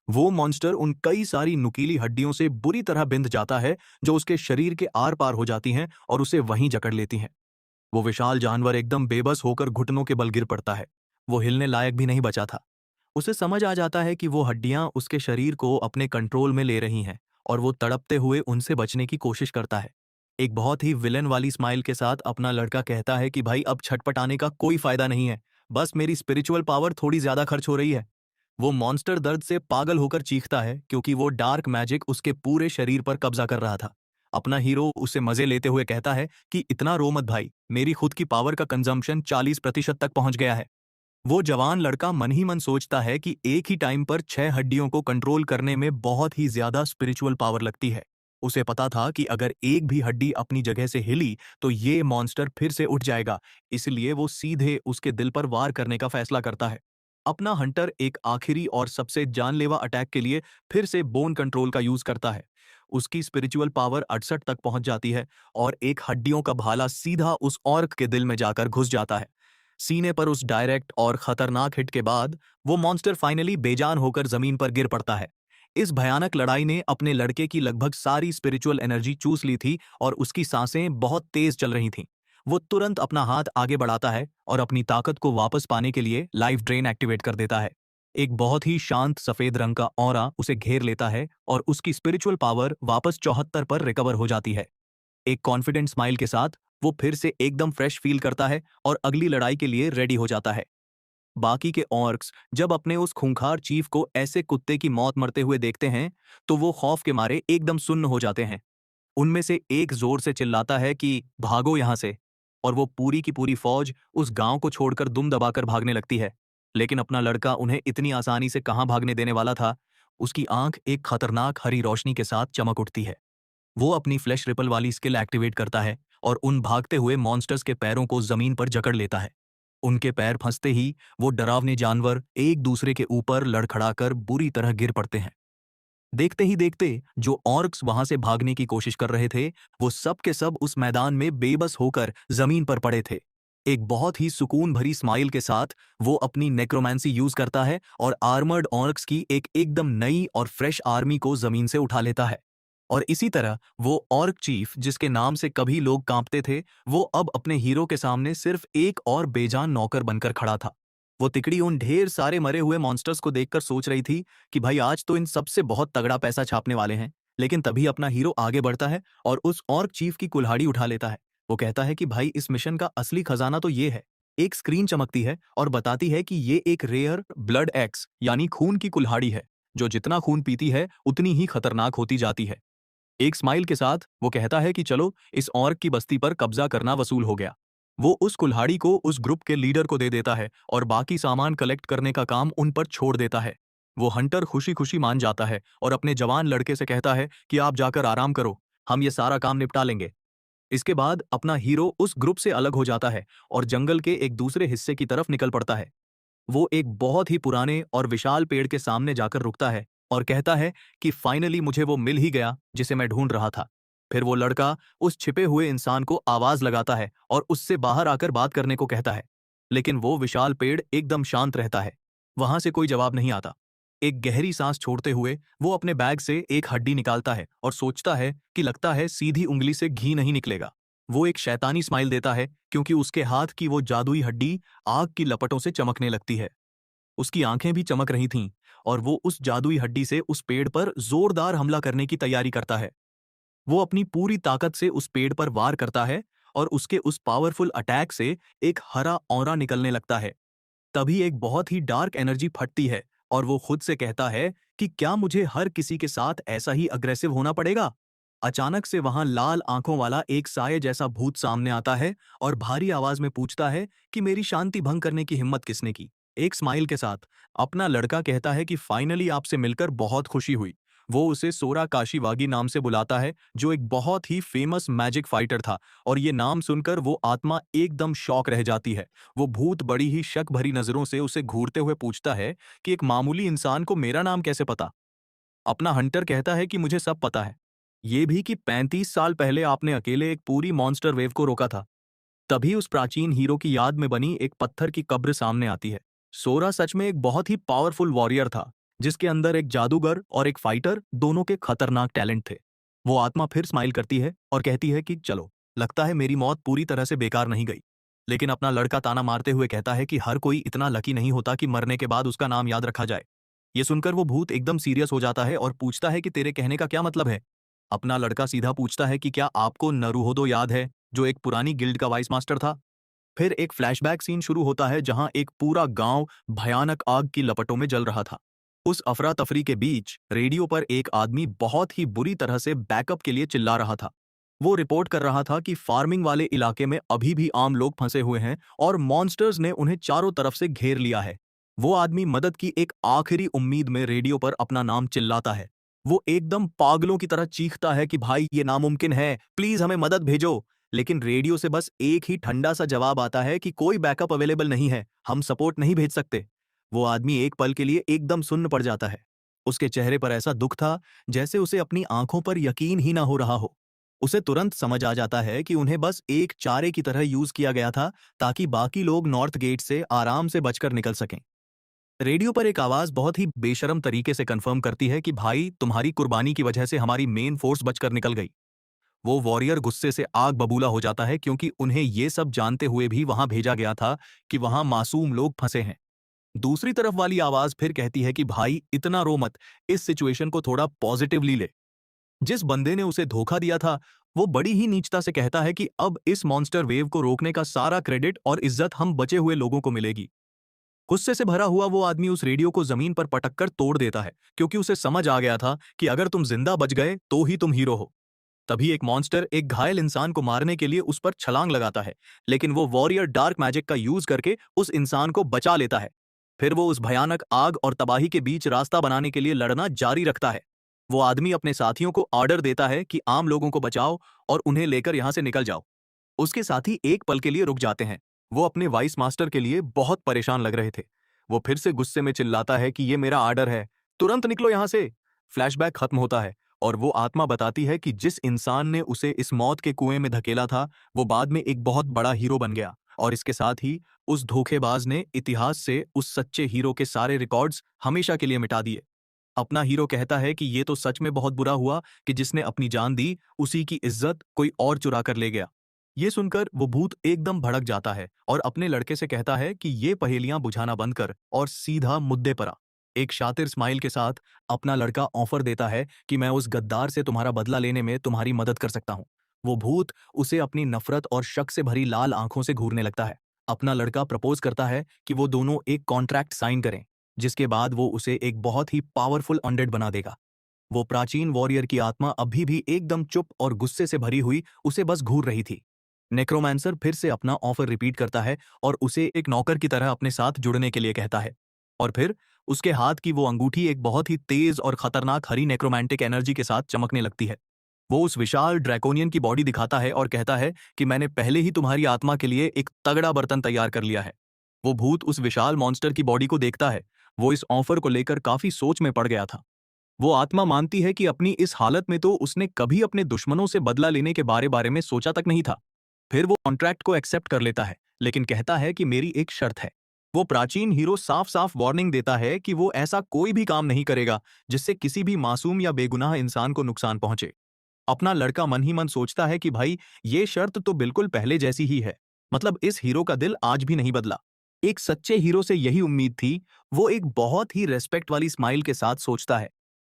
Speaker 1: वो मॉन्स्टर उन कई सारी नुकीली हड्डियों से बुरी तरह बिंध जाता है जो उसके शरीर के आर पार हो जाती हैं और उसे वहीं जकड़ लेती हैं। वो विशाल जानवर एकदम बेबस होकर घुटनों के बल गिर पड़ता है। वो हिलने लायक भी नहीं बचा था। उसे समझ आ जाता है कि वो हड्डियां उसके शरीर को अपने कंट्रोल में ले रही हैं और वो तड़पते हुए उनसे बचने की कोशिश करता है। एक बहुत ही विलन वाली स्माइल के साथ अपना लड़का कहता है कि भाई अब छटपटाने का कोई फायदा नहीं है, बस मेरी स्पिरिचुअल पावर थोड़ी ज्यादा खर्च हो रही है। वो मॉन्स्टर दर्द से पागल होकर चीखता है क्योंकि वो डार्क मैजिक उसके पूरे शरीर पर कब्जा कर रहा था। अपना हीरो उसे मजे लेते हुए कहता है कि इतना रो मत भाई, मेरी खुद की पावर का कंजम्पशन 40% तक पहुंच गया है। वो जवान लड़का मन ही मन सोचता है कि एक ही टाइम पर 6 हड्डियों को कंट्रोल करने में बहुत ही ज्यादा स्पिरिचुअल पावर लगती है। उसे पता था कि अगर एक भी हड्डी अपनी जगह से हिली तो ये मॉन्स्टर फिर से उठ जाएगा, इसलिए वो सीधे उसके दिल पर वार करने का फैसला करता है। अपना हंटर एक आखिरी और सबसे जानलेवा अटैक के लिए फिर से बोन कंट्रोल का यूज करता है। उसकी स्पिरिचुअल पावर 68 तक पहुंच जाती है और एक हड्डियों का भाला सीधा उस ऑर्क के दिल में जाकर घुस जाता है। सीने पर उस डायरेक्ट और खतरनाक हिट के बाद वो मॉन्स्टर फाइनली बेजान होकर जमीन पर गिर पड़ता है। इस भयानक लड़ाई ने अपने लड़के की लगभग सारी स्पिरिचुअल एनर्जी चूस ली थी और उसकी सांसें बहुत तेज चल रही थीं। वो तुरंत अपना हाथ आगे बढ़ाता है और अपनी ताकत को वापस पाने के लिए लाइफ ड्रेन एक्टिवेट कर देता है। एक बहुत ही शांत सफेद रंग का ऑरा उसे घेर लेता है और उसकी स्पिरिचुअल पावर वापस 74 पर रिकवर हो जाती है। एक कॉन्फिडेंट स्माइल के साथ वो फिर से एकदम फ्रेश फील करता है और अगली लड़ाई के लिए रेडी हो जाता है। बाकी के ऑर्क्स जब अपने उस खूंखार चीफ को ऐसे कुत्ते की मौत मरते हुए देखते हैं तो वो खौफ के मारे एकदम सुन्न हो जाते हैं। उनमें से एक जोर से चिल्लाता है कि भागो यहां से, और वो पूरी की पूरी फौज उस गांव को छोड़कर दुम दबाकर भागने लगती है। लेकिन अपना लड़का उन्हें इतनी आसानी से कहां भागने देने वाला था। उसकी आंख एक खतरनाक हरी रोशनी के साथ चमक उठती है। वो अपनी फ्लैश रिपल वाली स्किल एक्टिवेट करता है और उन भागते हुए मॉन्स्टर्स के पैरों को जमीन पर जकड़ लेता है। उनके पैर फंसते ही वो डरावने जानवर एक दूसरे के ऊपर लड़खड़ाकर बुरी तरह गिर पड़ते हैं। देखते ही देखते जो ऑर्क्स वहां से भागने की कोशिश कर रहे थे, वो सब के सब उस मैदान में बेबस होकर जमीन पर पड़े थे। एक बहुत ही सुकून भरी स्माइल के साथ वो अपनी नेक्रोमेंसी यूज करता है और आर्मर्ड ऑर्क्स की एक एकदम नई और फ्रेश आर्मी को जमीन से उठा लेता है। और इसी तरह वो ऑर्क चीफ जिसके नाम से कभी लोग कांपते थे, वो अब अपने हीरो के सामने सिर्फ एक और बेजान नौकर बनकर खड़ा था। वो तिकड़ी उन ढेर सारे मरे हुए मॉन्स्टर्स को देखकर सोच रही थी कि भाई आज तो इन सबसे बहुत तगड़ा पैसा छापने वाले हैं। लेकिन तभी अपना हीरो आगे बढ़ता है और उस ऑर्क चीफ की कुल्हाड़ी उठा लेता है। वो कहता है कि भाई इस मिशन का असली खजाना तो ये है। एक स्क्रीन चमकती है और बताती है कि ये एक रेयर ब्लड एक्स यानी खून की कुल्हाड़ी है, जो जितना खून पीती है उतनी ही खतरनाक होती जाती है। एक स्माइल के साथ वो कहता है कि चलो इस ऑर्क की बस्ती पर कब्जा करना वसूल हो गया। वो उस कुल्हाड़ी को उस ग्रुप के लीडर को दे देता है और बाकी सामान कलेक्ट करने का काम उन पर छोड़ देता है। वो हंटर खुशी खुशी मान जाता है और अपने जवान लड़के से कहता है कि आप जाकर आराम करो, हम ये सारा काम निपटा लेंगे। इसके बाद अपना हीरो उस ग्रुप से अलग हो जाता है और जंगल के एक दूसरे हिस्से की तरफ निकल पड़ता है। वो एक बहुत ही पुराने और विशाल पेड़ के सामने जाकर रुकता है और कहता है कि फाइनली मुझे वो मिल ही गया जिसे मैं ढूंढ रहा था। फिर वो लड़का उस छिपे हुए इंसान को आवाज लगाता है और उससे बाहर आकर बात करने को कहता है। लेकिन वो विशाल पेड़ एकदम शांत रहता है। वहां से कोई जवाब नहीं आता। एक गहरी सांस छोड़ते हुए वो अपने बैग से एक हड्डी निकालता है और सोचता है कि लगता है सीधी उंगली से घी नहीं निकलेगा। वो एक शैतानी स्माइल देता है क्योंकि उसके हाथ की वो जादुई हड्डी आग की लपटों से चमकने लगती है। उसकी आंखें भी चमक रही थीं और वो उस जादुई हड्डी से उस पेड़ पर जोरदार हमला करने की तैयारी करता है। वो अपनी पूरी ताकत से उस पेड़ पर वार करता है और उसके उस पावरफुल अटैक से एक हरा ऑरा निकलने लगता है। तभी एक बहुत ही डार्क एनर्जी फटती है और वो खुद से कहता है कि क्या मुझे हर किसी के साथ ऐसा ही अग्रेसिव होना पड़ेगा। अचानक से वहां लाल आंखों वाला एक साये जैसा भूत सामने आता है और भारी आवाज में पूछता है कि मेरी शांति भंग करने की हिम्मत किसने की। एक स्माइल के साथ अपना लड़का कहता है कि फाइनली आपसे मिलकर बहुत खुशी हुई। वो उसे सोरा काशीवागी नाम से बुलाता है, जो एक बहुत ही फेमस मैजिक फाइटर था, और ये नाम सुनकर वो आत्मा एकदम शॉक रह जाती है। वो भूत बड़ी ही शक भरी नजरों से उसे घूरते हुए पूछता है कि एक मामूली इंसान को मेरा नाम कैसे पता। अपना हंटर कहता है कि मुझे सब पता है, ये भी कि 35 साल पहले आपने अकेले एक पूरी मॉन्स्टर वेव को रोका था। तभी उस प्राचीन हीरो की याद में बनी एक पत्थर की कब्र सामने आती है। सोरा सच में एक बहुत ही पावरफुल वॉरियर था, जिसके अंदर एक जादूगर और एक फाइटर दोनों के खतरनाक टैलेंट थे। वो आत्मा फिर स्माइल करती है और कहती है कि चलो, लगता है मेरी मौत पूरी तरह से बेकार नहीं गई। लेकिन अपना लड़का ताना मारते हुए कहता है कि हर कोई इतना लकी नहीं होता कि मरने के बाद उसका नाम याद रखा जाए। ये सुनकर वो भूत एकदम सीरियस हो जाता है और पूछता है कि तेरे कहने का क्या मतलब है। अपना लड़का सीधा पूछता है कि क्या आपको नरूहोदो याद है, जो एक पुरानी गिल्ड का वाइस मास्टर था। फिर एक फ्लैशबैक सीन शुरू होता है जहां एक पूरा गांव भयानक आग की लपटों में जल रहा था। उस अफरा तफरी के बीच रेडियो पर एक आदमी बहुत ही बुरी तरह से बैकअप के लिए चिल्ला रहा था। वो रिपोर्ट कर रहा था कि फार्मिंग वाले इलाके में अभी भी आम लोग फंसे हुए हैं और मॉन्स्टर्स ने उन्हें चारों तरफ से घेर लिया है। वो आदमी मदद की एक आखिरी उम्मीद में रेडियो पर अपना नाम चिल्लाता है। वो एकदम पागलों की तरह चीखता है कि भाई ये नामुमकिन है, प्लीज हमें मदद भेजो। लेकिन रेडियो से बस एक ही ठंडा सा जवाब आता है कि कोई बैकअप अवेलेबल नहीं है, हम सपोर्ट नहीं भेज सकते। वो आदमी एक पल के लिए एकदम सुन्न पड़ जाता है। उसके चेहरे पर ऐसा दुख था जैसे उसे अपनी आंखों पर यकीन ही ना हो रहा हो। उसे तुरंत समझ आ जाता है कि उन्हें बस एक चारे की तरह यूज किया गया था, ताकि बाकी लोग नॉर्थ गेट से आराम से बचकर निकल सकें। रेडियो पर एक आवाज बहुत ही बेशरम तरीके से कंफर्म करती है कि भाई तुम्हारी कुर्बानी की वजह से हमारी मेन फोर्स बचकर निकल गई। वो वॉरियर गुस्से से आग बबूला हो जाता है क्योंकि उन्हें ये सब जानते हुए भी वहां भेजा गया था कि वहां मासूम लोग फंसे हैं। दूसरी तरफ वाली आवाज फिर कहती है कि भाई इतना रो मत, इस सिचुएशन को थोड़ा पॉजिटिवली ले। जिस बंदे ने उसे धोखा दिया था, वो बड़ी ही नीचता से कहता है कि अब इस मॉन्स्टर वेव को रोकने का सारा क्रेडिट और इज्जत हम बचे हुए लोगों को मिलेगी। गुस्से से भरा हुआ वो आदमी उस रेडियो को जमीन पर पटक कर तोड़ देता है, क्योंकि उसे समझ आ गया था कि अगर तुम जिंदा बच गए तो ही तुम हीरो हो। तभी एक मॉन्स्टर एक घायल इंसान को मारने के लिए उस पर छलांग लगाता है, लेकिन वो वॉरियर डार्क मैजिक का यूज करके उस इंसान को बचा लेता है। फिर वो उस भयानक आग और तबाही के बीच रास्ता बनाने के लिए लड़ना जारी रखता है। वो आदमी अपने साथियों को ऑर्डर देता है कि आम लोगों को बचाओ और उन्हें लेकर यहां से निकल जाओ। उसके साथी एक पल के लिए रुक जाते हैं। वो अपने वाइस मास्टर के लिए बहुत परेशान लग रहे थे। वो फिर से गुस्से में चिल्लाता है कि ये मेरा ऑर्डर है, तुरंत निकलो यहां से। फ्लैशबैक खत्म होता है और वो आत्मा बताती है कि जिस इंसान ने उसे इस मौत के कुएं में धकेला था, वो बाद में एक बहुत बड़ा हीरो बन गया, और इसके साथ ही उस धोखेबाज ने इतिहास से उस सच्चे हीरो के सारे रिकॉर्ड्स हमेशा के लिए मिटा दिए। अपना हीरो कहता है कि ये तो सच में बहुत बुरा हुआ कि जिसने अपनी जान दी, उसी की इज्जत कोई और चुरा कर ले गया। ये सुनकर वो भूत एकदम भड़क जाता है और अपने लड़के से कहता है कि ये पहेलियां बुझाना बंद कर और सीधा मुद्दे पर आ। एक शातिर स्माइल के साथ अपना लड़का ऑफर देता है कि मैं उस गद्दार से तुम्हारा बदला लेने में तुम्हारी मदद कर सकता हूँ। वो भूत उसे अपनी नफरत और शक से भरी लाल आंखों से घूरने लगता है। अपना लड़का प्रपोज करता है कि वो दोनों एक कॉन्ट्रैक्ट साइन करें, जिसके बाद वो उसे एक बहुत ही पावरफुल अनडेड बना देगा। वो प्राचीन वॉरियर की आत्मा अभी भी एकदम चुप और गुस्से से भरी हुई उसे बस घूर रही थी। नेक्रोमांसर फिर से अपना ऑफर रिपीट करता है और उसे एक नौकर की तरह अपने साथ जुड़ने के लिए कहता है। और फिर उसके हाथ की वो अंगूठी एक बहुत ही तेज और खतरनाक हरी नेक्रोमैंटिक एनर्जी के साथ चमकने लगती है। वो उस विशाल ड्रैकोनियन की बॉडी दिखाता है और कहता है कि मैंने पहले ही तुम्हारी आत्मा के लिए एक तगड़ा बर्तन तैयार कर लिया है। वो भूत उस विशाल मॉन्स्टर की बॉडी को देखता है। वो इस ऑफर को लेकर काफी सोच में पड़ गया था। वो आत्मा मानती है कि अपनी इस हालत में तो उसने कभी अपने दुश्मनों से बदला लेने के बारे बारे में सोचा तक नहीं था। फिर वो कॉन्ट्रैक्ट को एक्सेप्ट कर लेता है, लेकिन कहता है कि मेरी एक शर्त है। वो प्राचीन हीरो साफ साफ वार्निंग देता है कि वो ऐसा कोई भी काम नहीं करेगा जिससे किसी भी मासूम या बेगुनाह इंसान को नुकसान पहुंचे। अपना लड़का मन ही मन सोचता है कि भाई, ये शर्त तो बिल्कुल पहले जैसी ही है। मतलब इस हीरो का दिल आज भी नहीं बदला। एक सच्चे हीरो से यही उम्मीद थी। वो एक बहुत ही रेस्पेक्ट वाली स्माइल के साथ सोचता है।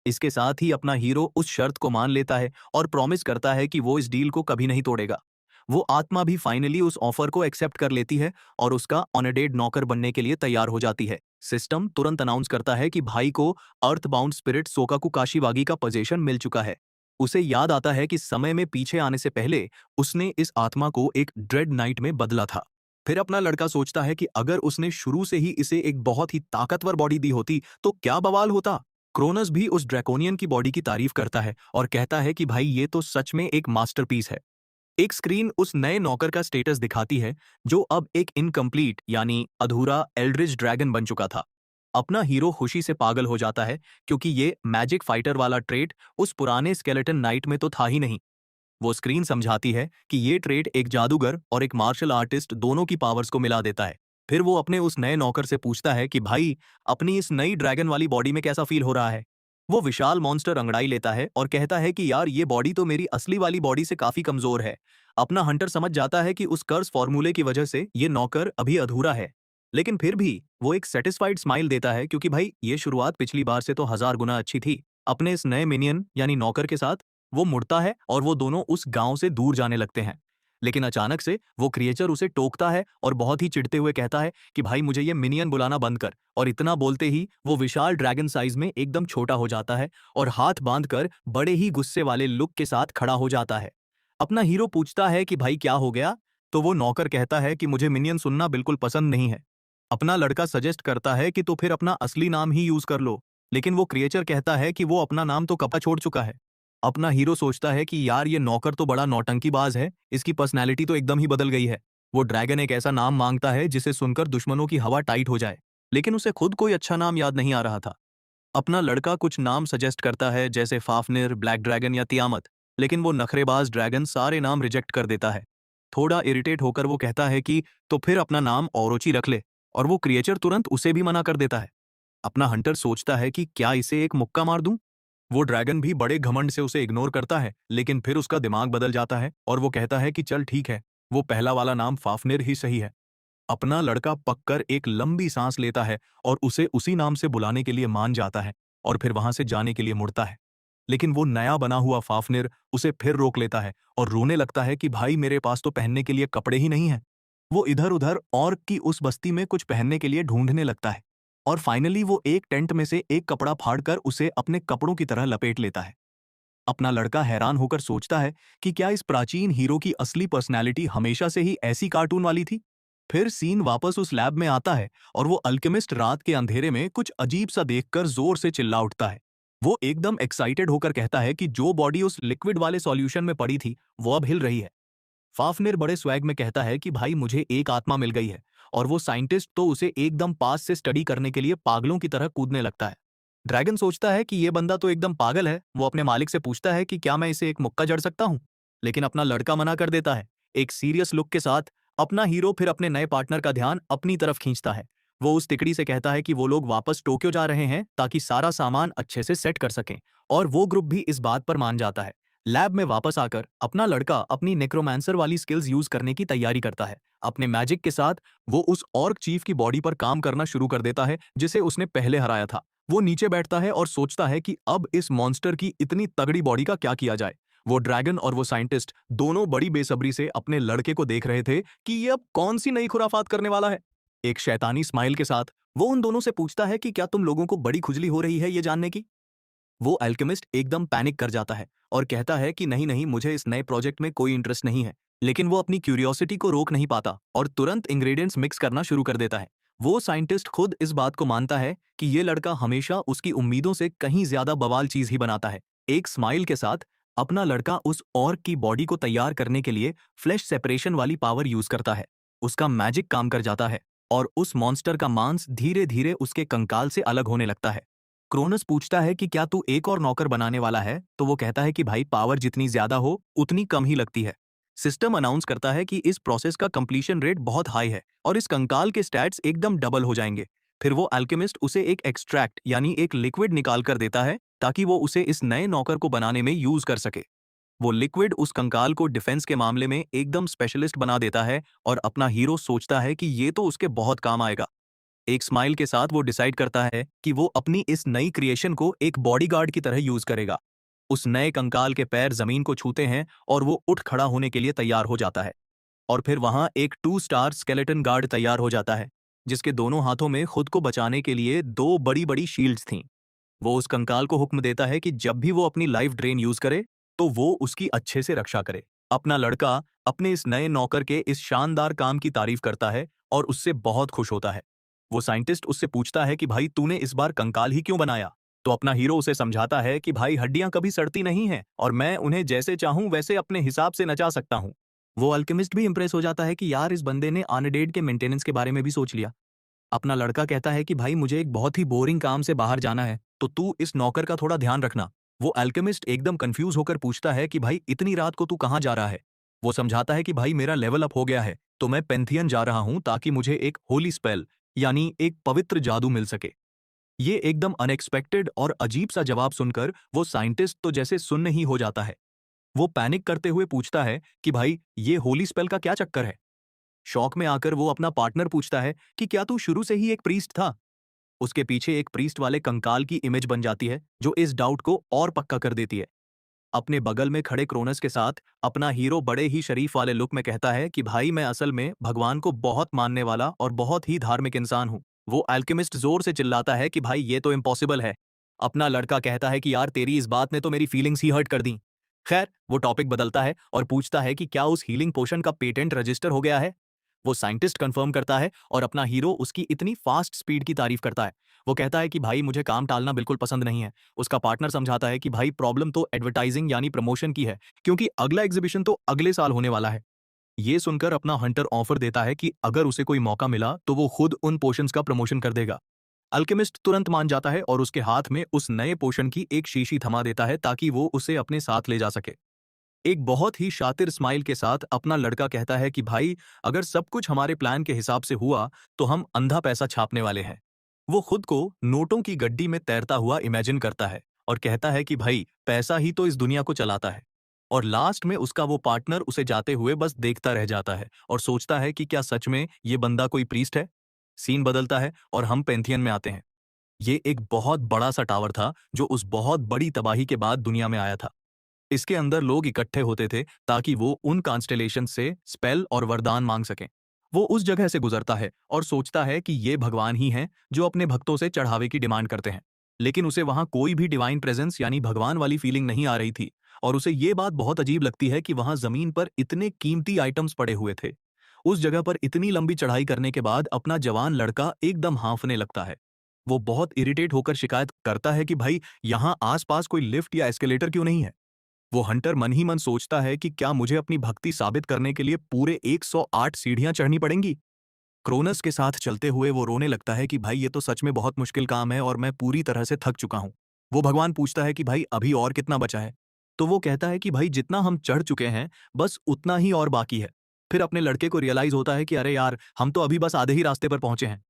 Speaker 1: इसके साथ ही अपना हीरो उस शर्त को मान लेता है और प्रॉमिस करता है कि वो इस डील को कभी नहीं तोड़ेगा। वो आत्मा भी फाइनली उस ऑफर को एक्सेप्ट कर लेती है और उसका ऑनडेड नौकर बनने के लिए तैयार हो जाती है। सिस्टम तुरंत अनाउंस करता है कि भाई को अर्थ बाउंड स्पिरिट सोकाकू काशीवागी का पोजीशन मिल चुका है। उसे याद आता है कि समय में पीछे आने से पहले उसने इस आत्मा को एक ड्रेड नाइट में बदला था। फिर अपना लड़का सोचता है कि अगर उसने शुरू से ही इसे एक बहुत ही ताकतवर बॉडी दी होती तो क्या बवाल होता। क्रोनस भी उस ड्रैकोनियन की बॉडी की तारीफ करता है और कहता है कि भाई, ये तो सच में एक मास्टरपीस है। एक स्क्रीन उस नए नौकर का स्टेटस दिखाती है, जो अब एक इनकम्प्लीट यानी अधूरा एल्ड्रिज ड्रैगन बन चुका था। अपना हीरो खुशी से पागल हो जाता है क्योंकि ये मैजिक फाइटर वाला ट्रेट उस पुराने स्केलेटन नाइट में तो था ही नहीं। वो स्क्रीन समझाती है कि ये ट्रेट एक जादूगर और एक मार्शल आर्टिस्ट दोनों की पावर्स को मिला देता है। फिर वो अपने उस नए नौकर से पूछता है कि भाई, अपनी इस नई ड्रैगन वाली बॉडी में कैसा फील हो रहा है। वो विशाल मॉन्स्टर अंगड़ाई लेता है और कहता है कि यार, ये बॉडी तो मेरी असली वाली बॉडी से काफी कमजोर है। अपना हंटर समझ जाता है कि उस कर्स फॉर्मूले की वजह से ये नौकर अभी अधूरा है, लेकिन फिर भी वो एक सेटिस्फाइड स्माइल देता है क्योंकि भाई, ये शुरुआत पिछली बार से तो 1000 गुना अच्छी थी। अपने इस नए मिनियन यानी नौकर के साथ वो मुड़ता है और वो दोनों उस गांव से दूर जाने लगते हैं। लेकिन अचानक से वो क्रिएचर उसे टोकता है और बहुत ही चिढ़ते हुए कहता है कि भाई, मुझे ये मिनियन बुलाना बंद कर। और इतना बोलते ही वो विशाल ड्रैगन साइज में एकदम छोटा हो जाता है और हाथ बांधकर बड़े ही गुस्से वाले लुक के साथ खड़ा हो जाता है। अपना हीरो पूछता है कि भाई, क्या हो गया। तो वो नौकर कहता है कि मुझे मिनियन सुनना बिल्कुल पसंद नहीं है। अपना लड़का सजेस्ट करता है कि तो फिर अपना असली नाम ही यूज कर लो, लेकिन वो क्रिएचर कहता है कि वो अपना नाम तो कपा छोड़ चुका है। अपना हीरो सोचता है कि यार, ये नौकर तो बड़ा नौटंकीबाज है, इसकी पर्सनैलिटी तो एकदम ही बदल गई है। वो ड्रैगन एक ऐसा नाम मांगता है जिसे सुनकर दुश्मनों की हवा टाइट हो जाए, लेकिन उसे खुद कोई अच्छा नाम याद नहीं आ रहा था। अपना लड़का कुछ नाम सजेस्ट करता है जैसे फाफनिर, ब्लैक ड्रैगन या तियामत, लेकिन वो नखरेबाज ड्रैगन सारे नाम रिजेक्ट कर देता है। थोड़ा इरिटेट होकर वो कहता है कि तो फिर अपना नाम औरोची रख ले, और वो क्रिएचर तुरंत उसे भी मना कर देता है। अपना हंटर सोचता है कि क्या इसे एक मुक्का मार दूं। वो ड्रैगन भी बड़े घमंड से उसे इग्नोर करता है, लेकिन फिर उसका दिमाग बदल जाता है और वो कहता है कि चल ठीक है, वो पहला वाला नाम फाफनिर ही सही है। अपना लड़का पककर एक लंबी सांस लेता है और उसे उसी नाम से बुलाने के लिए मान जाता है और फिर वहां से जाने के लिए मुड़ता है। लेकिन वो नया बना हुआ फाफनिर उसे फिर रोक लेता है और रोने लगता है कि भाई, मेरे पास तो पहनने के लिए कपड़े ही नहीं हैं। वो इधर उधर और की उस बस्ती में कुछ पहनने के लिए ढूंढने लगता है और फाइनली वो एक टेंट में से एक कपड़ा फाड़कर उसे अपने कपड़ों की तरह लपेट लेता है। अपना लड़का हैरान होकर सोचता है कि क्या इस प्राचीन हीरो की असली पर्सनैलिटी हमेशा से ही ऐसी कार्टून वाली थी। फिर सीन वापस उस लैब में आता है और वो अल्केमिस्ट रात के अंधेरे में कुछ अजीब सा देखकर जोर से चिल्ला उठता है। वो एकदम एक्साइटेड होकर कहता है कि जो बॉडी उस लिक्विड वाले सॉल्यूशन में पड़ी थी वो अब हिल रही है। फाफनेर बड़े स्वैग में कहता है कि भाई मुझे एक आत्मा मिल गई है। और वो साइंटिस्ट तो उसे एकदम पास से स्टडी करने के लिए पागलों की तरह कूदने लगता है। ड्रैगन सोचता है कि ये बंदा तो एकदम पागल है। वो अपने मालिक से पूछता है कि क्या मैं इसे एक मुक्का जड़ सकता हूँ, लेकिन अपना लड़का मना कर देता है। एक सीरियस लुक के साथ अपना हीरो फिर अपने नए पार्टनर का ध्यान अपनी तरफ खींचता है। वो उस तिकड़ी से कहता है कि वो लोग वापस टोक्यो जा रहे हैं ताकि सारा सामान अच्छे से सेट कर सकें। और वो ग्रुप भी इस बात पर मान जाता है। लैब में वापस आकर अपना लड़का अपनी नेक्रोमांसर वाली स्किल्स यूज करने की तैयारी करता है। अपने मैजिक के साथ वो उस ऑर्क चीफ की बॉडी पर काम करना शुरू कर देता है जिसे उसने पहले हराया था। वो नीचे बैठता है और सोचता है कि अब इस मॉन्स्टर की इतनी तगड़ी बॉडी का क्या किया जाए। वो ड्रैगन और वो साइंटिस्ट दोनों बड़ी बेसब्री से अपने लड़के को देख रहे थे कि ये अब कौन सी नई खुराफात करने वाला है। एक शैतानी स्माइल के साथ वो उन दोनों से पूछता है कि क्या तुम लोगों को बड़ी खुजली हो रही है ये जानने की। वो अल्केमिस्ट एकदम पैनिक कर जाता है और कहता है कि नहीं नहीं, मुझे इस नए प्रोजेक्ट में कोई इंटरेस्ट नहीं है। लेकिन वो अपनी क्यूरियोसिटी को रोक नहीं पाता और तुरंत इंग्रेडिएंट्स मिक्स करना शुरू कर देता है। वो साइंटिस्ट खुद इस बात को मानता है कि ये लड़का हमेशा उसकी उम्मीदों से कहीं ज्यादा बवाल चीज ही बनाता है। एक स्माइल के साथ अपना लड़का उस ऑर्क की बॉडी को तैयार करने के लिए फ्लैश सेपरेशन वाली पावर यूज करता है। उसका मैजिक काम कर जाता है और उस मॉन्स्टर का मांस धीरे धीरे उसके कंकाल से अलग होने लगता है। क्रोनस पूछता है कि क्या तू एक और नौकर बनाने वाला है, तो वो कहता है कि भाई पावर जितनी ज्यादा हो उतनी कम ही लगती है। सिस्टम अनाउंस करता है कि इस प्रोसेस का कंप्लीशन रेट बहुत हाई है और इस कंकाल के स्टैट्स एकदम डबल हो जाएंगे। फिर वो अल्केमिस्ट उसे एक एक्सट्रैक्ट यानी एक लिक्विड निकाल कर देता है ताकि वो उसे इस नए नौकर को बनाने में यूज कर सके। वो लिक्विड उस कंकाल को डिफेंस के मामले में एकदम स्पेशलिस्ट बना देता है और अपना हीरो सोचता है कि ये तो उसके बहुत काम आएगा। एक स्माइल के साथ वो डिसाइड करता है कि वो अपनी इस नई क्रिएशन को एक बॉडीगार्ड की तरह यूज करेगा। उस नए कंकाल के पैर जमीन को छूते हैं और वो उठ खड़ा होने के लिए तैयार हो जाता है। और फिर वहां एक 2 स्टार स्केलेटन गार्ड तैयार हो जाता है जिसके दोनों हाथों में खुद को बचाने के लिए दो बड़ी बड़ी शील्ड्स थीं। वो उस कंकाल को हुक्म देता है कि जब भी वो अपनी लाइफ ड्रेन यूज करे तो वो उसकी अच्छे से रक्षा करे। अपना लड़का अपने इस नए नौकर के इस शानदार काम की तारीफ करता है और उससे बहुत खुश होता है। वो साइंटिस्ट उससे पूछता है कि भाई तूने इस बार कंकाल ही क्यों बनाया। तो अपना हीरो उसे समझाता है कि भाई हड्डियां कभी सड़ती नहीं हैं और मैं उन्हें जैसे चाहूं वैसे अपने हिसाब से नचा सकता हूं। वो अल्केमिस्ट भी इंप्रेस हो जाता है कि यार इस बंदे ने आनडेड के मेंटेनेंस के बारे में भी सोच लिया। अपना लड़का कहता है कि भाई मुझे एक बहुत ही बोरिंग काम से बाहर जाना है, तो तू इस नौकर का थोड़ा ध्यान रखना। वो अल्केमिस्ट एकदम कंफ्यूज होकर पूछता है कि भाई इतनी रात को तू कहाँ जा रहा है। वो समझाता है कि भाई मेरा लेवल अप हो गया है तो मैं पेंथियन जा रहा हूं ताकि मुझे एक होली स्पेल यानी एक पवित्र जादू मिल सके। ये एकदम अनएक्सपेक्टेड और अजीब सा जवाब सुनकर वो साइंटिस्ट तो जैसे सुन्न ही हो जाता है। वो पैनिक करते हुए पूछता है कि भाई ये होली स्पेल का क्या चक्कर है। शौक में आकर वो अपना पार्टनर पूछता है कि क्या तू शुरू से ही एक प्रीस्ट था। उसके पीछे एक प्रीस्ट वाले कंकाल की इमेज बन जाती है जो इस डाउट को और पक्का कर देती है। अपने बगल में खड़े क्रोनस के साथ अपना हीरो बड़े ही शरीफ वाले लुक में कहता है कि भाई मैं असल में भगवान को बहुत मानने वाला और बहुत ही धार्मिक इंसान हूँ। वो अल्केमिस्ट जोर से चिल्लाता है कि भाई ये तो इम्पॉसिबल है। अपना लड़का कहता है कि यार तेरी इस बात ने तो मेरी फीलिंग्स ही हर्ट कर दी। खैर वो टॉपिक बदलता है और पूछता है कि क्या उस हीलिंग पोशन का पेटेंट रजिस्टर हो गया है। वो साइंटिस्ट कंफर्म करता है और अपना हीरो उसकी इतनी फास्ट स्पीड की तारीफ करता है। वो कहता है कि भाई मुझे काम टालना बिल्कुल पसंद नहीं है। उसका पार्टनर समझाता है कि भाई प्रॉब्लम तो एडवर्टाइजिंग यानी प्रमोशन की है, क्योंकि अगला एग्जीबिशन तो अगले साल होने वाला है। ये सुनकर अपना हंटर ऑफर देता है कि अगर उसे कोई मौका मिला तो वो खुद उन पोशंस का प्रमोशन कर देगा। अल्केमिस्ट तुरंत मान जाता है और उसके हाथ में उस नए पोशन की एक शीशी थमा देता है ताकि वो उसे अपने साथ ले जा सके। एक बहुत ही शातिर स्माइल के साथ अपना लड़का कहता है कि भाई अगर सब कुछ हमारे प्लान के हिसाब से हुआ तो हम अंधा पैसा छापने वाले हैं। वो खुद को नोटों की गड्डी में तैरता हुआ इमेजिन करता है और कहता है कि भाई पैसा ही तो इस दुनिया को चलाता है। और लास्ट में उसका वो पार्टनर उसे जाते हुए बस देखता रह जाता है और सोचता है कि क्या सच में ये बंदा कोई प्रीस्ट है। सीन बदलता है और हम पेंथियन में आते हैं। ये एक बहुत बड़ा सा टावर था जो उस बहुत बड़ी तबाही के बाद दुनिया में आया था। इसके अंदर लोग इकट्ठे होते थे ताकि वो उन कॉन्स्टेलेशन से स्पेल और वरदान मांग सकें। वो उस जगह से गुजरता है और सोचता है कि ये भगवान ही हैं जो अपने भक्तों से चढ़ावे की डिमांड करते हैं। लेकिन उसे वहां कोई भी डिवाइन प्रेजेंस यानी भगवान वाली फीलिंग नहीं आ रही थी। और उसे ये बात बहुत अजीब लगती है कि वहां जमीन पर इतने कीमती आइटम्स पड़े हुए थे। उस जगह पर इतनी लंबी चढ़ाई करने के बाद अपना जवान लड़का एकदम हांफने लगता है। वो बहुत इरिटेट होकर शिकायत करता है कि भाई, यहाँ आसपास कोई लिफ्ट या एस्केलेटर क्यों नहीं है। वो हंटर मन ही मन सोचता है कि क्या मुझे अपनी भक्ति साबित करने के लिए पूरे 108 सीढ़ियां चढ़नी पड़ेंगी। क्रोनस के साथ चलते हुए वो रोने लगता है कि भाई, ये तो सच में बहुत मुश्किल काम है और मैं पूरी तरह से थक चुका हूँ। वो भगवान पूछता है कि भाई, अभी और कितना बचा है। तो वो कहता है कि भाई, जितना हम चढ़ चुके हैं बस उतना ही और बाकी है। फिर अपने लड़के को रियलाइज होता है कि अरे यार, हम तो अभी बस आधे ही रास्ते पर पहुंचे हैं।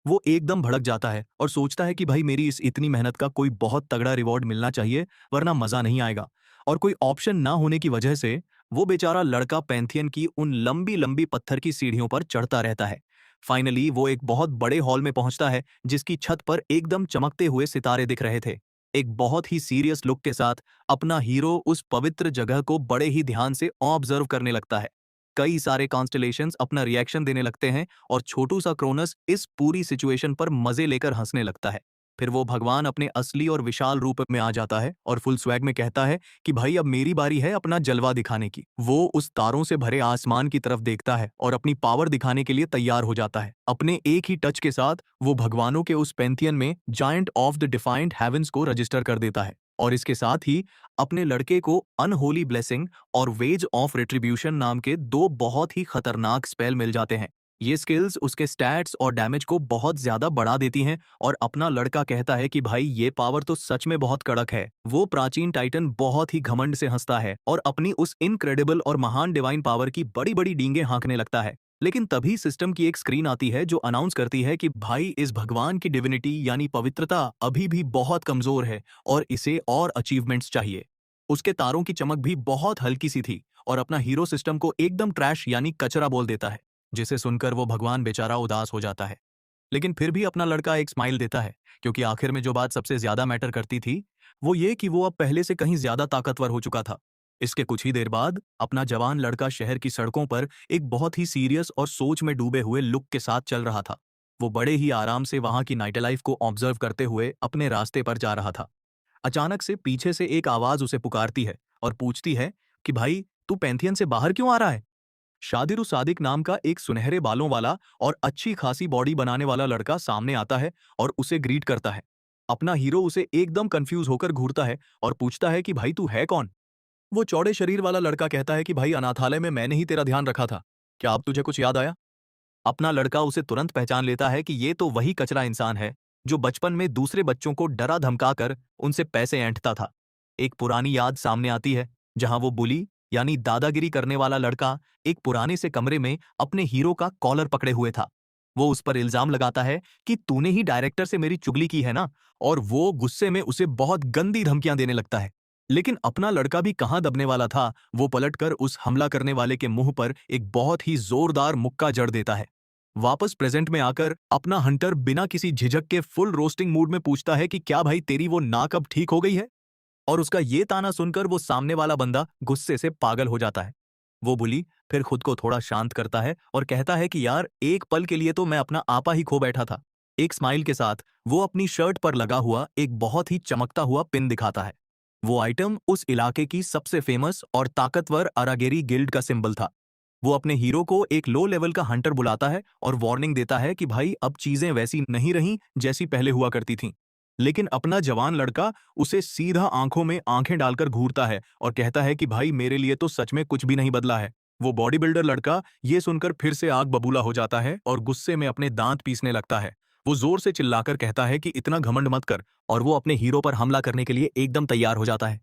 Speaker 1: वो एकदम भड़क जाता है और सोचता है कि भाई, मेरी इस इतनी मेहनत का कोई बहुत तगड़ा रिवॉर्ड मिलना चाहिए, वरना मजा नहीं आएगा। और कोई ऑप्शन ना होने की वजह से वो बेचारा लड़का पैंथियन की उन लंबी लंबी पत्थर की सीढ़ियों पर चढ़ता रहता है। फाइनली वो एक बहुत बड़े हॉल में पहुंचता है जिसकी छत पर एकदम चमकते हुए सितारे दिख रहे थे। एक बहुत ही सीरियस लुक के साथ अपना हीरो उस पवित्र जगह को बड़े ही ध्यान से ऑब्जर्व करने लगता है। कई सारे कॉन्स्टलेशंस अपना रिएक्शन देने लगते हैं और छोटू सा क्रोनस इस पूरी सिचुएशन पर मजे लेकर हंसने लगता है। फिर वो भगवान अपने असली और विशाल रूप में आ जाता है और फुल स्वैग में कहता है कि भाई, अब मेरी बारी है अपना जलवा दिखाने की। वो उस तारों से भरे आसमान की तरफ देखता है और अपनी पावर दिखाने के लिए तैयार हो जाता है। अपने एक ही टच के साथ वो भगवानों के उस पेंथियन में giant of the defined heavens को रजिस्टर कर देता है। और इसके साथ ही अपने लड़के को अनहोली ब्लेसिंग और वेज ऑफ रिट्रीब्यूशन नाम के दो बहुत ही खतरनाक स्पेल मिल जाते हैं। ये स्किल्स उसके स्टैट्स और डैमेज को बहुत ज्यादा बढ़ा देती हैं और अपना लड़का कहता है कि भाई, ये पावर तो सच में बहुत कड़क है। वो प्राचीन टाइटन बहुत ही घमंड से हंसता है और अपनी उस इनक्रेडिबल और महान डिवाइन पावर की बड़ी बड़ी डींगे हाँकने लगता है। लेकिन तभी सिस्टम की एक स्क्रीन आती है जो अनाउंस करती है कि भाई, इस भगवान की डिविनिटी यानी पवित्रता अभी भी बहुत कमजोर है और इसे और अचीवमेंट्स चाहिए। उसके तारों की चमक भी बहुत हल्की सी थी और अपना हीरो सिस्टम को एकदम ट्रैश यानी कचरा बोल देता है, जिसे सुनकर वो भगवान बेचारा उदास हो जाता है। लेकिन फिर भी अपना लड़का एक स्माइल देता है, क्योंकि आखिर में जो बात सबसे ज्यादा मैटर करती थी वो ये कि वो अब पहले से कहीं ज्यादा ताकतवर हो चुका था। इसके कुछ ही देर बाद अपना जवान लड़का शहर की सड़कों पर एक बहुत ही सीरियस और सोच में डूबे हुए लुक के साथ चल रहा था। वो बड़े ही आराम से वहां की नाइट लाइफ को ऑब्जर्व करते हुए अपने रास्ते पर जा रहा था। अचानक से पीछे से एक आवाज उसे पुकारती है और पूछती है कि भाई, तू पैंथियन से बाहर क्यों आ रहा है। शादिरु सादिक नाम का एक सुनहरे बालों वाला और अच्छी खासी बॉडी बनाने वाला लड़का सामने आता है और उसे ग्रीट करता है। अपना हीरो उसे एकदम कंफ्यूज होकर घूरता है और पूछता है कि भाई, तू है कौन। वो चौड़े शरीर वाला लड़का कहता है कि भाई, अनाथालय में मैंने ही तेरा ध्यान रखा था, क्या अब तुझे कुछ याद आया। अपना लड़का उसे तुरंत पहचान लेता है कि ये तो वही कचरा इंसान है जो बचपन में दूसरे बच्चों को डरा धमकाकर उनसे पैसे ऐंठता था। एक पुरानी याद सामने आती है जहां वो बुली यानी दादागिरी करने वाला लड़का एक पुराने से कमरे में अपने हीरो का कॉलर पकड़े हुए था। वो उस पर इल्जाम लगाता है कि तूने ही डायरेक्टर से मेरी चुगली की है ना, और वो गुस्से में उसे बहुत गंदी धमकियां देने लगता है। लेकिन अपना लड़का भी कहां दबने वाला था, वो पलटकर उस हमला करने वाले के मुंह पर एक बहुत ही जोरदार मुक्का जड़ देता है। वापस प्रेजेंट में आकर अपना हंटर बिना किसी झिझक के फुल रोस्टिंग मूड में पूछता है कि क्या भाई, तेरी वो नाक अब ठीक हो गई है। और उसका ये ताना सुनकर वो सामने वाला बंदा गुस्से से पागल हो जाता है। वो बुली फिर खुद को थोड़ा शांत करता है और कहता है कि यार, एक पल के लिए तो मैं अपना आपा ही खो बैठा था। एक स्माइल के साथ वो अपनी शर्ट पर लगा हुआ एक बहुत ही चमकता हुआ पिन दिखाता है। वो आइटम उस इलाके की सबसे फेमस और ताकतवर अरागेरी गिल्ड का सिंबल था। वो अपने हीरो को एक लो लेवल का हंटर बुलाता है और वार्निंग देता है कि भाई, अब चीजें वैसी नहीं रहीं जैसी पहले हुआ करती थीं। लेकिन अपना जवान लड़का उसे सीधा आंखों में आंखें डालकर घूरता है और कहता है कि भाई, मेरे लिए तो सच में कुछ भी नहीं बदला है। वो बॉडी बिल्डर लड़का ये सुनकर फिर से आग बबूला हो जाता है और गुस्से में अपने दांत पीसने लगता है। वो जोर से चिल्लाकर कहता है कि इतना घमंड मत कर, और वो अपने हीरो पर हमला करने के लिए एकदम तैयार हो जाता है।